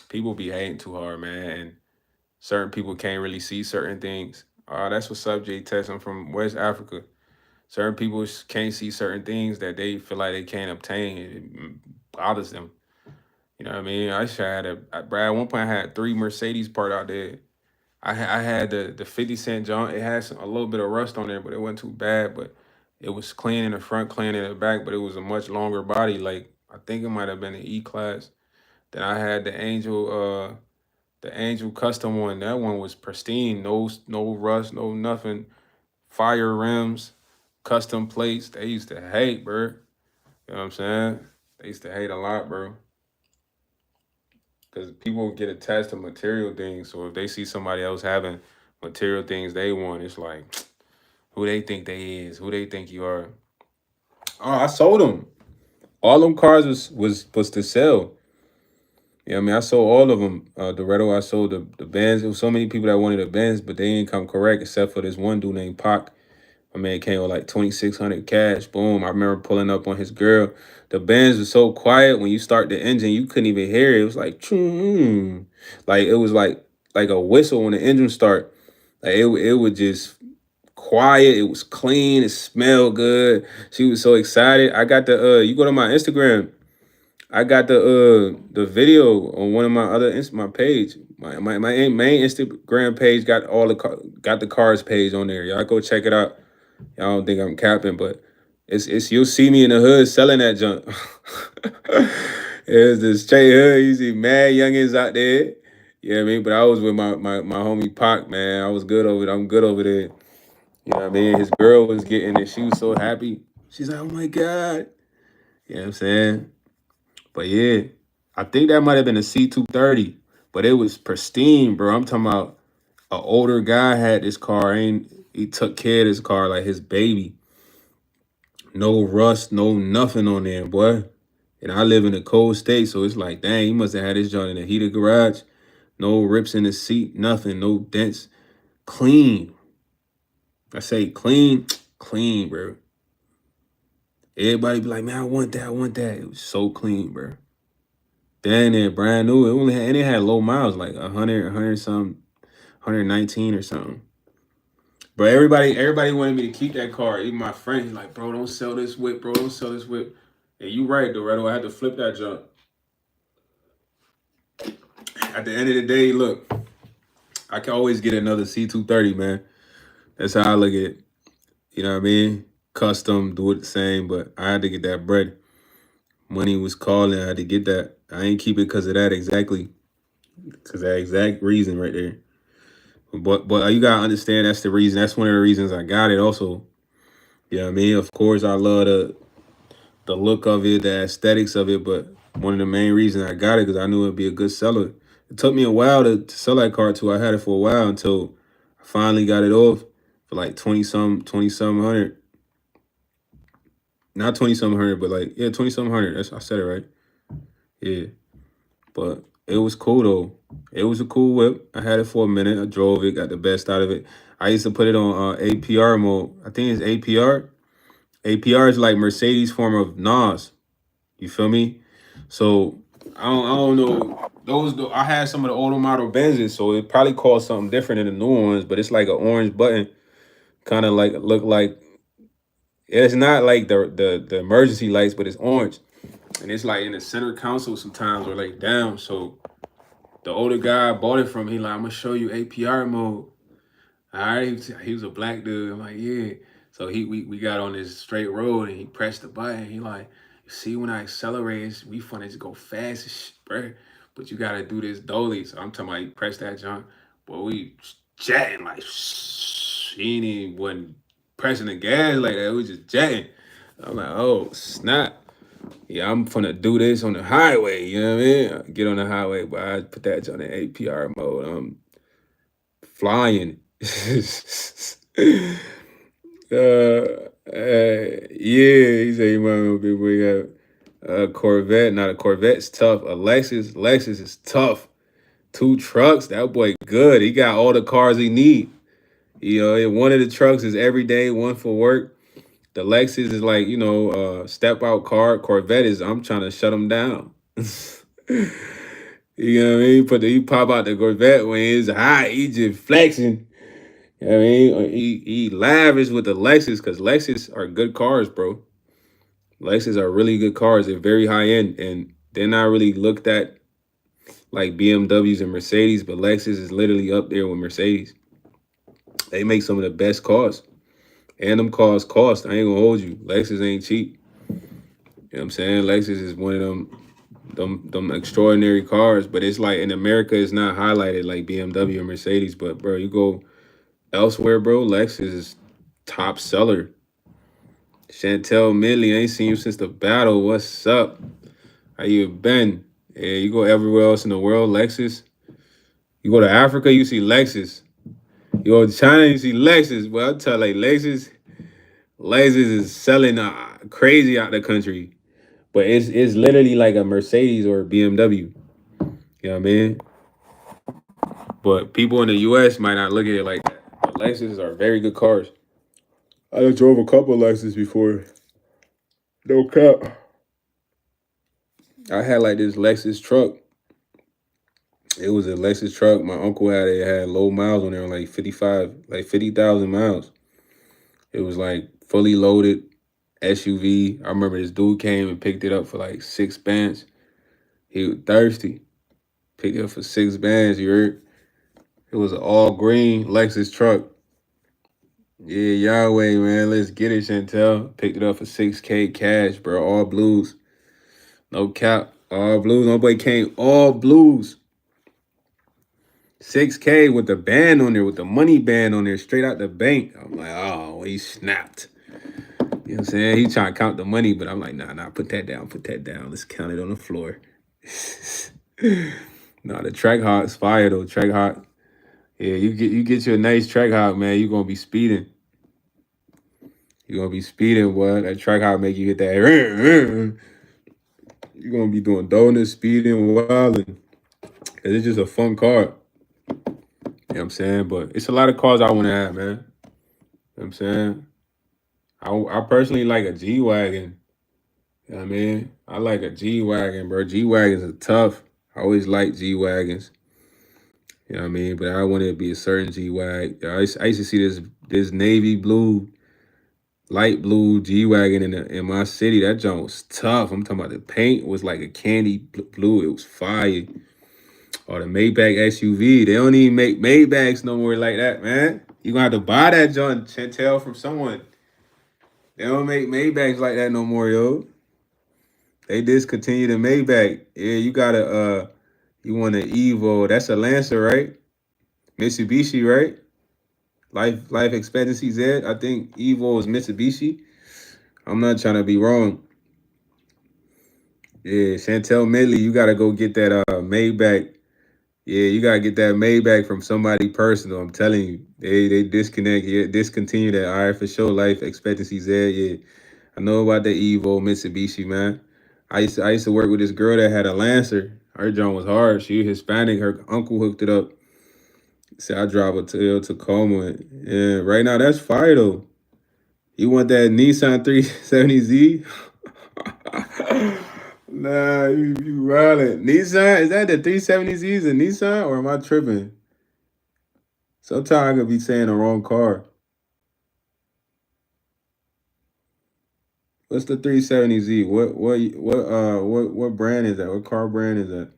people be hating too hard, man. And certain people can't really see certain things. That's what's up, J Test. I'm from West Africa. Certain people can't see certain things that they feel like they can't obtain. It bothers them. You know what I mean? Brad, at one point I had 3 Mercedes parked out there. I had the 50 Cent John. It had a little bit of rust on there, but it wasn't too bad. But it was clean in the front, clean in the back, but it was a much longer body. Like I think it might have been an E class. Then I had the Angel custom one. That one was pristine, no rust, no nothing. Fire rims, custom plates. They used to hate, bro. You know what I'm saying? They used to hate a lot, bro. Because people get attached to material things. So if they see somebody else having material things they want, it's like, who they think they is, who they think you are. Oh, I sold them. All them cars was to sell. Yeah, I mean, I sold all of them. The Redo, I sold the Benz. There was so many people that wanted the Benz, but they didn't come correct except for this one dude named Pac. My man came with like 2,600 cash. Boom. I remember pulling up on his girl. The Benz was so quiet when you start the engine, you couldn't even hear it. It was like, choo. Like it was like a whistle when the engine start. Like it was just quiet. It was clean. It smelled good. She was so excited. I got you go to my Instagram. I got the video on one of my other my page. My main Instagram page got got the cars page on there. Y'all go check it out. Y'all don't think I'm capping, but it's you'll see me in the hood selling that junk. It's the straight hood. You see mad youngins out there. You know what I mean? But I was with my homie Pac, man. I was good over there. I'm good over there. You know what I mean? His girl was getting it. She was so happy. She's like, oh my God. You know what I'm saying? But yeah, I think that might have been a C230, but it was pristine, bro. I'm talking about an older guy had this car. He took care of this car like his baby. No rust, no nothing on there, boy. And I live in a cold state, so it's like, dang, he must have had his joint in a heated garage. No rips in the seat, nothing, no dents. Clean. I say clean, clean, bro. Everybody be like, man, I want that, I want that. It was so clean, bro. Then it brand new. It only had, and it had low miles, like 100 something, 119 or something. But everybody wanted me to keep that car. Even my friend, he's like, bro, don't sell this whip, bro, don't sell this whip. And you right, Dorado, I had to flip that junk. At the end of the day, look, I can always get another C230, man. That's how I look at it. You know what I mean? Custom, do it the same, but I had to get that bread. Money was calling, I had to get that. I ain't keep it because of that exactly. Because that exact reason right there. But you gotta understand that's the reason. That's one of the reasons I got it also. You know what I mean? Of course I love the look of it, the aesthetics of it, but one of the main reasons I got it because I knew it'd be a good seller. It took me a while to sell that car too. I had it for a while until I finally got it off for like 20 some hundred. Not 20 some hundred, but like, yeah, 20 some hundred. I said it right. Yeah. But it was cool though. It was a cool whip. I had it for a minute. I drove it, got the best out of it. I used to put it on APR mode. I think it's APR. APR is like Mercedes form of NOS. You feel me? So I don't know. I had some of the older model Benzes, so it probably called something different than the new ones, but it's like an orange button, kind of like look like it's not like the emergency lights, but it's orange. And it's like in the center console sometimes or like down. So the older guy I bought it from, he like, I'm gonna show you APR mode. All right, he was a black dude. I'm like, yeah. So we got on this straight road and he pressed the button. He like, you see when I accelerate, we finna just go fast as shit, bro. But you gotta do this dolly. So I'm talking about he pressed that jump. But we jetting like he ain't even wasn't pressing the gas like that. We was just jetting. I'm like, oh snap. Yeah, I'm finna do this on the highway. You know what I mean? I get on the highway, but I put that on the APR mode. I'm flying. Yeah, he said he might be bring a Corvette. Now the Corvette's tough. A Lexus is tough. Two trucks, that boy good. He got all the cars he need. You know, one of the trucks is every day, one for work. The Lexus is like, step out car. Corvette is I'm trying to shut him down. You know what I mean? He pop out the Corvette when it's hot. He just flexing. You know what I mean? He lavish with the Lexus because Lexus are good cars, bro. Lexus are really good cars. They're very high end and they're not really looked at like BMWs and Mercedes, but Lexus is literally up there with Mercedes. They make some of the best cars. And them cars cost. I ain't gonna hold you. Lexus ain't cheap. You know what I'm saying? Lexus is one of them extraordinary cars, but it's like in America it's not highlighted like BMW or Mercedes. But bro, you go elsewhere, bro, Lexus is top seller. Chantel Midley, I ain't seen you since the battle. What's up? How you been? Yeah, you go everywhere else in the world, Lexus. You go to Africa, you see Lexus. You go to China, you see Lexus. Well, I'll tell like Lexus is selling crazy out the country. But it's literally like a Mercedes or a BMW. You know what I mean? But people in the US might not look at it like that. But Lexus are very good cars. I done drove a couple of Lexus before. No cap. I had like this Lexus truck. It was a Lexus truck. My uncle had it. It had low miles on there, like 50,000 miles. It was like fully loaded SUV. I remember this dude came and picked it up for like $6. He was thirsty. Picked it up for $6. You heard? It was an all green Lexus truck. Yeah, Yahweh, man. Let's get it, Chantel. Picked it up for $6K cash, bro. All blues. No cap. All blues. My boy came all blues. $6K with the band on there, with the money band on there, straight out the bank. I'm like, oh, he snapped. You know what I'm saying? He trying to count the money, but I'm like, nah, put that down. Let's count it on the floor. Nah, the track hot's fire though. Track hot. Yeah, you get you a nice track hot, man. You're gonna be speeding. You're gonna be speeding, boy. That track hot make you hit that. You're gonna be doing donuts, speeding, wilding. Cause it's just a fun car. You know what I'm saying? But it's a lot of cars I want to have, man. You know what I'm saying? I personally like a G-Wagon. You know what I mean? I like a G-Wagon, bro. G-Wagons are tough. I always like G-Wagons. You know what I mean? But I wanted to be a certain G-Wag. I used to see this navy blue, light blue G-Wagon in my city. That junk was tough. I'm talking about the paint was like a candy blue. It was fire. Or the Maybach SUV. They don't even make Maybachs no more like that, man. You gonna have to buy that junk, Chantel, from someone. They don't make Maybachs like that no more, yo. They discontinued the Maybach. Yeah, you want an Evo. That's a Lancer, right? Mitsubishi, right? Life expectancy Z. I think Evo is Mitsubishi. I'm not trying to be wrong. Yeah, Chantel Medley, you gotta go get that Maybach. Yeah, you gotta get that Maybach from somebody personal. I'm telling you, they discontinue that. All right, for sure. Life expectancy Z. Yeah, I know about the Evo Mitsubishi, man. I used to work with this girl that had a Lancer. Her joint was hard. She Hispanic. Her uncle hooked it up. Said I drive a Tacoma. Yeah, right now that's fire though. You want that Nissan 370Z? Nah, you riding. Nissan? Is that the 370Z's a Nissan or am I tripping? Sometimes I could be saying the wrong car. What's the 370Z? What brand is that? What car brand is that?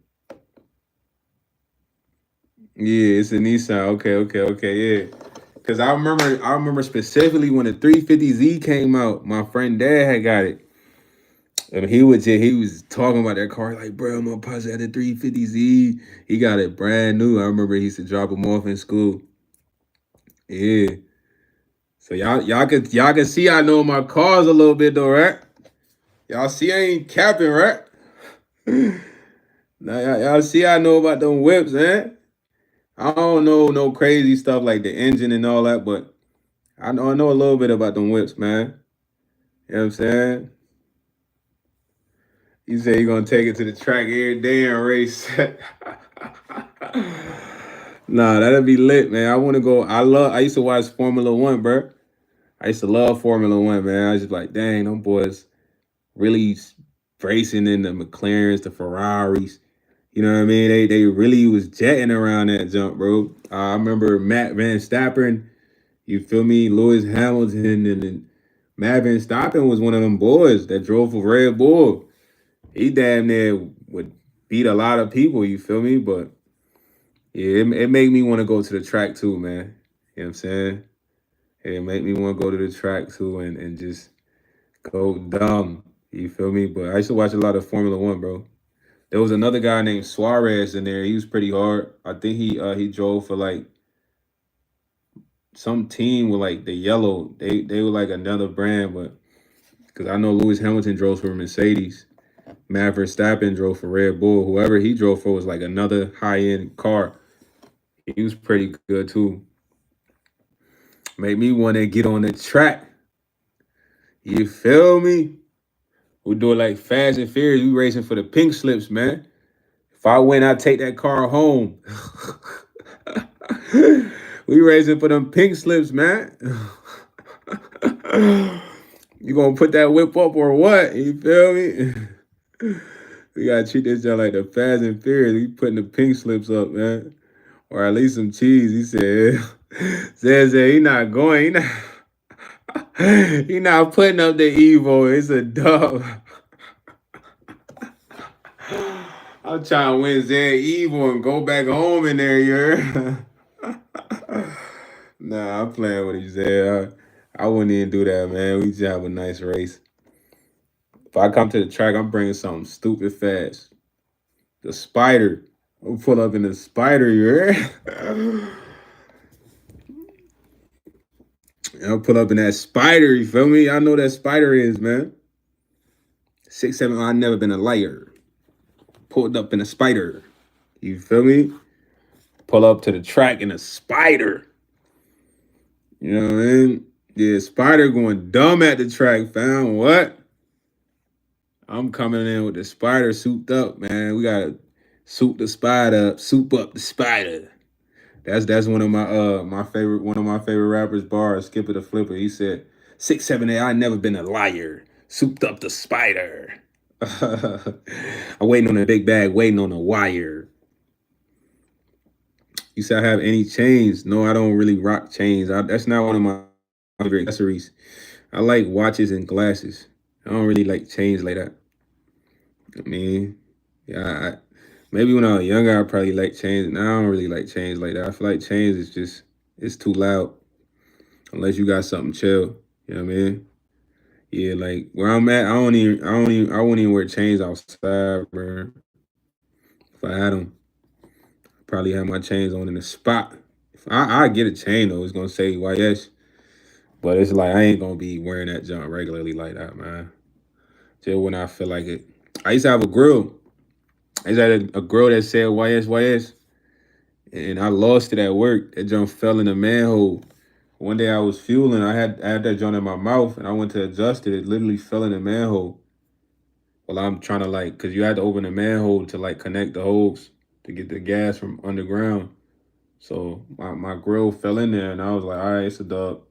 Yeah, it's a Nissan. Okay, yeah. Cause I remember specifically when the 350Z came out, my friend dad had got it. And he was talking about that car, like, bro, my pops had the 350Z. He got it brand new. I remember he used to drop him off in school. Yeah. So y'all can see I know my cars a little bit though, right? Y'all see I ain't capping, right? Now y'all see I know about them whips, man. I don't know no crazy stuff like the engine and all that, but I know a little bit about them whips, man. You know what I'm saying? You say you're gonna take it to the track every day and race. Nah, that'd be lit, man. I want to go. I used to watch Formula One, bro. I used to love Formula One, man. I was just like, dang, them boys really racing in the McLarens, the Ferraris. You know what I mean? They really was jetting around that jump, bro. I remember Matt Van Stappen. You feel me? Lewis Hamilton and Matt Van Stappen was one of them boys that drove for Red Bull. He damn near would beat a lot of people. You feel me? But yeah, it made me want to go to the track too, man. You know what I'm saying? It made me want to go to the track too and just go dumb. You feel me? But I used to watch a lot of Formula One, bro. There was another guy named Suarez in there. He was pretty hard. I think he drove for like some team with like the yellow. They were like another brand, but because I know Lewis Hamilton drove for Mercedes. Matt Verstappen drove for Red Bull. Whoever he drove for was like another high end car. He was pretty good too. Made me want to get on the track. You feel me? We do it like Fast and Furious. We racing for the pink slips, man. If I win, I take that car home. We racing for them pink slips, man. You gonna put that whip up or what? You feel me? We gotta treat this joint like the Fast and Furious. We putting the pink slips up, man, or at least some cheese. He said, says that he not going. He not putting up the Evo. It's a dub. I'm trying to win Zan Evo and go back home in there, you heard? Nah, I'm playing with you, Zan. I wouldn't even do that, man. We just have a nice race. If I come to the track, I'm bringing something stupid fast. The spider. I'll pull up in the spider, you heard? I'll pull up in that spider, you feel me? I know what that spider is, man. 6'7", I never been a liar. Pulled up in a spider. You feel me? Pull up to the track in a spider. You know what I mean? Yeah, spider going dumb at the track, fam. What? I'm coming in with the spider souped up, man. We gotta soup the spider up, soup up the spider. That's one of my favorite rappers bars, Skipper the Flipper. He said, 6'7", I never been a liar. Souped up the spider. I'm waiting on the big bag, waiting on the wire. You said I have any chains? No, I don't really rock chains. That's not one of my favorite accessories. I like watches and glasses. I don't really like chains like that. I mean, yeah, maybe when I was younger, I probably liked chains. Now I don't really like chains like that. I feel like chains is just it's too loud unless you got something chill. You know what I mean? Yeah, like where I'm at, I wouldn't even wear chains outside, bro. If I had them, probably have my chains on in the spot. If I get a chain though, it's gonna say YS, but it's like I ain't gonna be wearing that junk regularly like that, man. Just when I feel like it. I used to have a grill. I used to have a grill that said YS, and I lost it at work. That junk fell in a manhole. One day I was fueling. I had that joint in my mouth, and I went to adjust it. It literally fell in the manhole. Well, I'm trying to like, cause you had to open the manhole to like connect the hose to get the gas from underground. So my grill fell in there, and I was like, all right, it's a dub.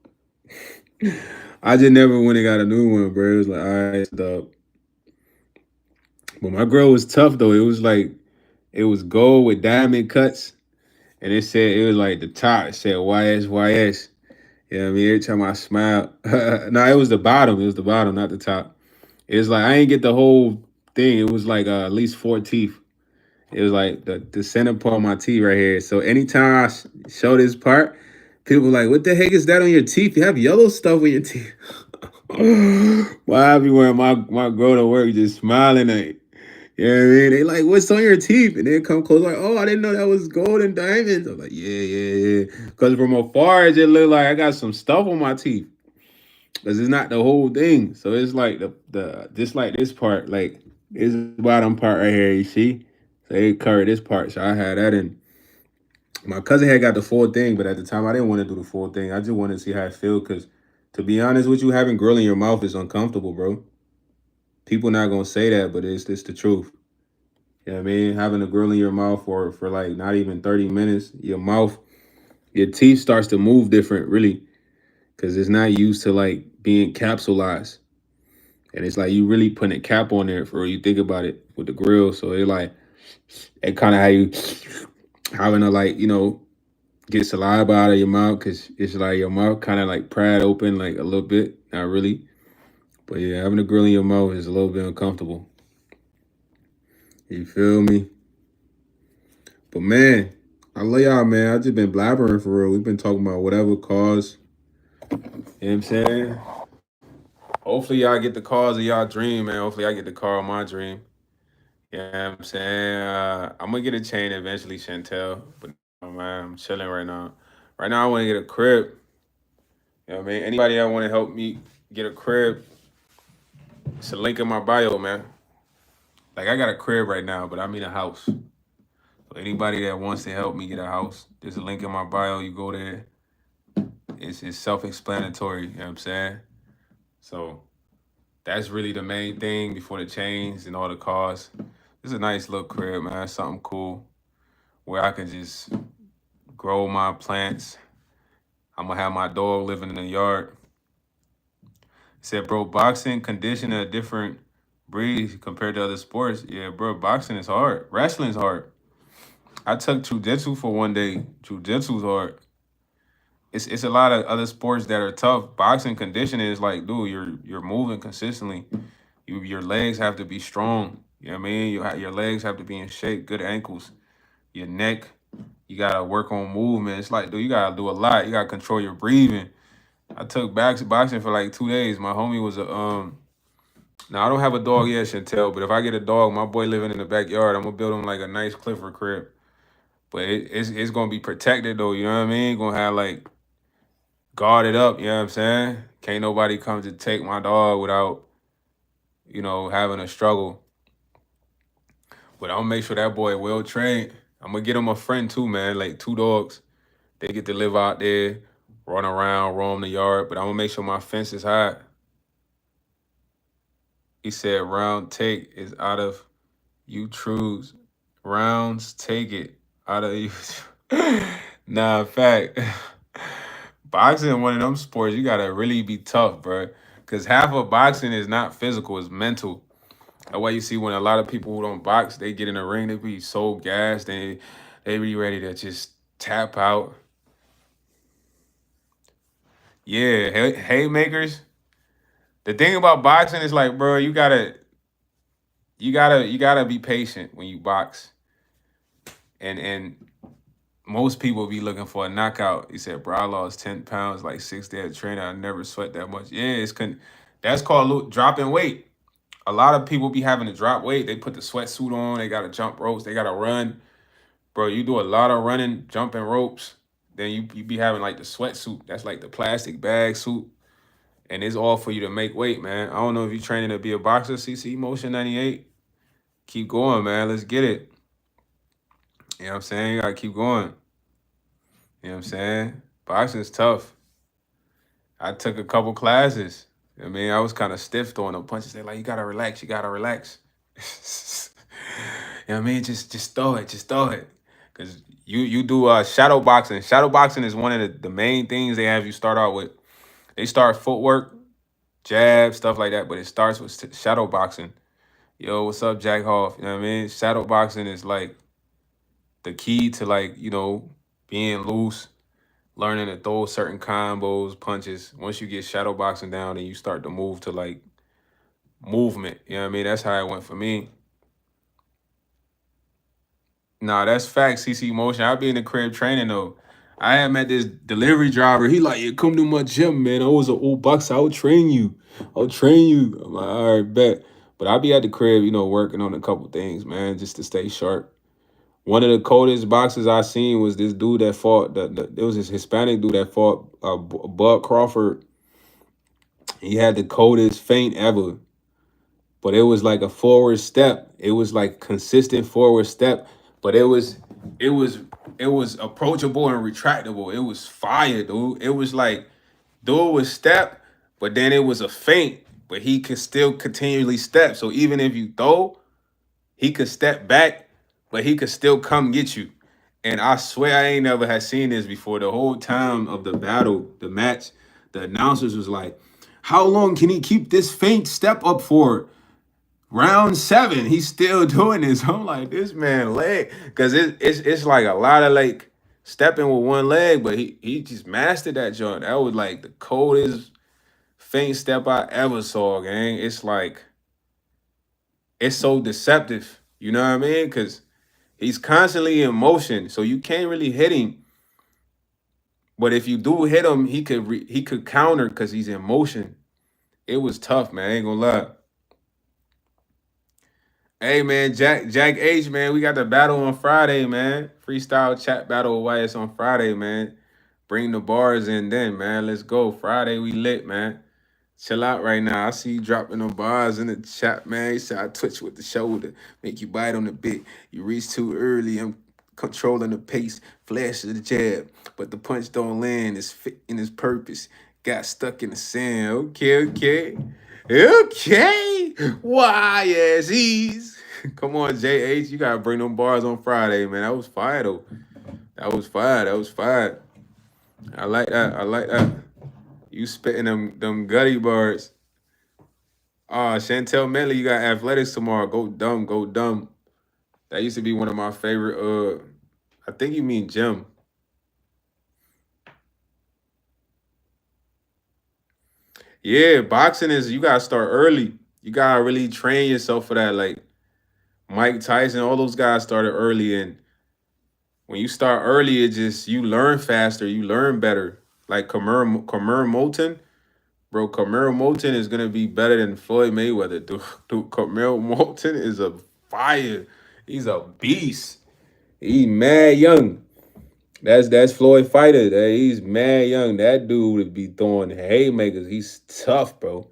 I just never went and got a new one, bro. It was like, all right, it's a dub. But my grill was tough though. It was like it was gold with diamond cuts, and it was like the top it said YS. You know what I mean? Every time I smiled, no, it was the bottom. It was the bottom, not the top. It was like I ain't get the whole thing. It was like at least four teeth. It was like the center part of my teeth right here. So anytime I show this part, people were like, "What the heck is that on your teeth? You have yellow stuff on your teeth." Why I be wearing my girl to work just smiling at. You know what I mean? They like, what's on your teeth? And they come close, like, oh, I didn't know that was gold and diamonds. I'm like, yeah. Because from afar, it just look like I got some stuff on my teeth. Because it's not the whole thing. So it's like the just like this part, like this bottom part right here, you see? So they cover this part. So I had that in. My cousin had got the full thing, but at the time I didn't want to do the full thing. I just wanted to see how it feel. Because to be honest with you, having grill in your mouth is uncomfortable, bro. People not gonna say that, but it's the truth. You know what I mean? Having a grill in your mouth for like not even 30 minutes, your teeth starts to move different, really, because it's not used to like being capsulized. And it's like you really putting a cap on there for you think about it with the grill. So it kind of how you having to like, get saliva out of your mouth because it's like your mouth kind of like pried open like a little bit, not really. But yeah, having a grill in your mouth is a little bit uncomfortable. You feel me? But man, I love y'all, man. I just been blabbering for real. We've been talking about whatever cause. You know what I'm saying? Hopefully y'all get the cause of y'all dream, man. Hopefully I get the car of my dream. You know what I'm saying? I'm gonna get a chain eventually, Chantel. But no, man, I'm chilling right now. Right now I wanna get a crib. You know what I mean? Anybody that wanna help me get a crib, it's a link in my bio, man. Like I got a crib right now, but I mean a house. So anybody that wants to help me get a house, there's a link in my bio. You go there. It's self-explanatory, you know what I'm saying? So that's really the main thing before the chains and all the cars. It's a nice little crib, man. Something cool where I can just grow my plants. I'm gonna have my dog living in the yard. Said, bro, boxing conditioning a different breed compared to other sports. Yeah, bro, boxing is hard. Wrestling's hard. I took jujitsu for one day. Jujitsu's hard. It's a lot of other sports that are tough. Boxing conditioning is like, dude, you're moving consistently. Your legs have to be strong. You know what I mean? Your legs have to be in shape. Good ankles. Your neck. You gotta work on movement. It's like, dude, you gotta do a lot. You gotta control your breathing. I took boxing for like 2 days. My homie was a Now I don't have a dog yet, Chantel. But if I get a dog, my boy living in the backyard, I'm gonna build him like a nice Clifford crib. But it's gonna be protected though. You know what I mean? Gonna have like guarded up, you know what I'm saying? Can't nobody come to take my dog without, having a struggle. But I'm gonna make sure that boy well trained. I'm gonna get him a friend too, man. Like two dogs. They get to live out there, run around, roam the yard. But I'm gonna make sure my fence is high. He said round take is out of you truths. Rounds take it out of you. Nah, fact. Boxing one of them sports you gotta really be tough, bro. Cause half of boxing is not physical, it's mental. That's why you see when a lot of people who don't box, they get in the ring, they be so gassed, they be ready to just tap out. Yeah, haymakers. The thing about boxing is like, bro, you gotta be patient when you box, and most people be looking for a knockout. He said, bro, I lost 10 pounds, like 6 days of training. I never sweat that much. Yeah, that's called dropping weight. A lot of people be having to drop weight. They put the sweatsuit on. They gotta jump ropes. They gotta run. Bro, you do a lot of running, jumping ropes. Then you be having like the sweatsuit. That's like the plastic bag suit. And it's all for you to make weight, man. I don't know if you're training to be a boxer, CC Motion 98. Keep going, man. Let's get it. You know what I'm saying? You gotta keep going. You know what I'm saying? Boxing's tough. I took a couple classes. I mean, I was kind of stiff throwing them punches. They're like, you gotta relax, you gotta relax. You know what I mean? Just throw it, just throw it. Cause you do shadow boxing. Shadow boxing is one of the main things they have you start out with. They start footwork, jab, stuff like that, but it starts with shadow boxing. Yo, what's up, Jack Hoff? You know what I mean? Shadow boxing is like the key to like, being loose, learning to throw certain combos, punches. Once you get shadow boxing down and you start to move to like movement. You know what I mean? That's how it went for me. Nah, that's facts, CC Motion. I be in the crib training though. I had met this delivery driver. He like, yeah, come to my gym, man. I was an old boxer. I'll train you. I'll train you. I'm like, all right, bet. But I be at the crib, working on a couple things, man, just to stay sharp. One of the coldest boxers I seen was this dude that fought. There was this Hispanic dude that fought Bud Crawford. He had the coldest feint ever, but it was like a forward step. It was like consistent forward step, but it was it was approachable and retractable. It was fire, dude. It was like dude was step, but then it was a feint, but he could still continually step. So even if you throw, he could step back, but he could still come get you. And I swear I ain't never had seen this before. The whole time of the battle, the match, the announcers was like, how long can he keep this feint step up for? Round 7, he's still doing this. I'm like, this man leg, because it's like a lot of like stepping with one leg, but he just mastered that joint. That was like the coldest feint step I ever saw, gang. It's like it's so deceptive. You know what I mean? Because he's constantly in motion, so you can't really hit him. But if you do hit him, he could counter because he's in motion. It was tough, man. I ain't gonna lie. Hey man, Jack H, man, we got the battle on Friday, man. Freestyle chat battle with YS on Friday, man. Bring the bars in then, man. Let's go. Friday we lit, man. Chill out right now. I see you dropping the bars in the chat, man. You said I twitch with the shoulder, make you bite on the bit. You reach too early. I'm controlling the pace, flash of the jab, but the punch don't land. It's fit in its purpose. Got stuck in the sand. Okay, okay. Okay. Why, yes, he's. Come on, JH. You gotta bring them bars on Friday, man. That was fire though. That was fire. That was fire. I like that. I like that. You spitting them gutty bars. Chantel Medley, you got athletics tomorrow. Go dumb, go dumb. That used to be one of my favorite. I think you mean gym. Yeah, boxing is you gotta start early. You gotta really train yourself for that. Like Mike Tyson, all those guys started early, and when you start early, it just you learn faster, you learn better. Like Kamar Moulton, bro. Kamar Moulton is gonna be better than Floyd Mayweather. Dude, Kamar Moulton is a fire. He's a beast. He's mad young. That's Floyd fighter. He's mad young. That dude would be throwing haymakers. He's tough, bro.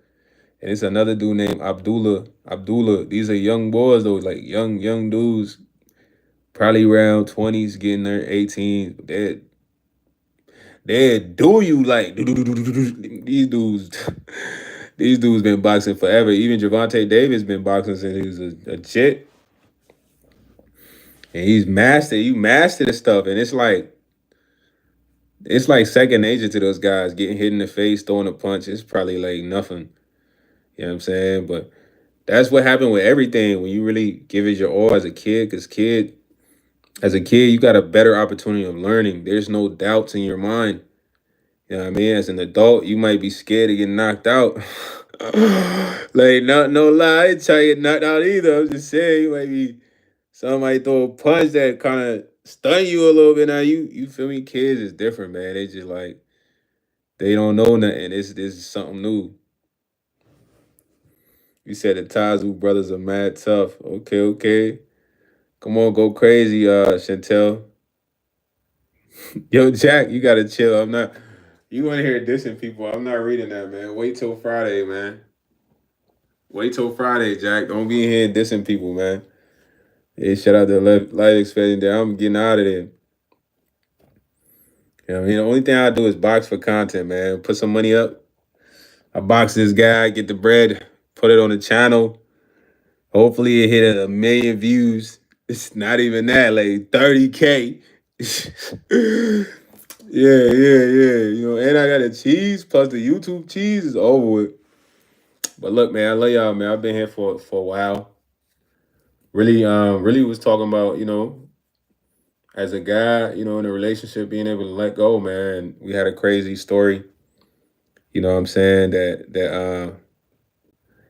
And it's another dude named Abdullah. Abdullah. These are young boys though, like young dudes, probably around 20s, getting their 18s. They do you like these dudes. These dudes been boxing forever. Even Javante Davis been boxing since he was a chit. And he's mastered. You mastered the stuff, and it's like second nature to those guys. Getting hit in the face, throwing a punch. It's probably like nothing. You know what I'm saying? But that's what happened with everything when you really give it your all as a kid. Because As a kid, you got a better opportunity of learning. There's no doubts in your mind. You know what I mean? As an adult, you might be scared of getting knocked out. Like, no lie, I ain't trying to get knocked out either. I'm just saying, you might be somebody throw a punch that kind of stun you a little bit. Now you feel me? Kids is different, man. They just like they don't know nothing. This is something new. You said the Tazu brothers are mad tough. Okay, okay. Come on, go crazy, Chantel. Yo, Jack, you gotta chill. I'm not. You want to hear dissing people? I'm not reading that, man. Wait till Friday, man. Wait till Friday, Jack. Don't be in here dissing people, man. Hey, shout out to Light Expecting there. I'm getting out of there. You know what I mean? The only thing I do is box for content, man. Put some money up. I box this guy, get the bread, put it on the channel. Hopefully it hit a million views. It's not even that, like 30K. Yeah. You know, and I got a cheese plus the YouTube cheese is over with. But look, man, I love y'all, man. I've been here for a while. Really was talking about, as a guy, in a relationship, being able to let go, man. We had a crazy story, you know what I'm saying? You know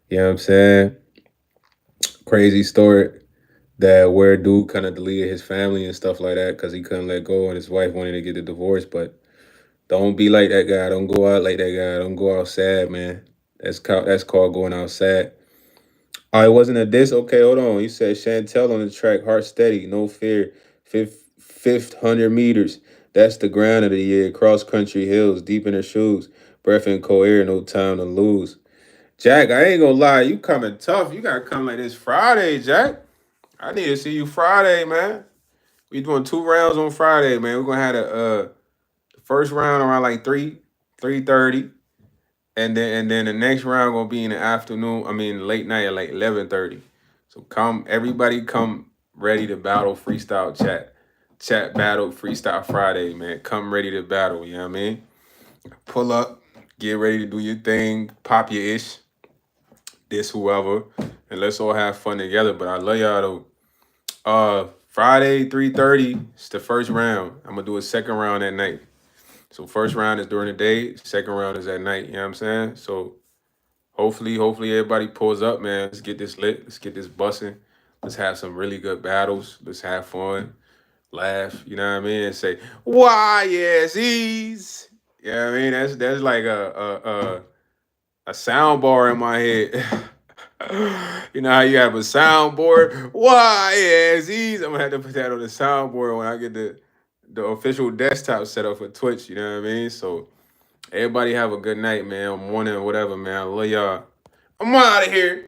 what I'm saying? Crazy story that where dude kind of deleted his family and stuff like that because he couldn't let go and his wife wanted to get a divorce. But don't be like that guy. Don't go out like that guy. Don't go out sad, man. That's called going out sad. Oh, it wasn't a diss. Okay, hold on. You said Chantel on the track, heart steady, no fear, fifth 100 meters. That's the ground of the year. Cross country hills, deep in her shoes, breath in cold air, no time to lose. Jack, I ain't gonna lie, you coming tough. You gotta come like this Friday, Jack. I need to see you Friday, man. We doing 2 rounds on Friday, man. We're gonna have the first round around like 3:30. And then the next round gonna be in the afternoon. I mean late night at like 11:30. So everybody come ready to battle freestyle chat. Chat battle freestyle Friday, man. Come ready to battle, you know what I mean? Pull up, get ready to do your thing, pop your ish, this whoever, and let's all have fun together. But I love y'all though. Friday, 3:30, it's the first round. I'm gonna do a second round at night. So first round is during the day, second round is at night, you know what I'm saying? So hopefully everybody pulls up, man. Let's get this lit. Let's get this bussing. Let's have some really good battles. Let's have fun, laugh. You know what I mean? And say, "Why yes, ease." You know what I mean? That's like a sound bar in my head. You know how you have a soundboard? Why yes, ease. I'm gonna have to put that on the soundboard when I get the official desktop set up for Twitch. You know what I mean? So everybody have a good night, man, or morning or whatever, man. I love y'all. I'm out of here.